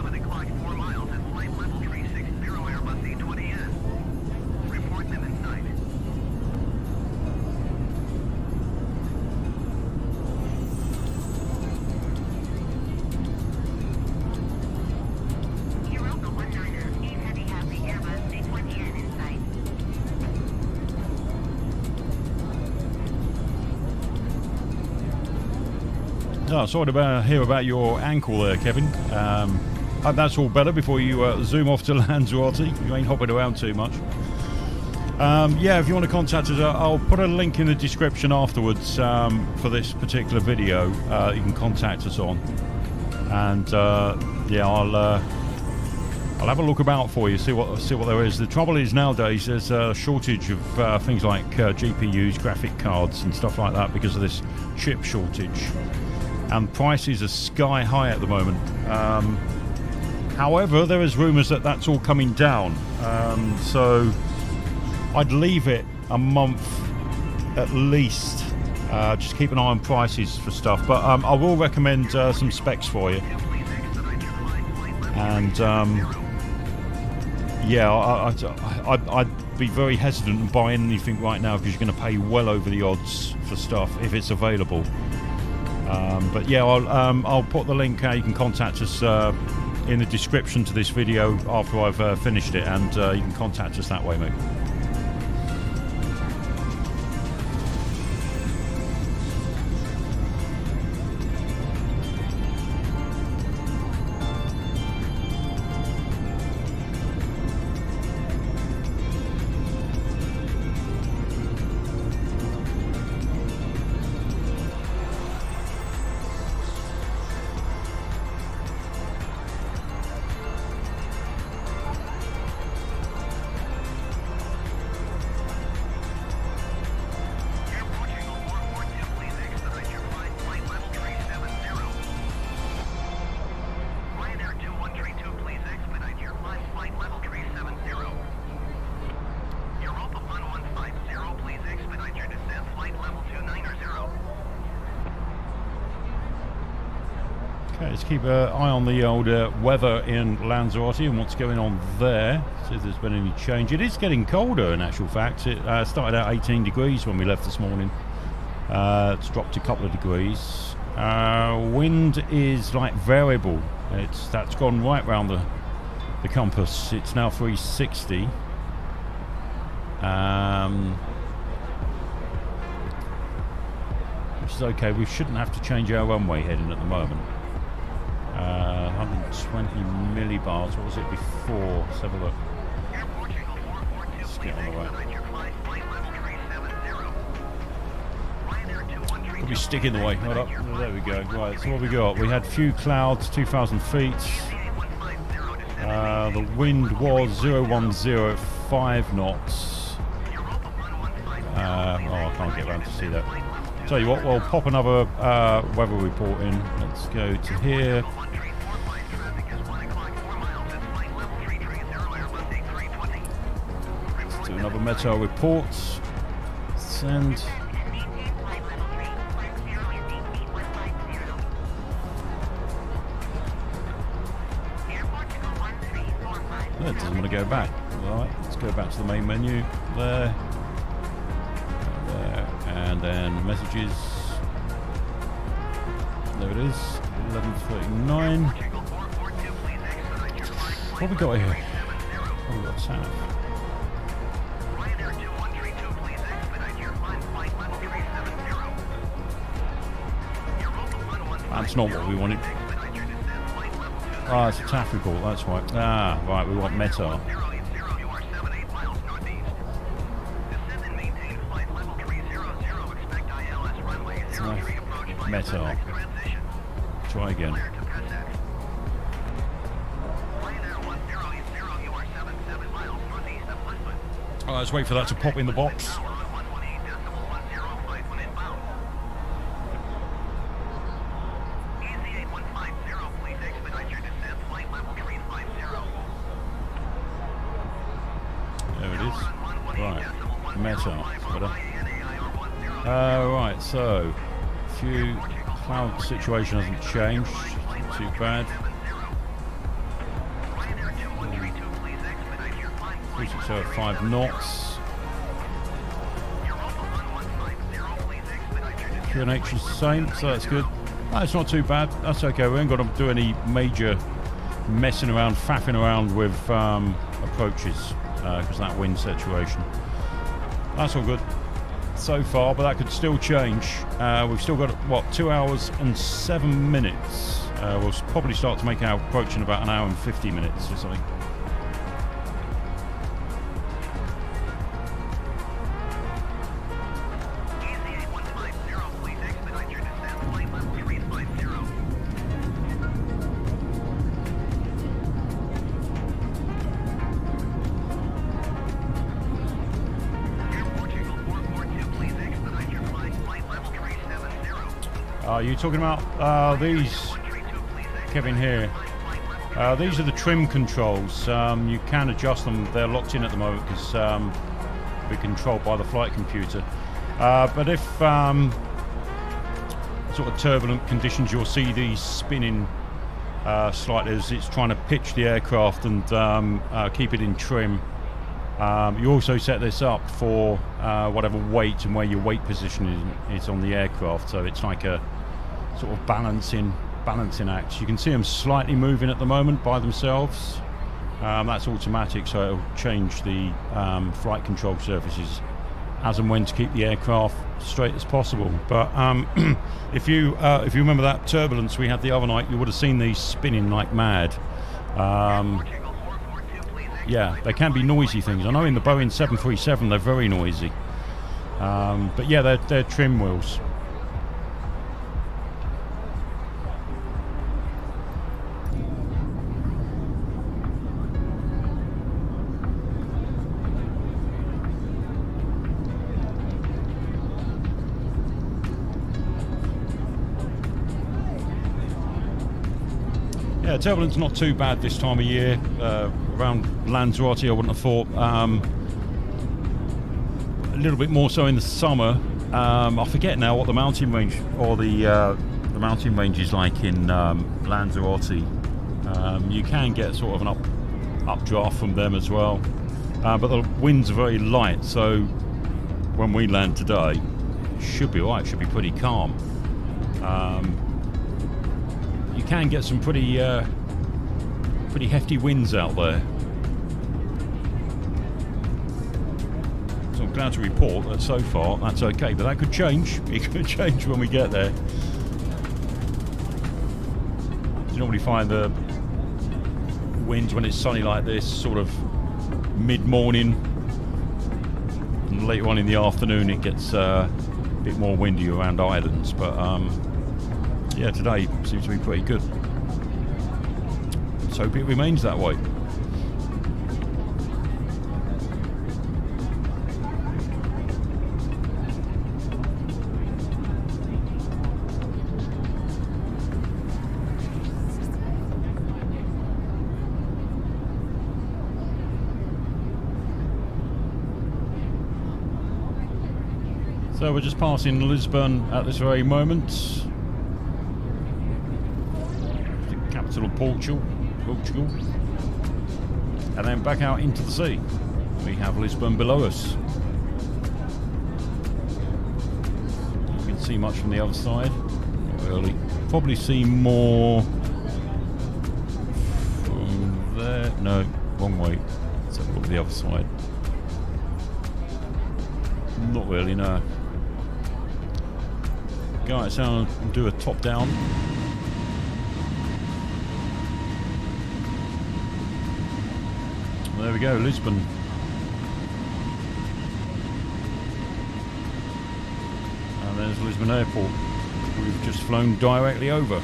7 o'clock, 4 miles at flight level 360 Airbus A20N. Report them inside. Europa 19er, 8 Heavy Happy Airbus A20N in sight. Oh, sorry to hear about your ankle there, Kevin. Hope that's all better before you zoom off to Lanzarote. You ain't hopping around too much. Yeah, if you want to contact us, I'll put a link in the description afterwards for this particular video. You can contact us on, and yeah, I'll have a look about for you, see what there is. The trouble is nowadays there's a shortage of things like GPUs, graphic cards, and stuff like that because of this chip shortage. And prices are sky high at the moment. However, there is rumours that that's all coming down. So I'd leave it a month at least. Just keep an eye on prices for stuff. But I will recommend some specs for you. And yeah, I'd be very hesitant in buying anything right now because you're going to pay well over the odds for stuff if it's available. But yeah, I'll put the link how you can contact us in the description to this video after I've finished it, and you can contact us that way, mate. Let's keep an eye on the old weather in Lanzarote and what's going on there. See if there's been any change. It is getting colder in actual fact. It started out 18 degrees when we left this morning. It's dropped a couple of degrees. Wind is like variable. That's gone right round the compass. It's now 360. Which is okay. We shouldn't have to change our runway heading at the moment. 120 millibars. What was it before? Let's have a look. Let's get on the way. Could be stick in the way. Right up. Oh, there we go. Right. So what we got? We had few clouds, 2,000 feet. The wind was 010 at 5 knots. Oh, I can't get around to see that. Tell you what, we'll pop another weather report in. Let's go to here. Let's do another meteo report. Send. That doesn't want to go back. Right, let's go back to the main menu. There. And then messages. There it is. 11:39. What have we got here? Oh, we've got SAF. That's not what we wanted. Ah, it's a TAF report, that's right. Ah, right, we want META. META. Try again. Oh, let's wait for that to pop in the box. There it is. Right. META. Right, so cloud situation hasn't changed. Not too bad. 360 at 5 knots. QNH is the same, so that's good. That's not too bad. That's okay. We ain't got to do any major messing around, faffing around with approaches because that wind situation. That's all good so far, but that could still change. We've still got, what, 2 hours and 7 minutes. We'll probably start to make our approach in about an hour and 50 minutes or something. Are you talking about these, Kevin, here? These are the trim controls. You can adjust them. They're locked in at the moment because we're controlled by the flight computer. But if sort of turbulent conditions, you'll see these spinning slightly as it's trying to pitch the aircraft and keep it in trim. You also set this up for whatever weight and where your weight position is on the aircraft, so it's like a sort of balancing act. You can see them slightly moving at the moment by themselves. That's automatic, so it'll change the flight control surfaces as and when to keep the aircraft straight as possible. But if you remember that turbulence we had the other night, you would have seen these spinning like mad. Yeah, they can be noisy things. I know in the Boeing 737 they're very noisy. But yeah, they're trim wheels. Yeah, turbulence not too bad this time of year. Around Lanzarote, I wouldn't have thought. A little bit more so in the summer. I forget now what the mountain range or the mountain range is like in Lanzarote. You can get sort of an updraft from them as well, but the winds are very light. So when we land today, it should be alright. It should be pretty calm. You can get some pretty hefty winds out there. So I'm glad to report that so far that's okay, but that could change. It could change when we get there. You normally find the winds when it's sunny like this sort of mid-morning, and later on in the afternoon it gets a bit more windy around islands, but yeah, today seems to be pretty good. Let's hope it remains that way. So we're just passing Lisbon at this very moment. Capital of Portugal, and then back out into the sea. We have Lisbon below us. You can see much from the other side. Not really. Probably see more from there. No, wrong way. Let's have a look at the other side. Not really, no. Go outside and do a top down. There we go, Lisbon. And there's Lisbon Airport. We've just flown directly over.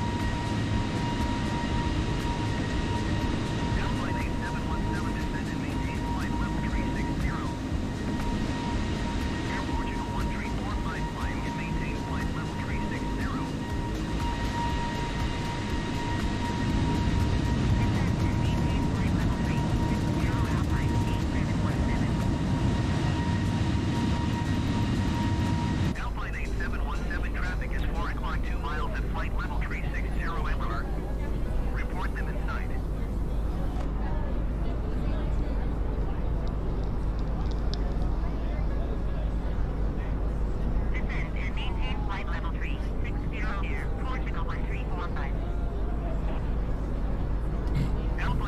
Alpine 8717 traffic is 4 o'clock, 2 miles at flight level 360.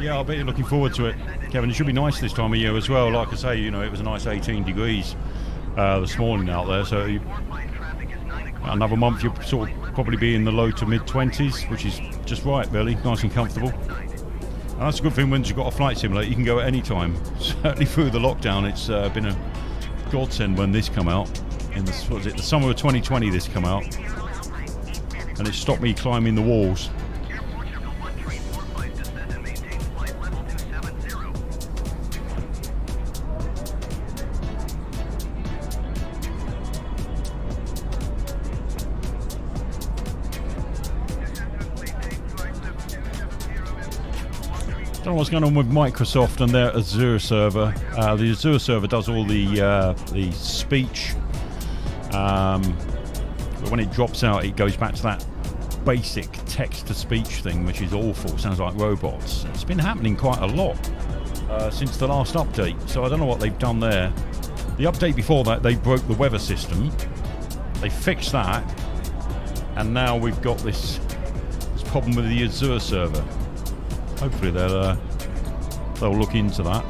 Yeah, I'll bet you're looking forward to it, Kevin. It should be nice this time of year as well. Like I say, you know, it was a nice 18 degrees this morning out there, so another month you'll sort of probably be in the low to mid 20s, which is just right, really, nice and comfortable. And that's a good thing when you've got a flight simulator, you can go at any time. Certainly through the lockdown, it's been a godsend when this come out. In the, what was it, the summer of 2020 this come out. And it stopped me climbing the walls. Don't know what's going on with Microsoft and their Azure server. The Azure server does all the speech, but when it drops out, it goes back to that basic text-to-speech thing, which is awful. Sounds like robots. It's been happening quite a lot since the last update, so I don't know what they've done there. The update before that, they broke the weather system. They fixed that, and now we've got this problem with the Azure server. Hopefully they'll look into that.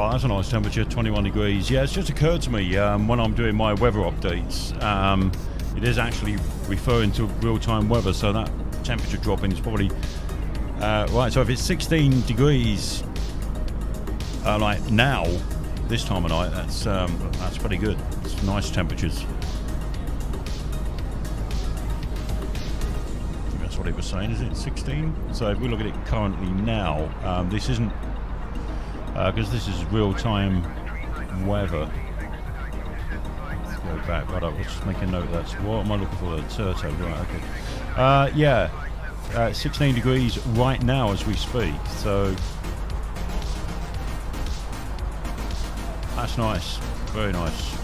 Oh, that's a nice temperature, 21 degrees. Yeah, it's just occurred to me when I'm doing my weather updates, it is actually referring to real-time weather, so that temperature dropping is probably right. So if it's 16 degrees like now, this time of night, that's pretty good. It's nice temperatures. That's what he was saying. Is it 16? So if we look at it currently now, this isn't because this is real-time weather. Let's go back. Right up. Let's just make a note of that. So what am I looking for? The Turto. Right. Okay. Yeah. 16 degrees right now as we speak. So that's nice. Very nice.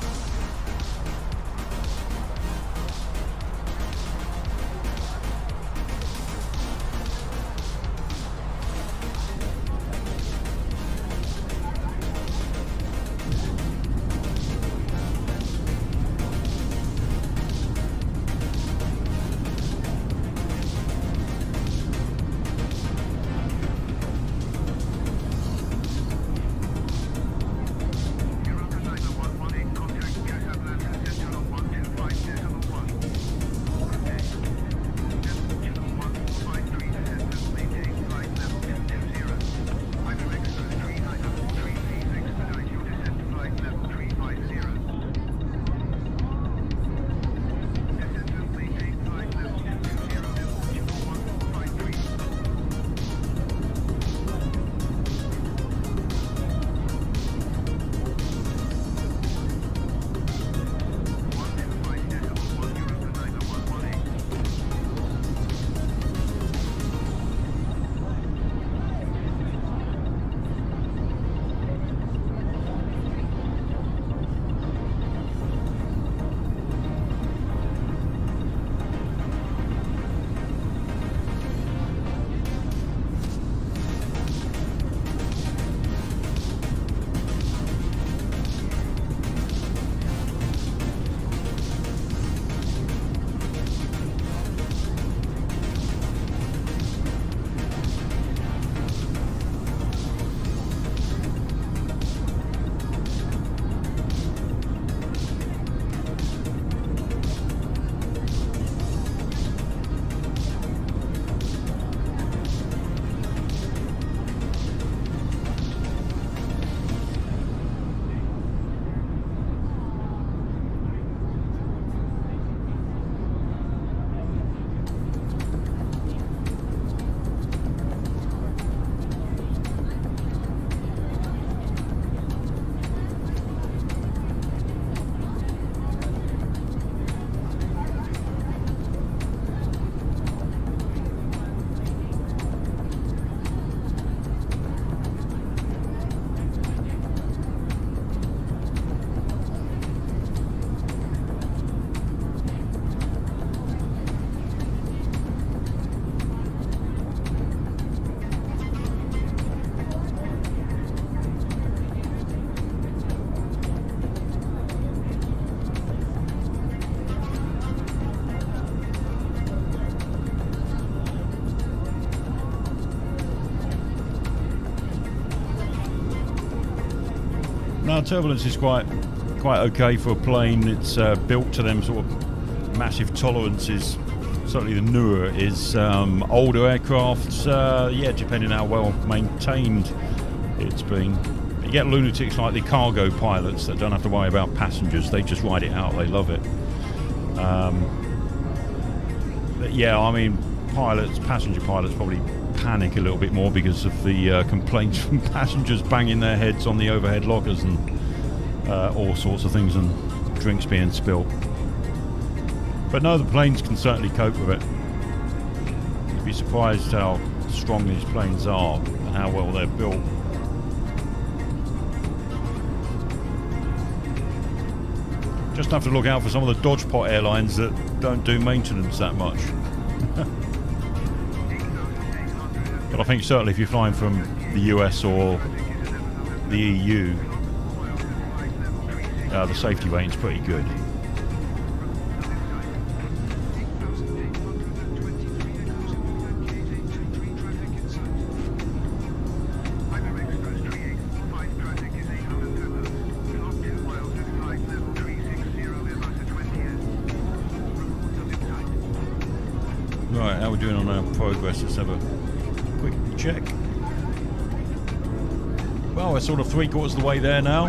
Now turbulence is quite okay for a plane. It's built to them sort of massive tolerances. Certainly the newer is. Older aircrafts, yeah, depending how well maintained it's been. You get lunatics like the cargo pilots that don't have to worry about passengers. They just ride it out. They love it. But yeah, I mean, passenger pilots probably panic a little bit more because of the complaints from passengers banging their heads on the overhead lockers and all sorts of things, and drinks being spilt. But no, the planes can certainly cope with it. You'd be surprised how strong these planes are and how well they're built. Just have to look out for some of the dodgepot airlines that don't do maintenance that much. But I think certainly if you're flying from the US or the EU, the safety rating's pretty good. How we're doing on our progress? Let's have a quick check. Well, we're sort of 3/4 of the way there now.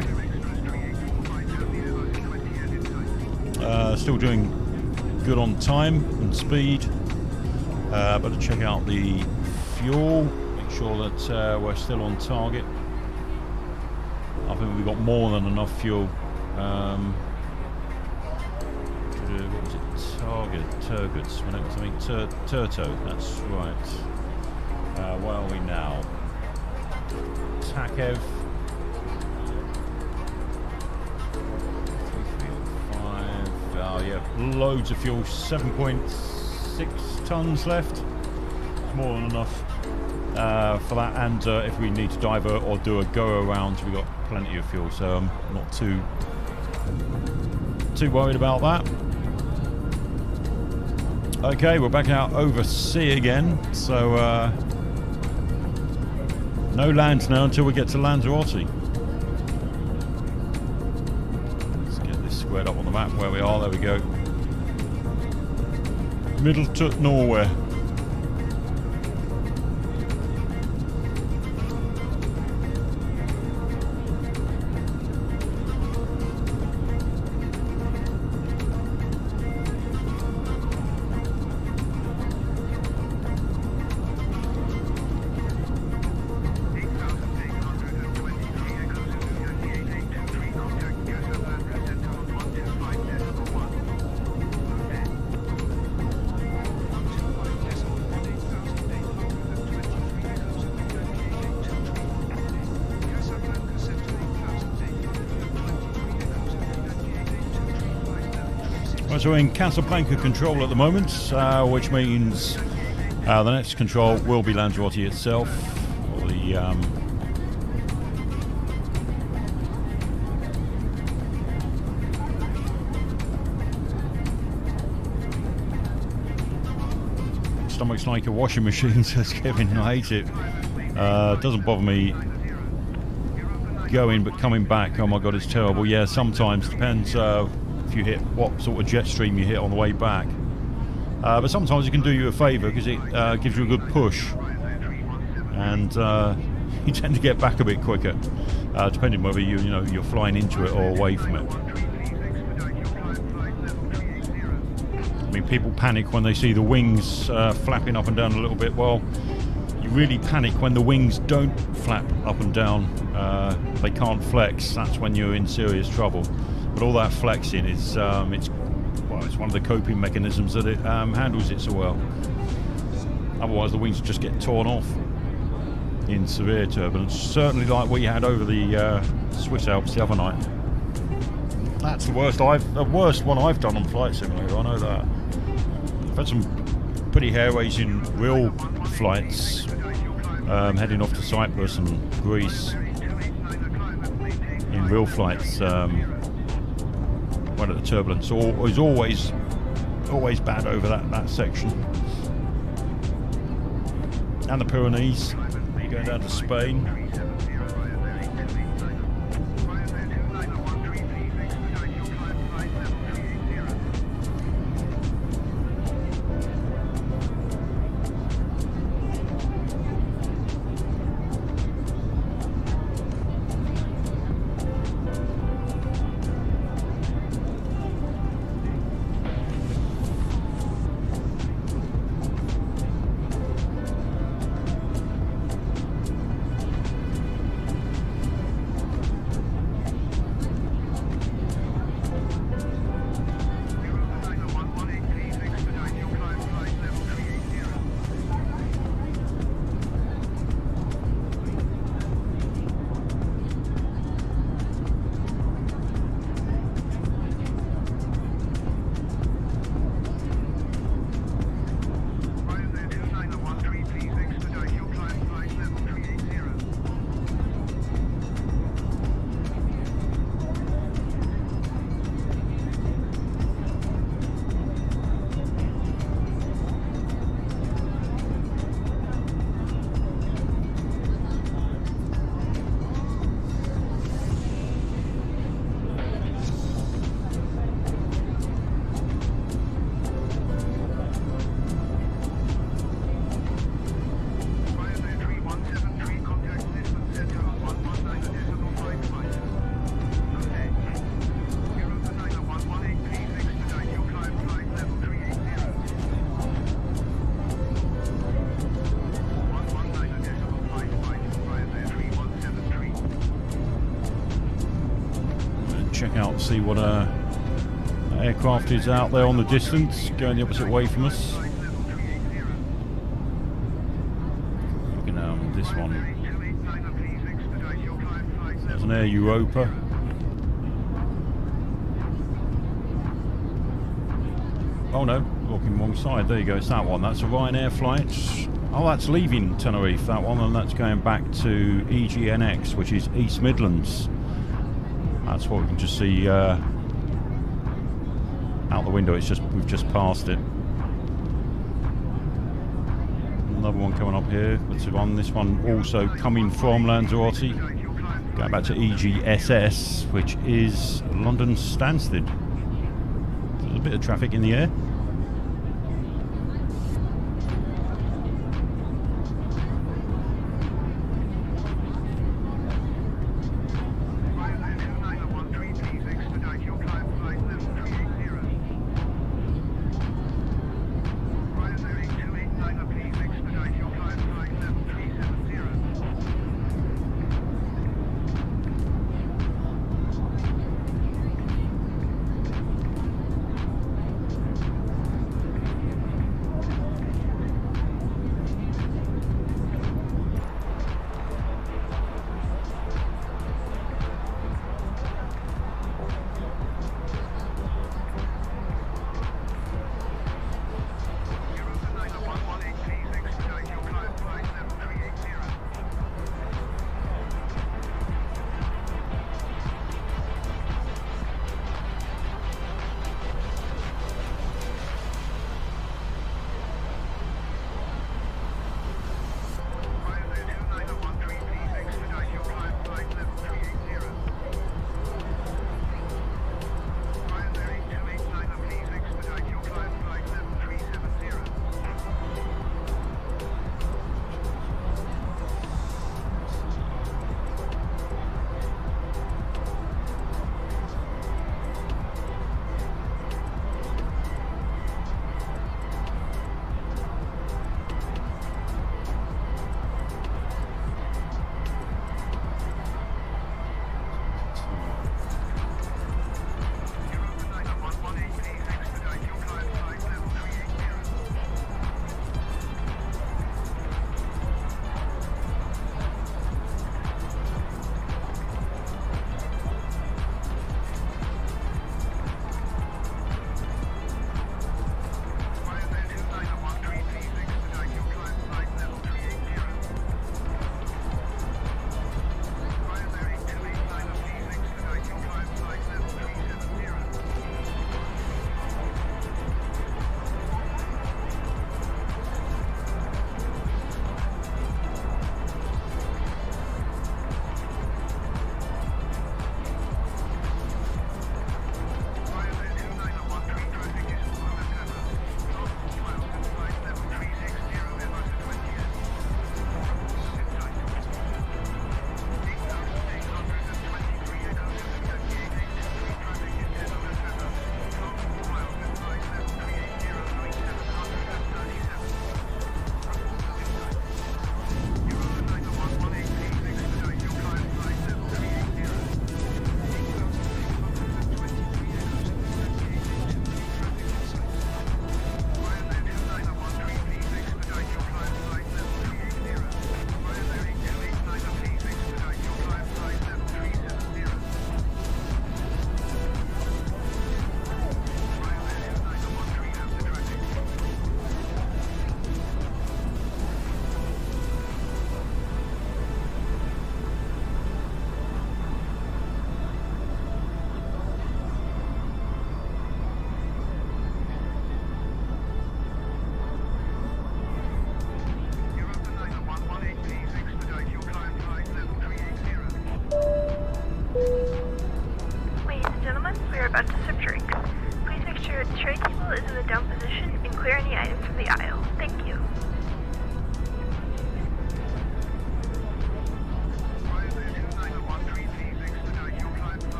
Still doing good on time and speed. Better check out the fuel, make sure that we're still on target. I think we've got more than enough fuel. What was it? Turgets. When it was something Turto. That's right. Where are we now? Takev. 335. Oh yeah, loads of fuel. 7.6 tons left. More than enough for that. And if we need to divert or do a go around, we've got plenty of fuel. So I'm not too worried about that. Okay, we're back out over sea again, so no land now until we get to Lanzarote. Let's get this squared up on the map where we are. There we go. Middle to Norway. So we're in Casablanca control at the moment, which means the next control will be Lanzarote itself. Or the stomach's like a washing machine, says Kevin. I hate it. Doesn't bother me going, but coming back, oh my god, it's terrible. Yeah, sometimes depends. If you hit what sort of jet stream you hit on the way back, but sometimes it can do you a favour because it gives you a good push, and you tend to get back a bit quicker, depending whether you're flying into it or away from it. I mean, people panic when they see the wings flapping up and down a little bit. Well, you really panic when the wings don't flap up and down. They can't flex. That's when you're in serious trouble. But all that flexing is it's one of the coping mechanisms that it handles it so well. Otherwise the wings just get torn off in severe turbulence, certainly like what you had over the Swiss Alps the other night. That's the worst one I've done on Flight Simulator, I know that. I've had some pretty hair-raising real flights heading off to Cyprus and Greece in real flights. One of the turbulence is always bad over that section. And the Pyrenees, you're going down to Spain. out to see what aircraft is out there on the distance, going the opposite way from us. Looking down this one. There's an Air Europa. Oh no, looking wrong side. There you go, it's that one. That's a Ryanair flight. Oh, that's leaving Tenerife, that one, and that's going back to EGNX, which is East Midlands. That's what we can just see out the window. It's just, we've just passed it. Another one coming up here. What's it on? This one also coming from Lanzarote, going back to EGSS, which is London Stansted. There's a bit of traffic in the air.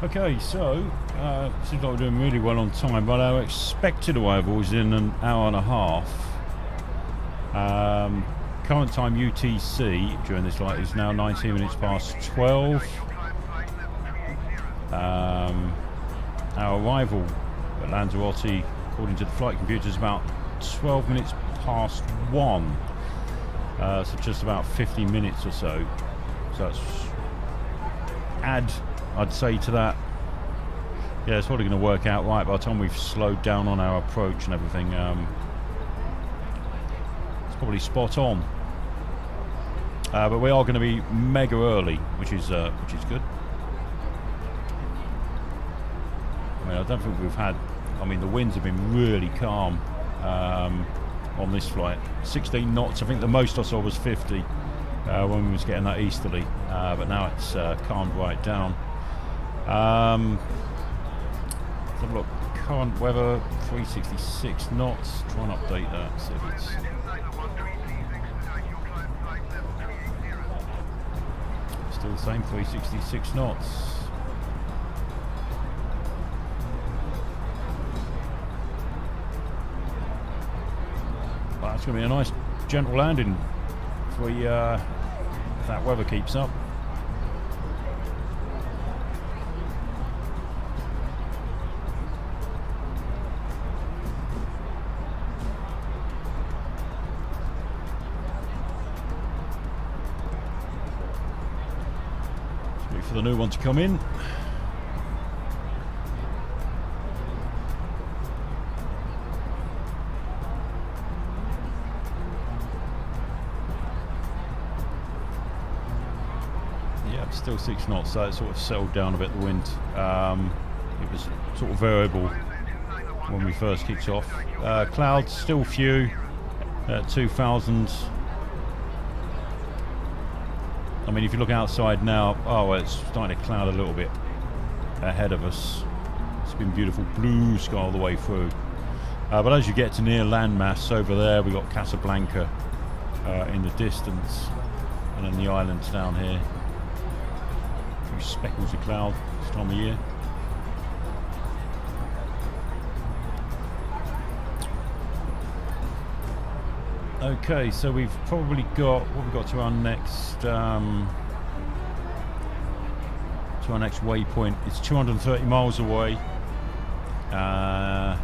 Okay, so seems like we're doing really well on time, but our expected arrival is in an hour and a half. Current time UTC during this flight is now 19 minutes past 12. Our arrival at Lanzarote, according to the flight computer, is about 12 minutes past 1. So just about 50 minutes or so. So that's I'd say to that, yeah, it's probably going to work out right by the time we've slowed down on our approach and everything. It's probably spot on. But we are going to be mega early, which is good. I mean, I don't think we've had. I mean, the winds have been really calm on this flight. 16 knots. I think the most I saw was 50 when we was getting that easterly. But now it's calmed right down. Let's have a look. Current weather 366 knots. Try and update that. See if it's. Still the same, 366 knots. Well, that's going to be a nice gentle landing if that weather keeps up. For the new one to come in. Yeah, still 6 knots, so it sort of settled down a bit, the wind. It was sort of variable when we first kicked off. Clouds still few at 2,000. I mean, if you look outside now, oh, it's starting to cloud a little bit ahead of us. It's been beautiful blue sky all the way through. But as you get to near landmass over there, we've got Casablanca in the distance, and then the islands down here. A few speckles of cloud this time of year. Okay, so we've probably got what we've got to our next waypoint. It's 230 miles away. Yeah,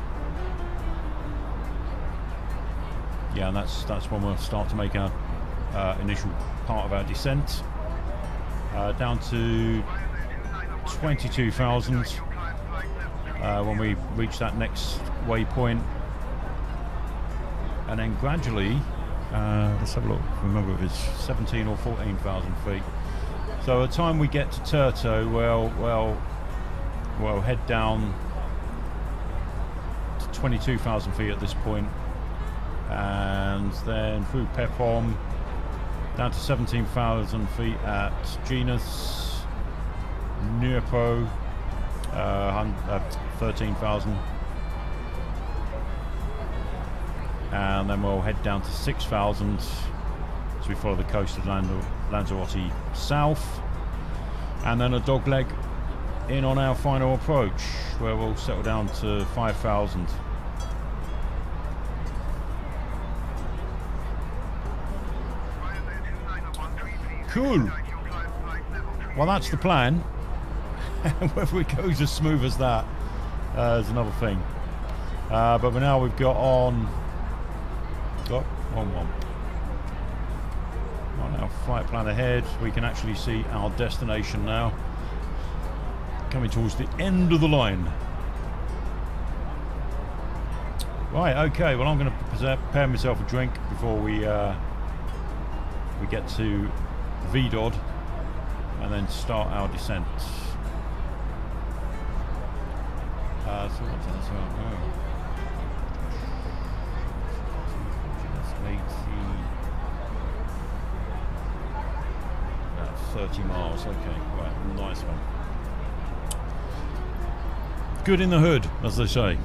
and that's when we'll start to make our initial part of our descent. Down to 22,000 when we reach that next waypoint. And then gradually, let's have a look, remember if it's 17 or 14,000 feet. So by the time we get to Turto, we'll head down to 22,000 feet at this point. And then through Pepom, down to 17,000 feet at Genus, Nuepo, 13,000. And then we'll head down to 6,000 as we follow the coast of Lanzarote south, and then a dogleg in on our final approach where we'll settle down to 5,000. Cool. Well, that's the plan. Whether it goes as smooth as that is another thing. But now we've got on. On our flight plan ahead, we can actually see our destination now, coming towards the end of the line. Right, okay, well, I'm going to prepare myself a drink before we get to VDOD and then start our descent. So what's that? 30 miles, okay, right, nice one. Good in the hood, as they say.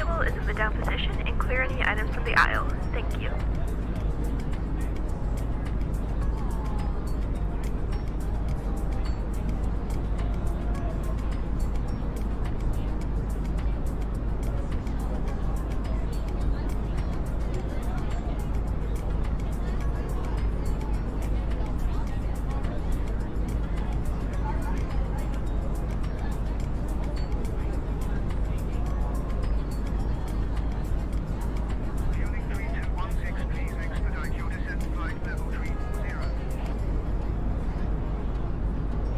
table is in the down position and clear any items from the aisle. Thank you. Building 3216, please expedite your descent to flight level 340.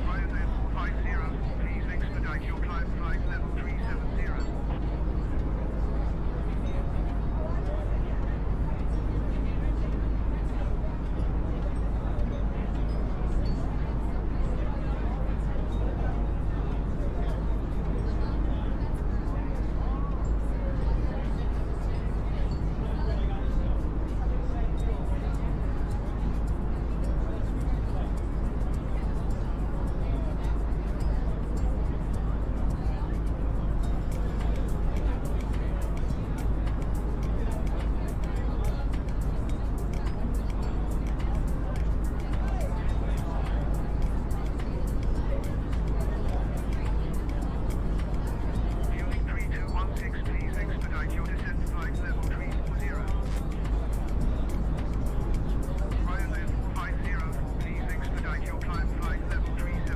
Flight level 504, please expedite your climb flight level 370. Building 3216, please expedite your descent to flight level 340. Flight level 504, please expedite your climb flight level 370.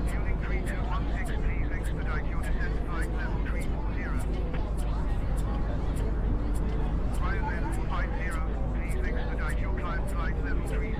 Building 3216, please expedite your descent to flight level 340. Flight level 504, please expedite your climb flight level 370.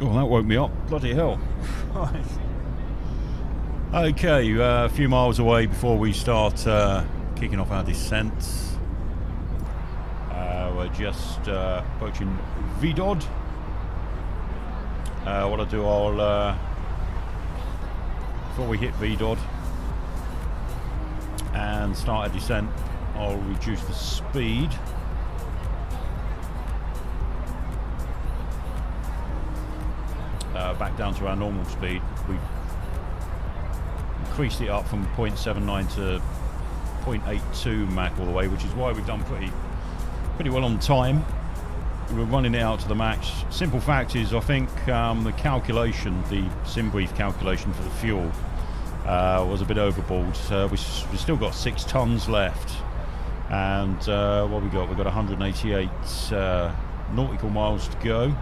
Oh, that woke me up. Bloody hell. Okay, a few miles away before we start kicking off our descent. We're just approaching VDOD. What I'll do, before we hit VDOD and start a descent, I'll reduce the speed. Back down to our normal speed. We've increased it up from 0.79 to 0.82 Mach all the way, which is why we've done pretty well on time. We're running it out to the max. Simple fact is, I think the calculation, the Simbrief calculation for the fuel was a bit overboard. We've still got 6 tons left, and what we got? We've got 188 nautical miles to go.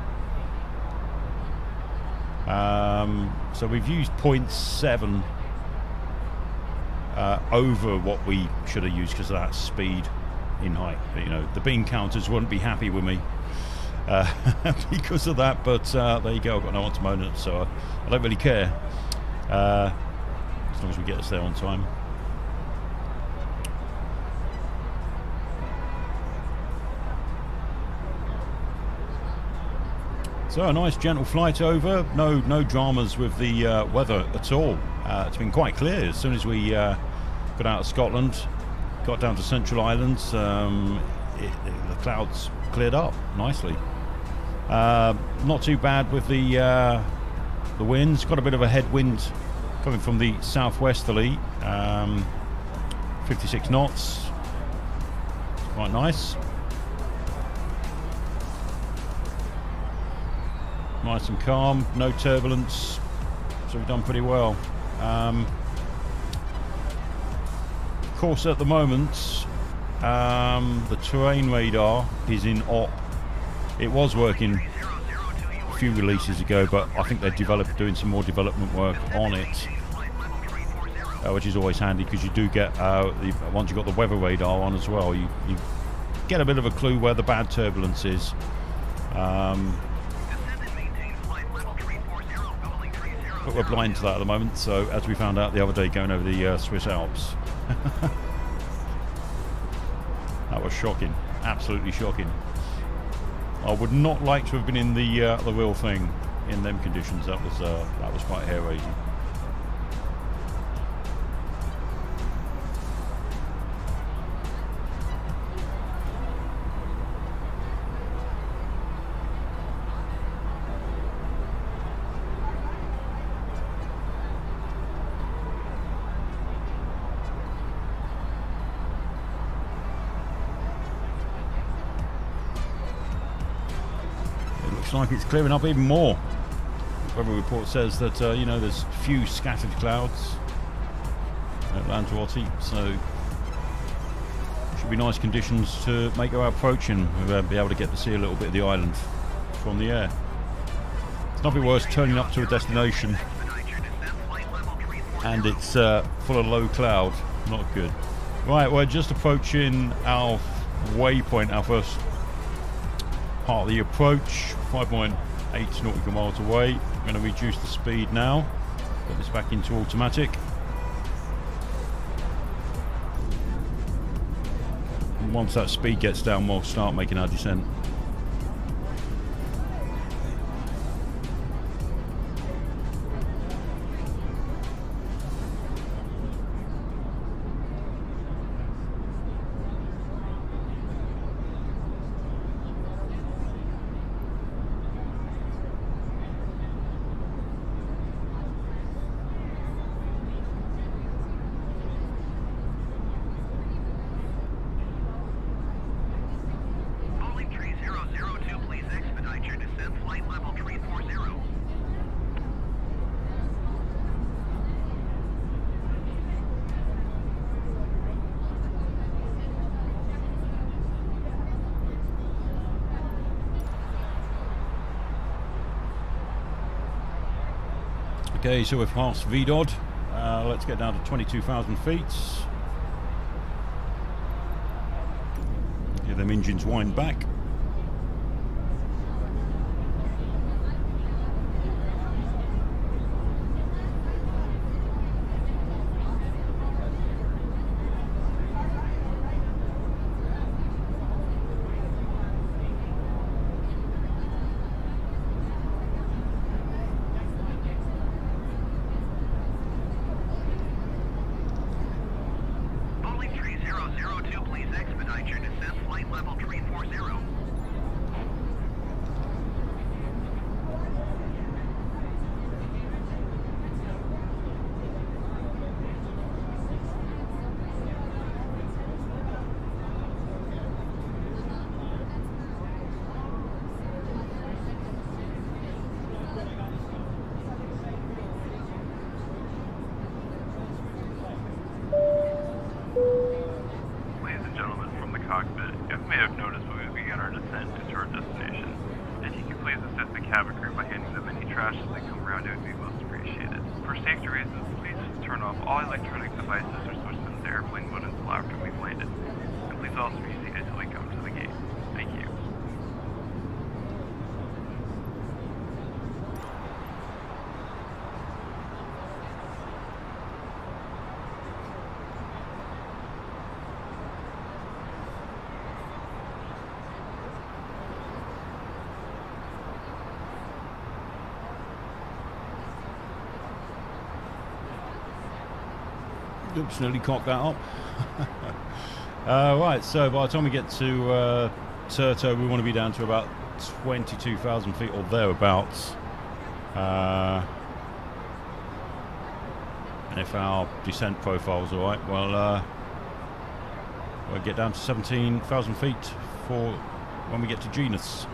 So we've used 0.7 over what we should have used because of that speed in height. But, you know, the bean counters wouldn't be happy with me because of that, but there you go. I've got no antimonant, so I don't really care as long as we get us there on time. So a nice gentle flight over, no dramas with the weather at all. It's been quite clear as soon as we got out of Scotland, got down to Central Islands, the clouds cleared up nicely. Not too bad with the winds. Got a bit of a headwind coming from the southwesterly, 56 knots. It's quite nice. Nice and calm, no turbulence, so we've done pretty well. Of course, at the moment, the terrain radar is in op. It was working a few releases ago, but I think they're doing some more development work on it, which is always handy because you do get, once you've got the weather radar on as well, you get a bit of a clue where the bad turbulence is. But we're blind to that at the moment, so as we found out the other day going over the Swiss Alps. That was shocking, absolutely shocking. I would not like to have been in the real thing in them conditions. That was quite hair-raising. Like it's clearing up even more. The weather report says that you know, there's few scattered clouds at Lanzarote, so should be nice conditions to make our approach and we'll be able to get to see a little bit of the island from the air. It's nothing worse turning up to a destination and it's full of low cloud. Not good. Right, we're just approaching our waypoint, our first part of the approach, 5.8 nautical miles away. I'm going to reduce the speed now, put this back into automatic, and once that speed gets down we'll start making our descent. Okay, so we've passed VDOD. Let's get down to 22,000 feet. Get them engines wind back. Ladies and gentlemen, from the cockpit, you may have noticed we will begin our descent to our destination. If you could please assist the cabin crew by handing them any trash as they come around, it would be most appreciated. For safety reasons, please turn off all electronic devices or switch them to airplane mode until after we've landed. And please also be seated until we come to the gate. Thank you. Oops, nearly cocked that up. Right, so by the time we get to Turto, we want to be down to about 22,000 feet or thereabouts. And if our descent profile is alright, well, we'll get down to 17,000 feet for when we get to Genus.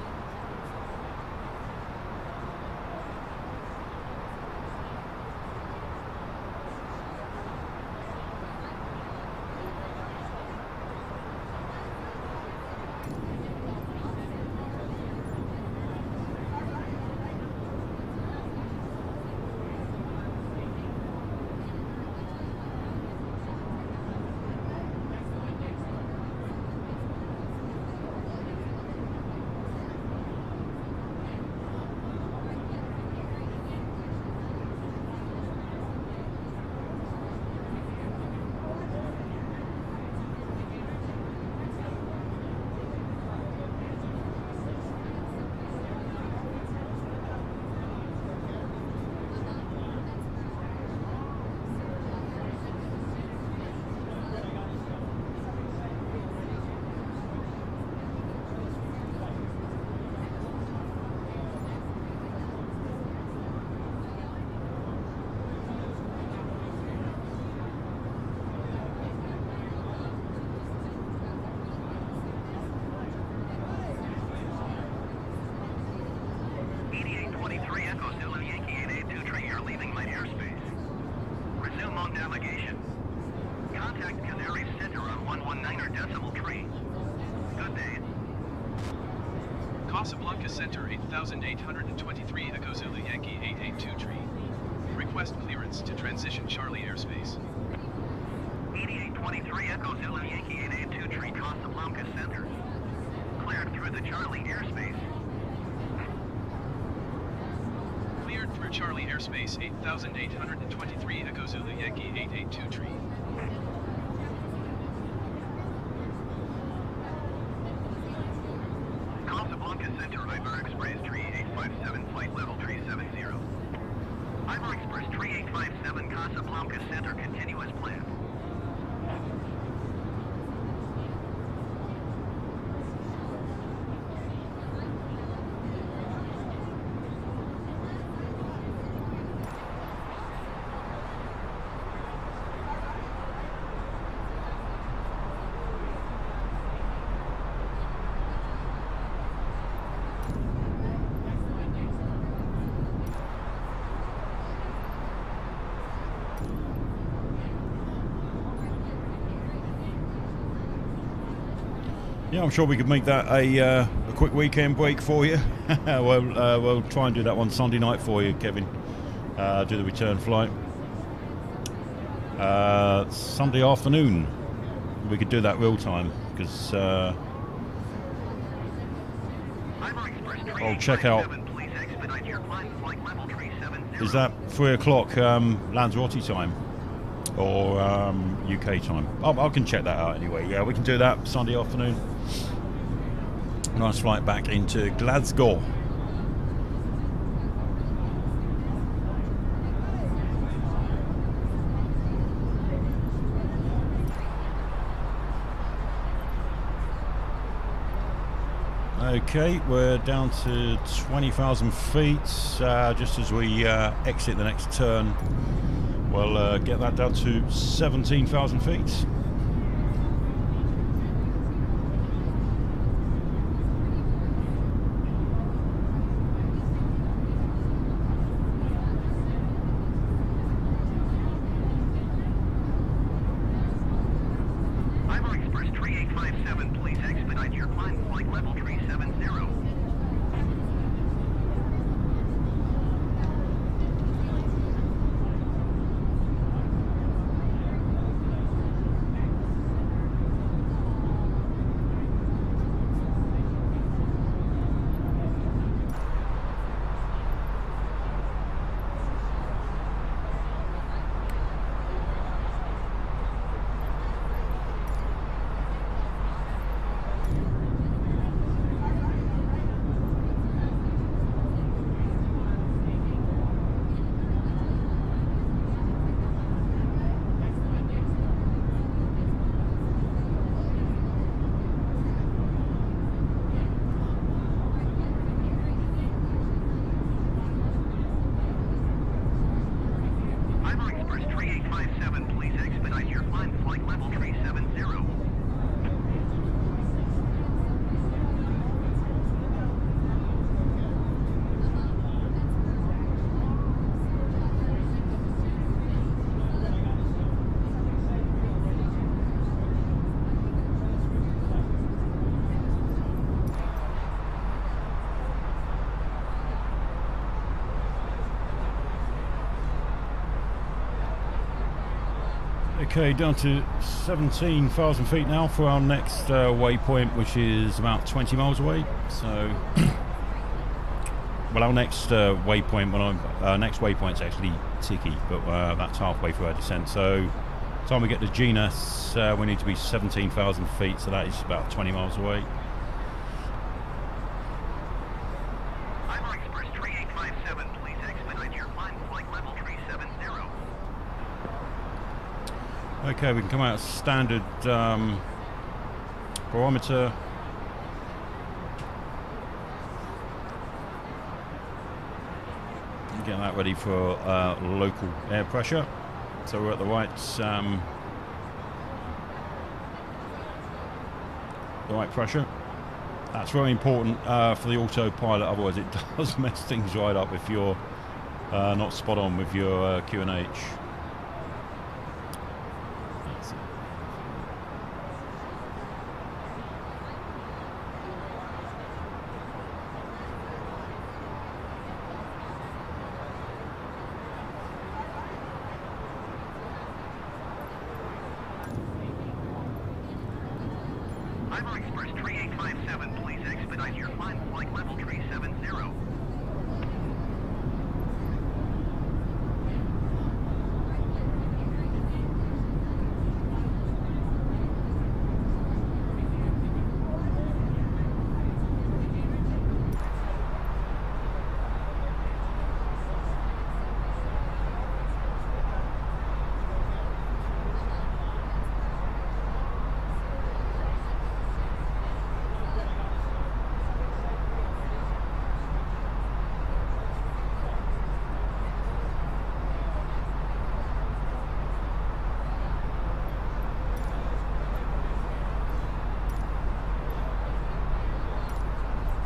Navigation. Contact Canary Center on 119er decimal tree. Good day. Casablanca Center 8823 Echo Zulu Yankee 882 tree. Request clearance to transition Charlie airspace. 8823 Echo Zulu Yankee 882 tree Casablanca Center. Cleared through the Charlie airspace. Cleared through Charlie airspace 8823 Echo Zulu Yankee 882 tree. Casablanca Center, Iber Express tree 857, flight level 370. Iber Express tree 857, Casablanca Center, continuous plan. Yeah, I'm sure we could make that a quick weekend break for you. We'll try and do that one Sunday night for you, Kevin. Do the return flight. Sunday afternoon, we could do that real time because I'll check out. Is that 3 o'clock Lanzarote time or UK time? I can check that out anyway. Yeah, we can do that Sunday afternoon. Nice flight back into Glasgow. Okay, we're down to 20,000 feet. Just as we exit the next turn, we'll get that down to 17,000 feet. Okay, down to 17,000 feet now for our next waypoint, which is about 20 miles away. So, well, our next waypoint, next waypoint's actually Tiki, but that's halfway through our descent. So, by the time we get to Genus, we need to be 17,000 feet, so that is about 20 miles away. Okay, we can come out standard barometer. Get that ready for local air pressure. So we're at the right pressure. That's very important for the autopilot, otherwise it does mess things right up if you're not spot on with your QNH.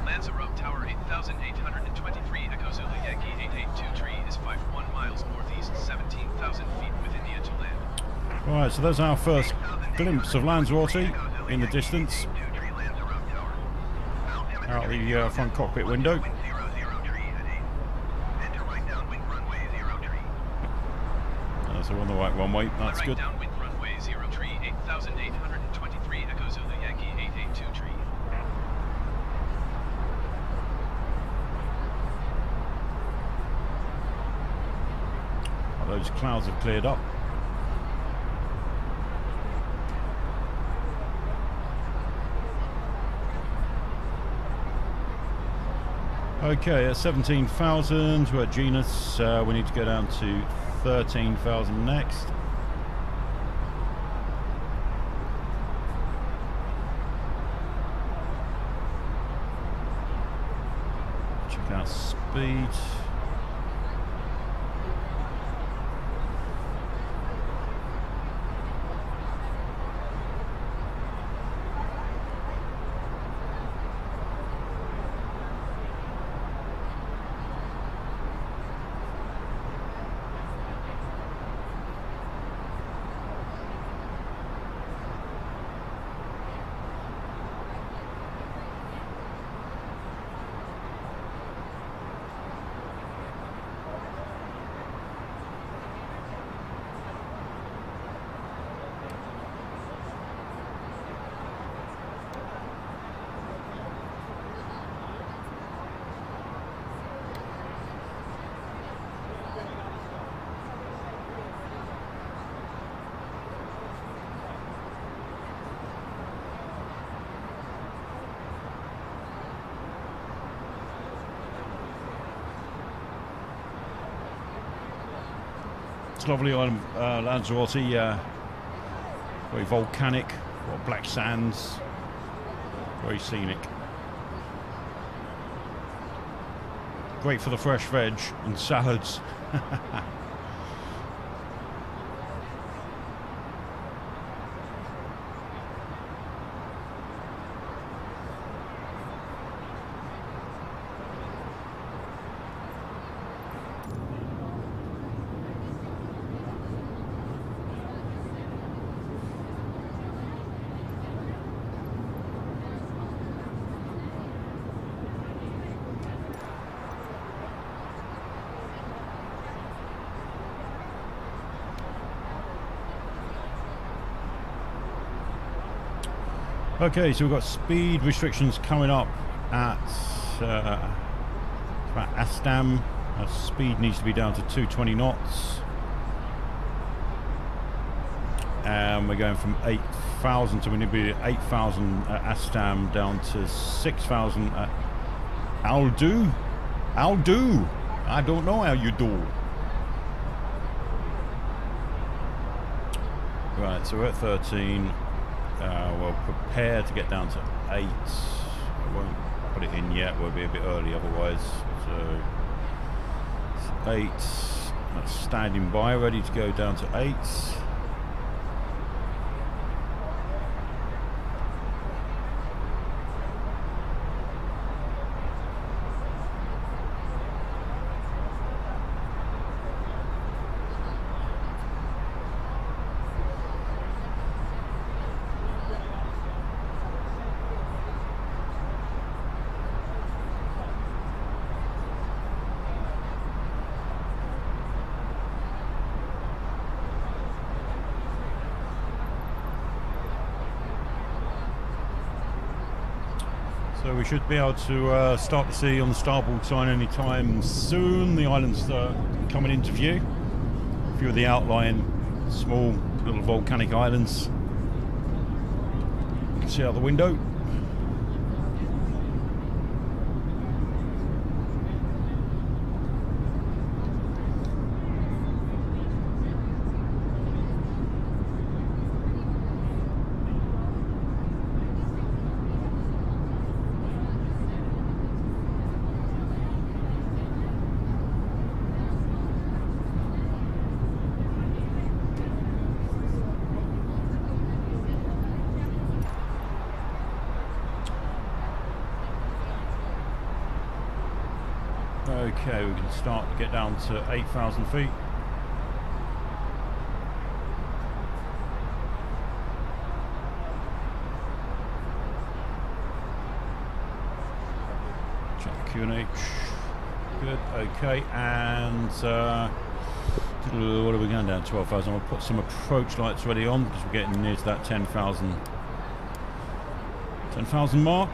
Lanzarote Tower 8823 Echo Zulu Yankee 882 tree is 51 miles northeast, 17,000 feet with India to land. Right, so there's our first glimpse of Lanzarote in the distance, out the front cockpit window. So we're on the right runway, that's good. Downwind runway 0 tree 8823 Echo Zulu Yankee 882 tree. Those clouds have cleared up. Okay, at 17,000, we're at Genus. We need to go down to 13,000 next. Check out speed. It's lovely on Lanzarote, very volcanic, got black sands, very scenic. Great for the fresh veg and salads. Okay, so we've got speed restrictions coming up at Astam. Our speed needs to be down to 220 knots. And we're going from 8,000 to we need to be 8,000 at Astam down to 6,000 at Aldu. Aldu! I don't know how you do. Right, so we're at 13. We'll prepare to get down to 8. I won't put it in yet, we'll be a bit early otherwise. So it's 8. That's standing by, ready to go down to 8. So we should be able to start to see on the starboard sign anytime soon. The island's coming into view. A few of the outlying small little volcanic islands you can see out the window. Okay, we can start to get down to 8,000 feet. Check the QNH. Good, okay, and what are we going down? 12,000. I'll put some approach lights ready on because we're getting near to that 10,000 mark.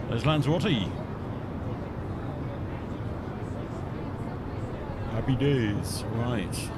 There's Lanzarote. Happy days, right.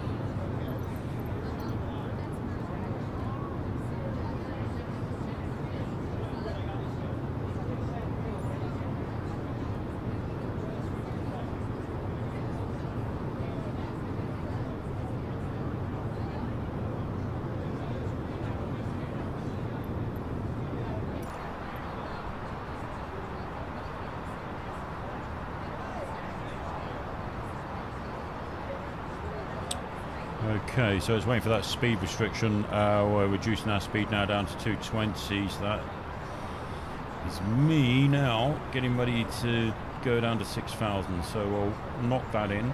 Okay, so it's waiting for that speed restriction. We're reducing our speed now down to 220, so that is me now getting ready to go down to 6,000, so we'll knock that in.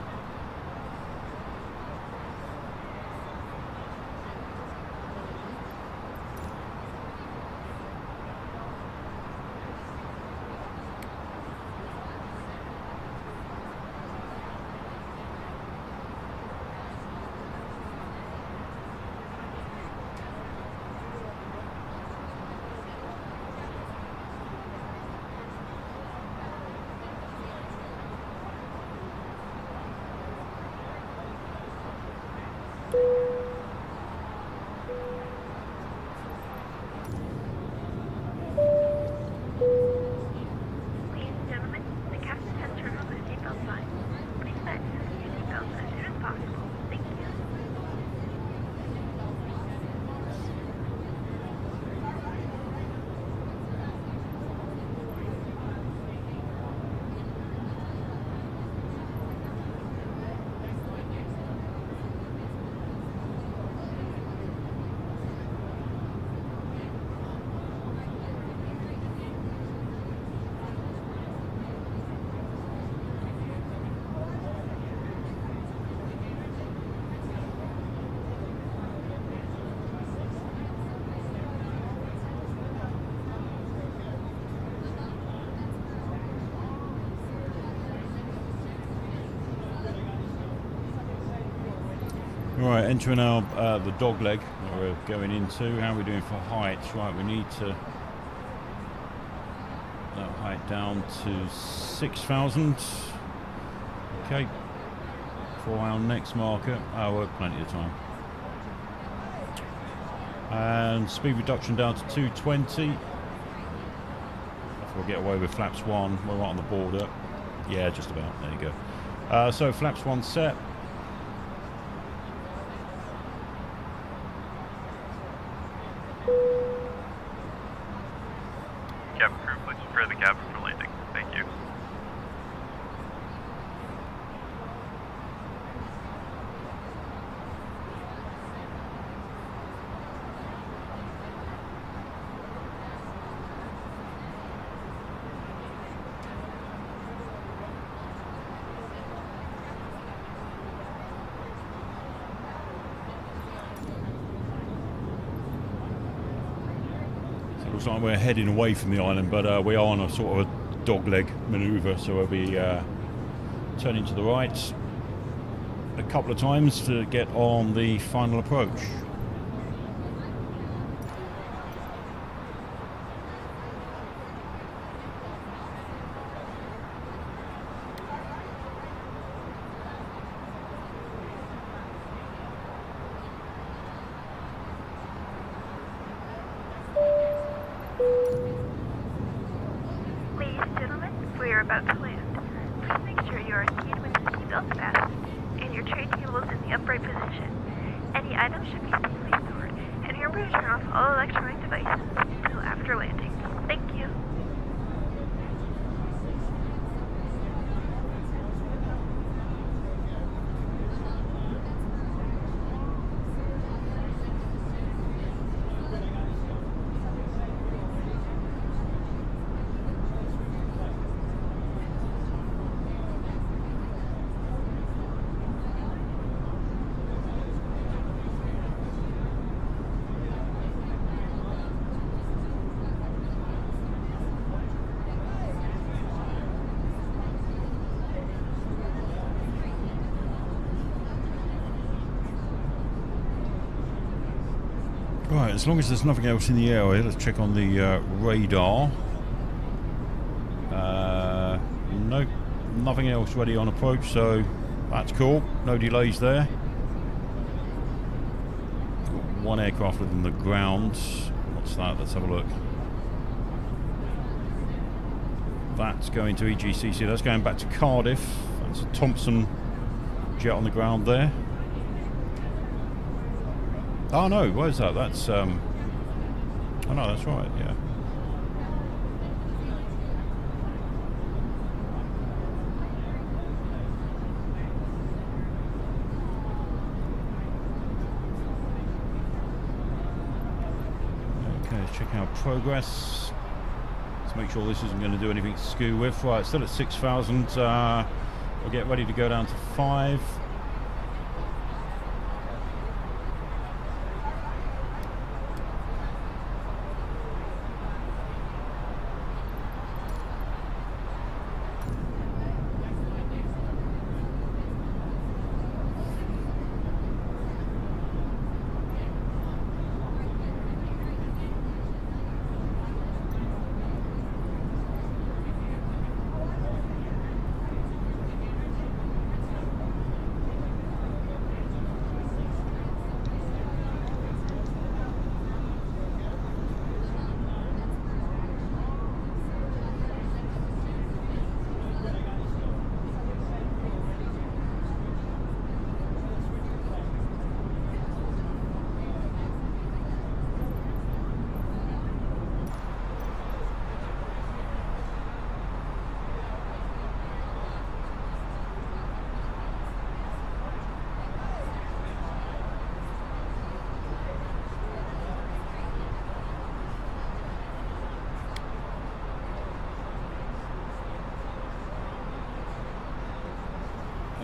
Ladies and gentlemen, the captain has turned on the seatbelt sign. Please fasten your seatbelts as soon as possible. Thank you. Right, entering our the dog leg that we're going into. How are we doing for height? Right, we need to that height down to 6,000. Okay, for our next marker. Oh, we're plenty of time. And speed reduction down to 220. We'll get away with flaps 1. We're right on the border. Yeah, just about. There you go. So flaps 1 set. Cabin crew, please prepare the cabin for landing. Thank you. Looks like we're heading away from the island, but we are on a sort of a dogleg manoeuvre, so we'll be turning to the right a couple of times to get on the final approach. Ladies and gentlemen, we are about to land. Please make sure you are seated with your seatbelts fastened and your tray table is in the upright position. Any items should be safely stored, and remember to turn off all electronic devices until after landing. Thank you. Right, as long as there's nothing else in the area, let's check on the radar. Nope, nothing else ready on approach, so that's cool. No delays there. Got one aircraft within the ground. What's that? Let's have a look. That's going to EGCC. That's going back to Cardiff. That's a Thompson jet on the ground there. Oh no, where's that? That's oh no, that's right, yeah. Okay, let's check out progress. Let's make sure this isn't going to do anything to skew with. Right, still at 6,000. We'll get ready to go down to 5.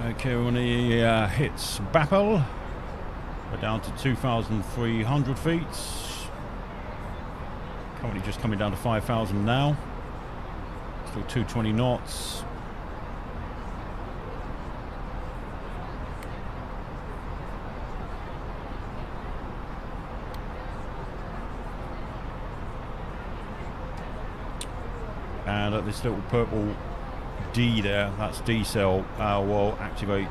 Okay, we're on the hits Bappel. We're down to 2,300 feet. Currently just coming down to 5,000 now. Still 220 knots. And at this little purple D there, that's D cell, will activate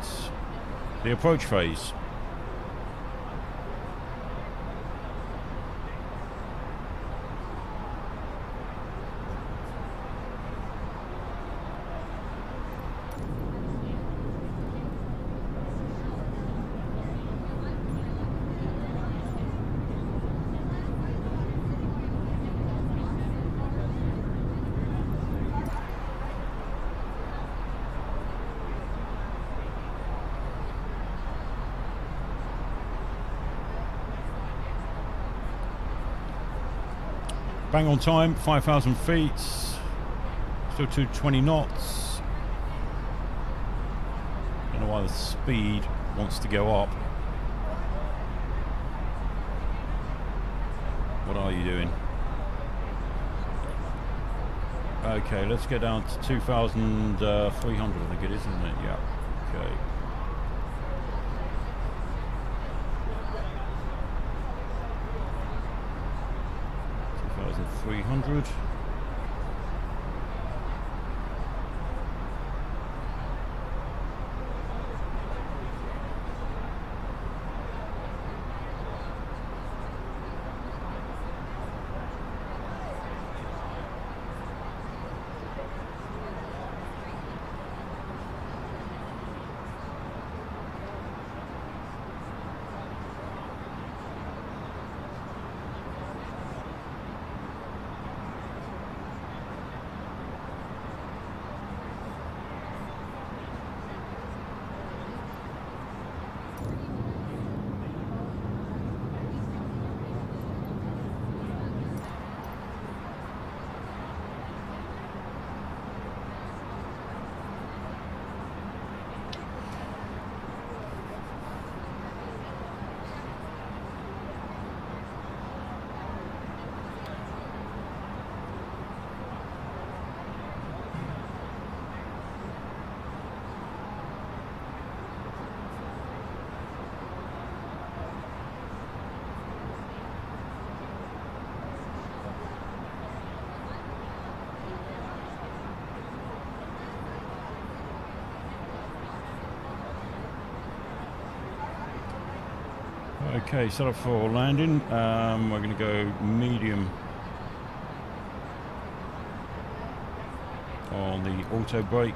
the approach phase. Bang on time, 5,000 feet, still 220 knots. Don't know why the speed wants to go up. What are you doing? Okay, let's get down to 2,300, I think it is, isn't it? Yeah, okay. 300. Okay, set up for landing. We're going to go medium on the auto brake.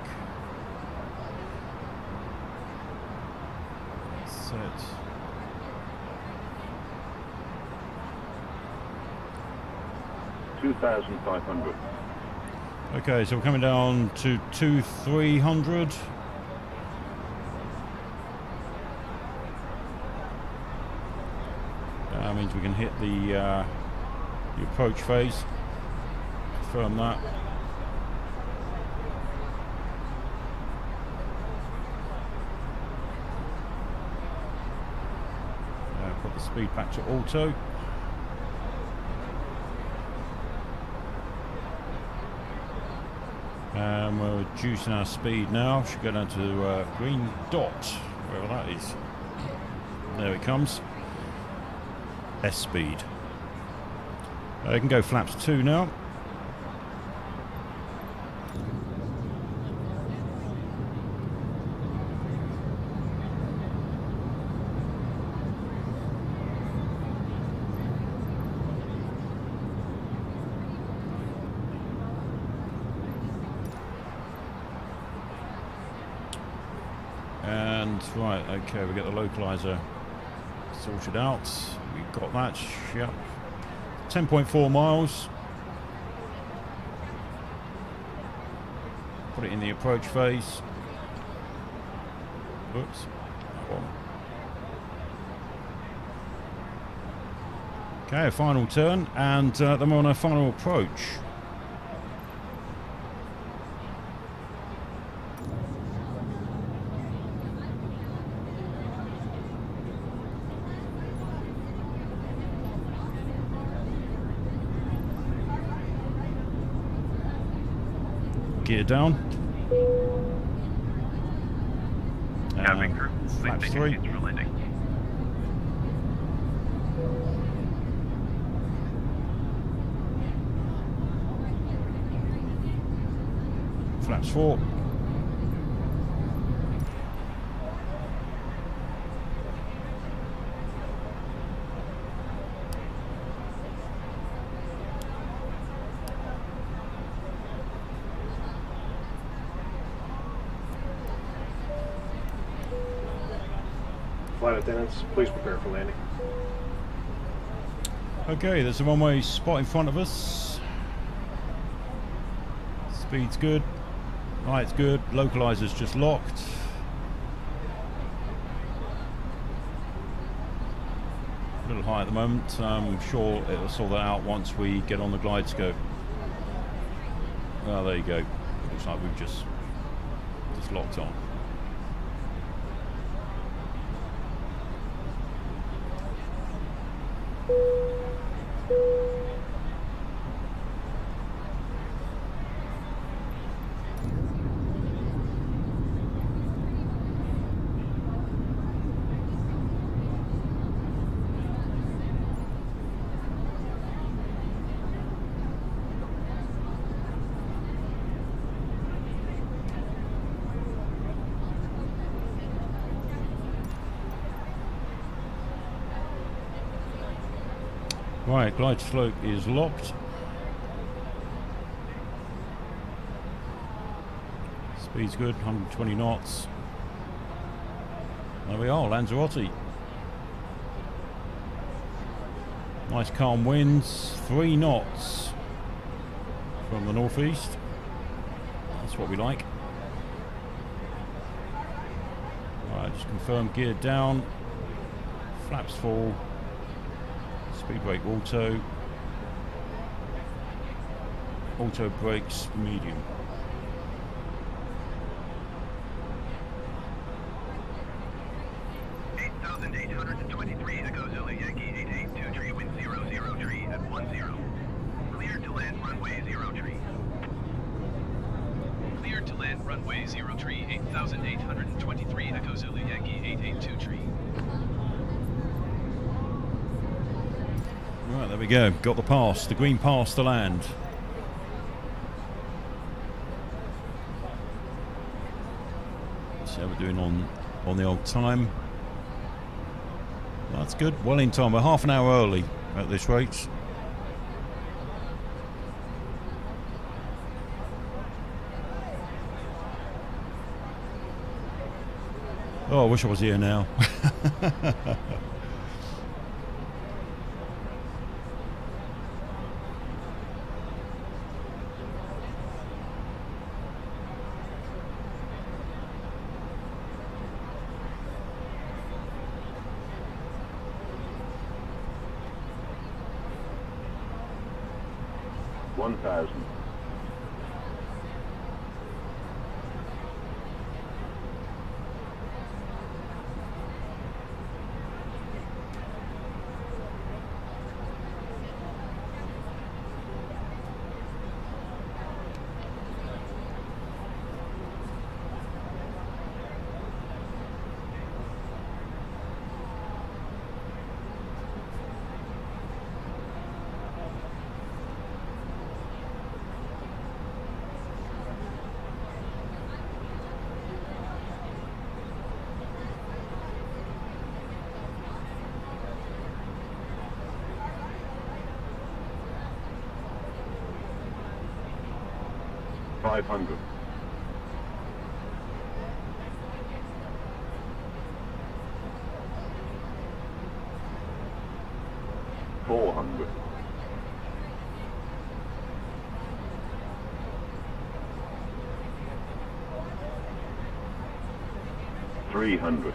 Set. $2,500. Okay, so we're coming down to 2,300. That means we can hit the The approach phase. Confirm that. Put the speed back to auto. And we're reducing our speed now. Should go down to green dot, wherever that is. There it comes. S speed. You can go flaps 2 now. And right, okay, we get the localizer sorted out. We've got that. Yep. 10.4 miles. Put it in the approach phase. Oops. That one. Okay, a final turn, and then we're on a final approach. Gear down. Cabin crew, please flaps take 3. your seats for landing. Flaps 4. Flight attendants, please prepare for landing. Okay, there's a one-way spot in front of us. Speed's good. Light's good. Localizer's just locked. A little high at the moment. I'm sure it'll sort that out once we get on the glide scope. Oh, there you go. Looks like we've just locked on. Right, glide slope is locked. Speed's good, 120 knots. There we are, Lanzarote. Nice calm winds, 3 knots from the northeast. That's what we like. Alright, just confirm gear down. Flaps full. Speed brake auto. Auto brakes medium. Echo Zulu Yankee 882 tree, wind 00 tree at 10. Cleared to land runway 0 tree. Cleared to land runway 0 tree, 8,823 Echo Zulu Yankee 882 tree. Right, there we go. Got the pass, the green pass to land. See how we're doing on the old time. That's good. Well in time. We're half an hour early at this rate. Oh, I wish I was here now. 1000. $500. $400. $300.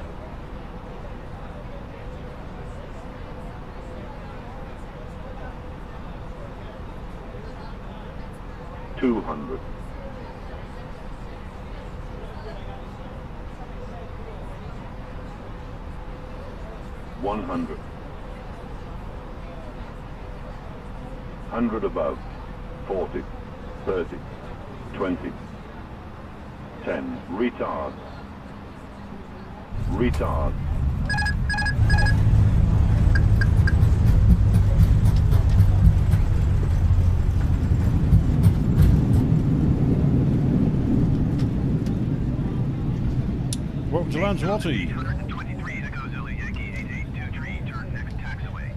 $200. $100. 100 above. 40. 30. 20. 10. Retard. Retard. Welcome to Lanzarote. 123 Echo Zulu Yankee 882 turn next taxiway.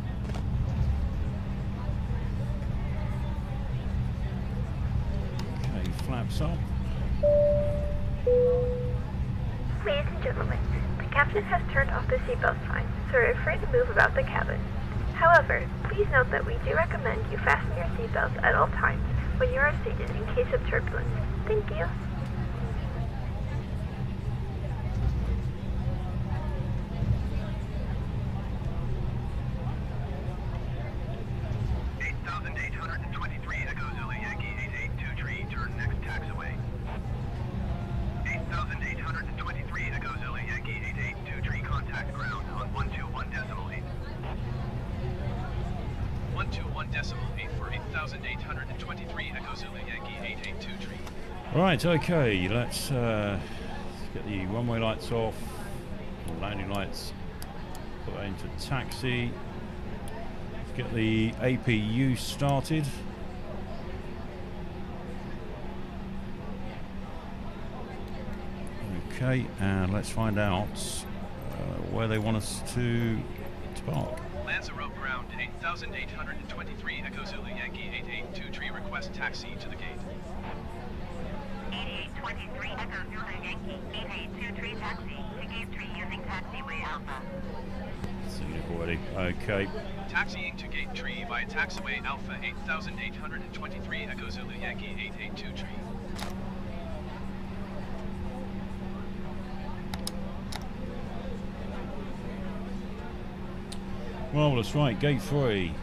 Okay, flaps up. Ladies and gentlemen, the captain has turned off the seatbelt sign, so we're free to move about the cabin. However, please note that we do recommend you fasten your seatbelts at all times when you are seated in case of turbulence. Thank you. Right, okay, let's get the one-way lights off, landing lights, put that into taxi, let's get the APU started. Okay, and let's find out where they want us to park. Lanzarote ground 8823 Echo Zulu Yankee 882 tree request taxi to the gate. 8823 Echo Zulu Yankee 882 tree taxi to gate 3 using taxiway Alpha. Seen it already. Okay. Taxiing to gate 3 via taxiway Alpha 8823 Echo Zulu Yankee 882 tree. Well, that's right, gate 3.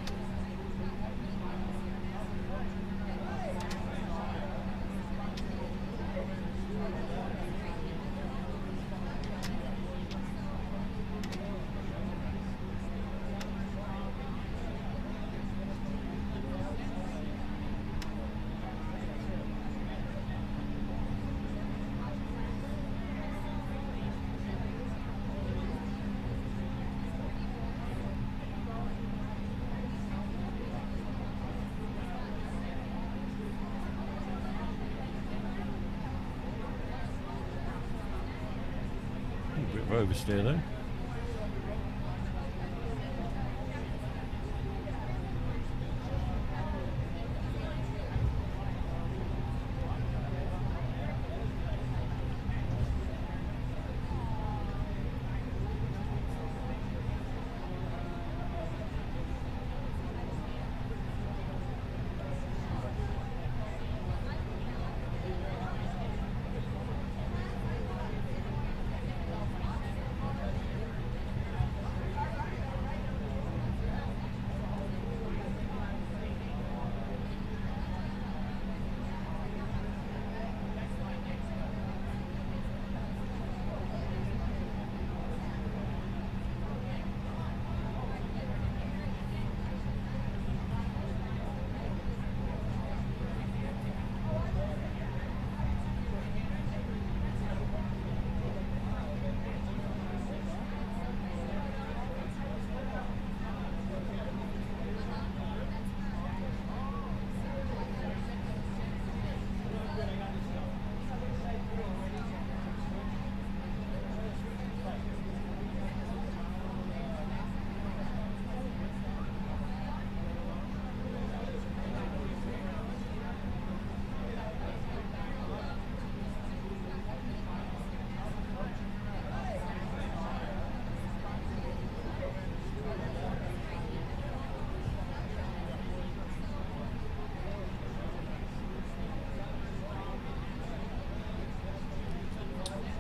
A bit of oversteer there.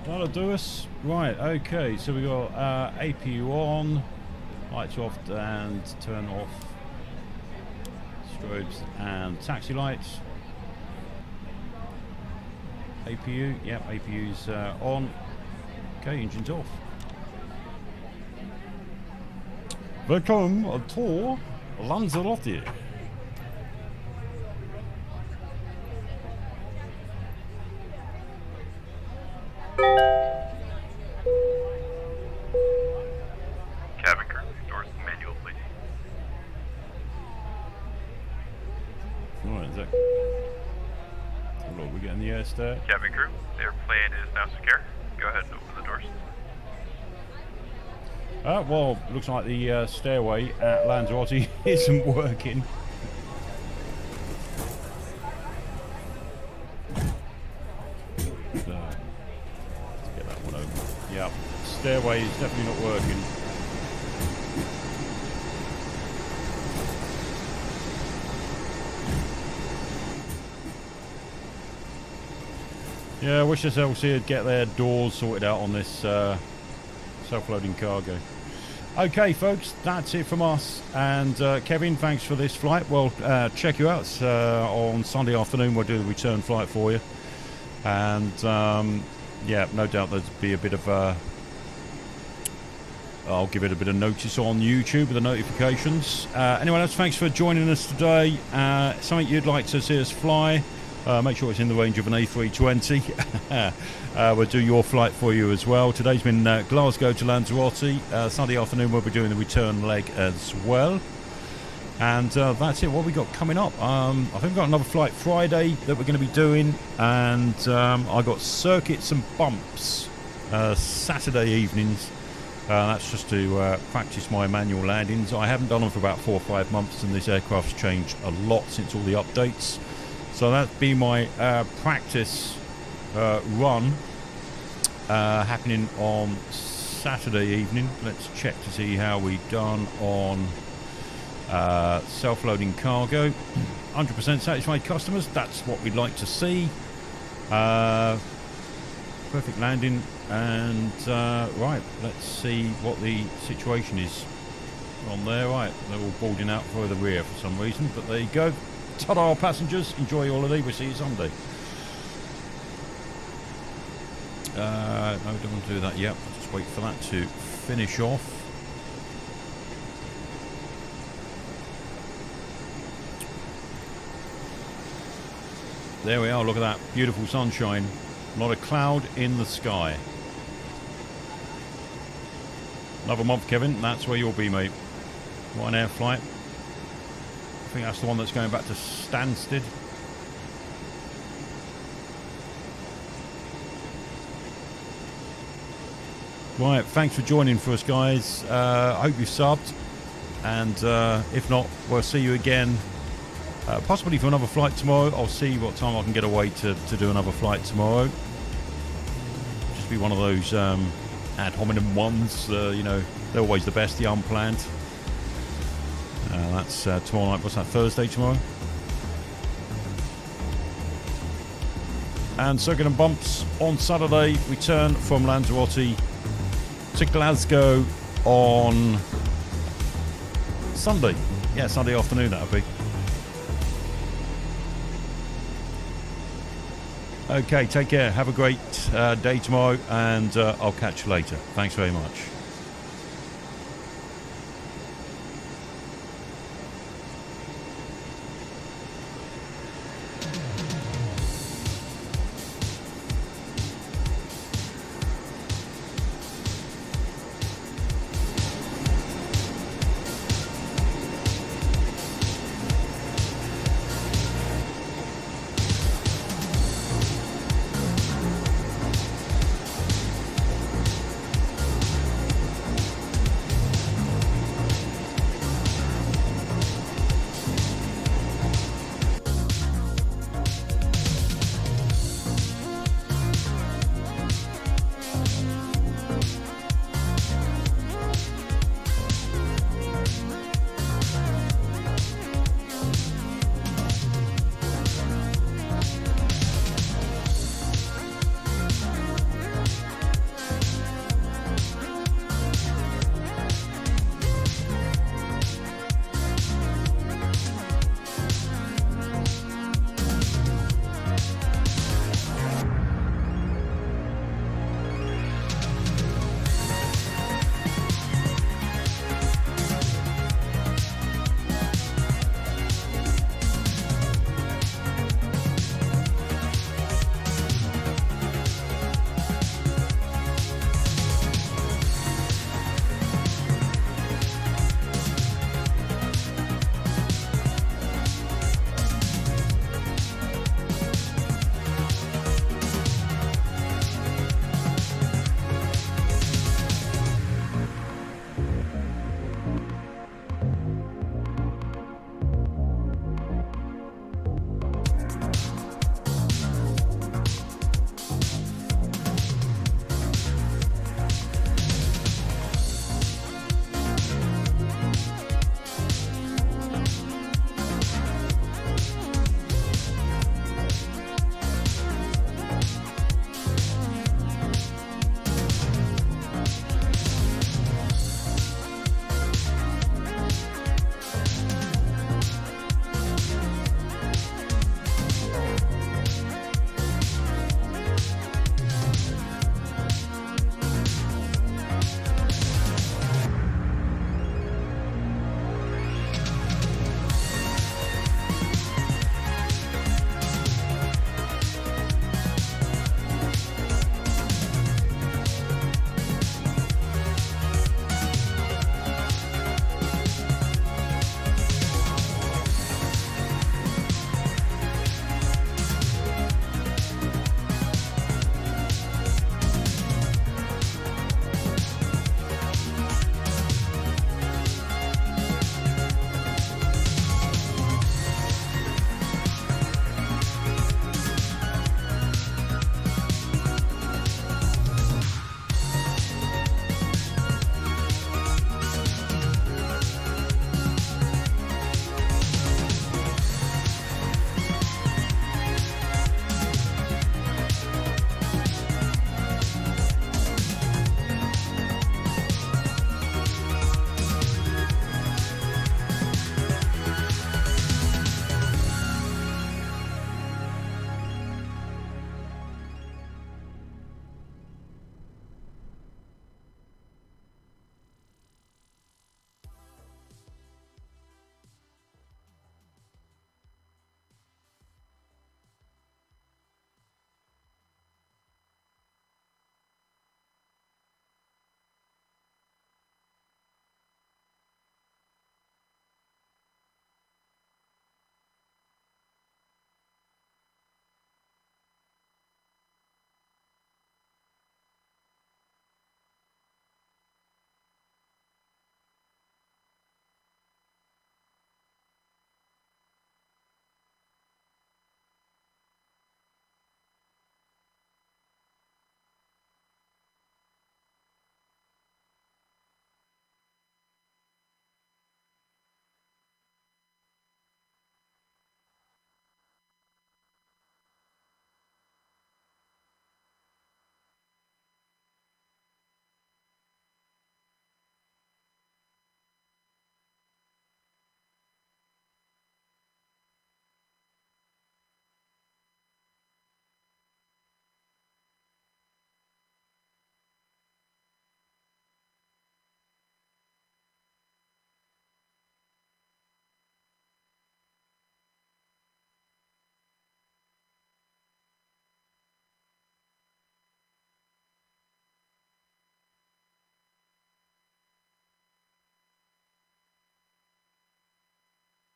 That'll do us. Right, okay, so we got APU on, lights off and turn off, strobes and taxi lights. APU, yep, APU's on. Okay, engine's off. Welcome to Lanzarote. Cabin crew, doors manual, please. Right, is that... Oh, look, we're getting the air stare. Cabin crew, the airplane is now secure. Go ahead and open the doors. Well, looks like the stairway at Lanzarote isn't working. So, let's get that one open. Yep, stairway is definitely not working. Yeah, I wish SLC would get their doors sorted out on this self-loading cargo. Okay, folks, that's it from us. And Kevin, thanks for this flight. Well, check you out on Sunday afternoon. We'll do the return flight for you. And yeah, no doubt there'll be a bit of I'll give it a bit of notice on YouTube with the notifications. Anyone else, thanks for joining us today. Something you'd like to see us fly, make sure it's in the range of an A320. We'll do your flight for you as well. Today's been Glasgow to Lanzarote. Sunday afternoon we'll be doing the return leg as well. And that's it. What we got coming up? I think we've got another flight Friday that we're going to be doing. And I got circuits and bumps Saturday evenings. That's just to practice my manual landings. I haven't done them for about 4 or 5 months, and this aircraft's changed a lot since all the updates. So that'd be my practice run happening on Saturday evening. Let's check to see how we've done on self-loading cargo. 100% satisfied customers, that's what we'd like to see. Perfect landing. And right, let's see what the situation is on there. Right, they're all boarding out for the rear for some reason, but there you go. Ta-da, passengers, enjoy your holiday. We'll see you Sunday. No, we don't want to do that yet. I'll just wait for that to finish off. There we are, look at that beautiful sunshine. Not a cloud in the sky. Another month, Kevin, that's where you'll be, mate. Ryanair flight. I think that's the one that's going back to Stansted. Right, thanks for joining for us, guys. I hope you've subbed. And if not, we'll see you again. Possibly for another flight tomorrow. I'll see what time I can get away to do another flight tomorrow. Just be one of those ad hominem ones. You know, they're always the best, the unplanned. That's tomorrow night. What's that, Thursday tomorrow? And circuit and bumps on Saturday. Return from Lanzarote to Glasgow on Sunday. Yeah, Sunday afternoon that'll be. Okay, take care. Have a great day tomorrow, and I'll catch you later. Thanks very much.